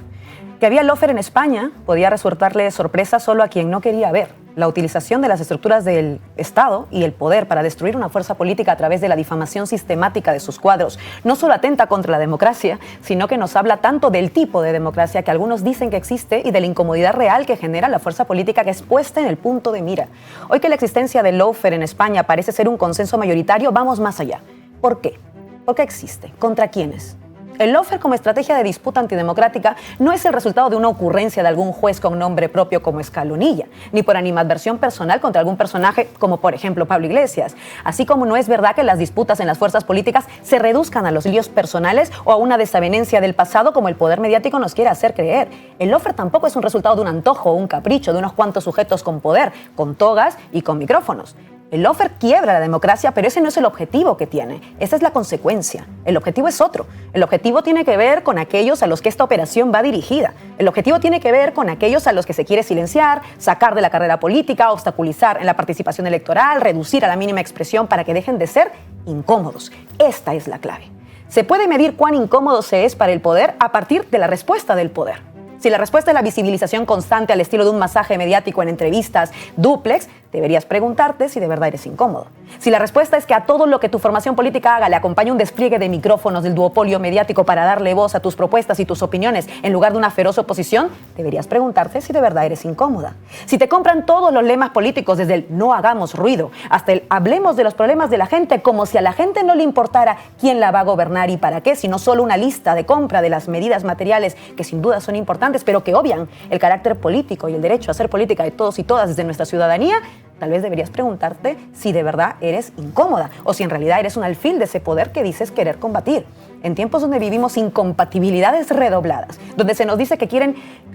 Que había lawfare en España podía resultarle sorpresa solo a quien no quería ver la utilización de las estructuras del Estado y el poder para destruir una fuerza política a través de la difamación sistemática de sus cuadros. No solo atenta contra la democracia, sino que nos habla tanto del tipo de democracia que algunos dicen que existe y de la incomodidad real que genera la fuerza política que es puesta en el punto de mira. Hoy que la existencia del lawfare en España parece ser un consenso mayoritario, vamos más allá. ¿Por qué? ¿Por qué existe? ¿Contra quiénes? El lawfare como estrategia de disputa antidemocrática no es el resultado de una ocurrencia de algún juez con nombre propio como Escalonilla, ni por animadversión personal contra algún personaje como, por ejemplo, Pablo Iglesias. Así como no es verdad que las disputas en las fuerzas políticas se reduzcan a los líos personales o a una desavenencia del pasado como el poder mediático nos quiere hacer creer. El lawfare tampoco es un resultado de un antojo o un capricho de unos cuantos sujetos con poder, con togas y con micrófonos. El lawfare quiebra la democracia, pero ese no es el objetivo que tiene. Esa es la consecuencia. El objetivo es otro. El objetivo tiene que ver con aquellos a los que esta operación va dirigida. El objetivo tiene que ver con aquellos a los que se quiere silenciar, sacar de la carrera política, obstaculizar en la participación electoral, reducir a la mínima expresión para que dejen de ser incómodos. Esta es la clave. Se puede medir cuán incómodo se es para el poder a partir de la respuesta del poder. Si la respuesta es la visibilización constante al estilo de un masaje mediático en entrevistas dúplex, deberías preguntarte si de verdad eres incómodo. Si la respuesta es que a todo lo que tu formación política haga le acompaña un despliegue de micrófonos del duopolio mediático para darle voz a tus propuestas y tus opiniones en lugar de una feroz oposición, deberías preguntarte si de verdad eres incómoda. Si te compran todos los lemas políticos, desde el no hagamos ruido hasta el hablemos de los problemas de la gente, como si a la gente no le importara quién la va a gobernar y para qué, sino solo una lista de compra de las medidas materiales que sin duda son importantes, pero que obvian el carácter político y el derecho a hacer política de todos y todas desde nuestra ciudadanía, tal vez deberías preguntarte si de verdad eres incómoda o si en realidad eres un alfil de ese poder que dices querer combatir. En tiempos donde vivimos incompatibilidades redobladas, donde se nos dice que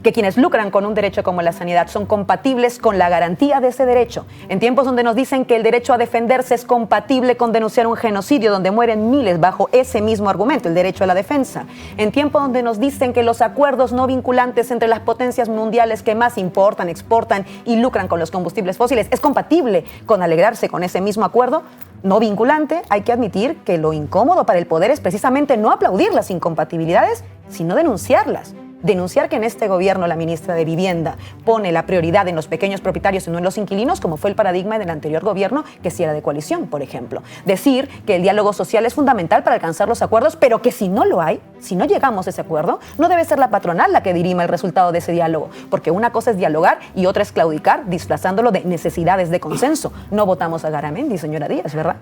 que quienes lucran con un derecho como la sanidad son compatibles con la garantía de ese derecho. En tiempos donde nos dicen que el derecho a defenderse es compatible con denunciar un genocidio donde mueren miles bajo ese mismo argumento, el derecho a la defensa. En tiempos donde nos dicen que los acuerdos no vinculantes entre las potencias mundiales que más importan, exportan y lucran con los combustibles fósiles es compatible con alegrarse con ese mismo acuerdo no vinculante, hay que admitir que lo incómodo para el poder es precisamente no aplaudir las incompatibilidades, sino denunciarlas. Denunciar que en este gobierno la ministra de Vivienda pone la prioridad en los pequeños propietarios y no en los inquilinos, como fue el paradigma del anterior gobierno, que sí era de coalición, por ejemplo. Decir que el diálogo social es fundamental para alcanzar los acuerdos, pero que si no lo hay, si no llegamos a ese acuerdo, no debe ser la patronal la que dirima el resultado de ese diálogo, porque una cosa es dialogar y otra es claudicar, disfrazándolo de necesidades de consenso. No votamos a Garamendi, señora Díaz, ¿verdad?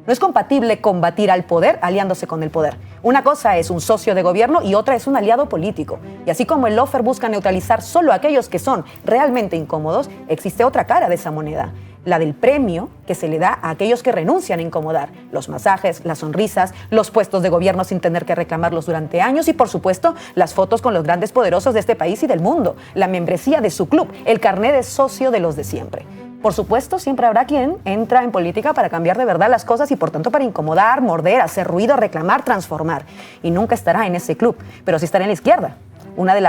No es compatible combatir al poder aliándose con el poder. Una cosa es un socio de gobierno y otra es un aliado político. Y así como el lawfare busca neutralizar solo a aquellos que son realmente incómodos, existe otra cara de esa moneda, la del premio que se le da a aquellos que renuncian a incomodar. Los masajes, las sonrisas, los puestos de gobierno sin tener que reclamarlos durante años y, por supuesto, las fotos con los grandes poderosos de este país y del mundo, la membresía de su club, el carné de socio de los de siempre. Por supuesto, siempre habrá quien entra en política para cambiar de verdad las cosas y, por tanto, para incomodar, morder, hacer ruido, reclamar, transformar. Y nunca estará en ese club, pero sí estará en la izquierda, una de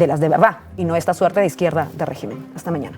las de verdad, y no esta suerte de izquierda de régimen. Hasta mañana.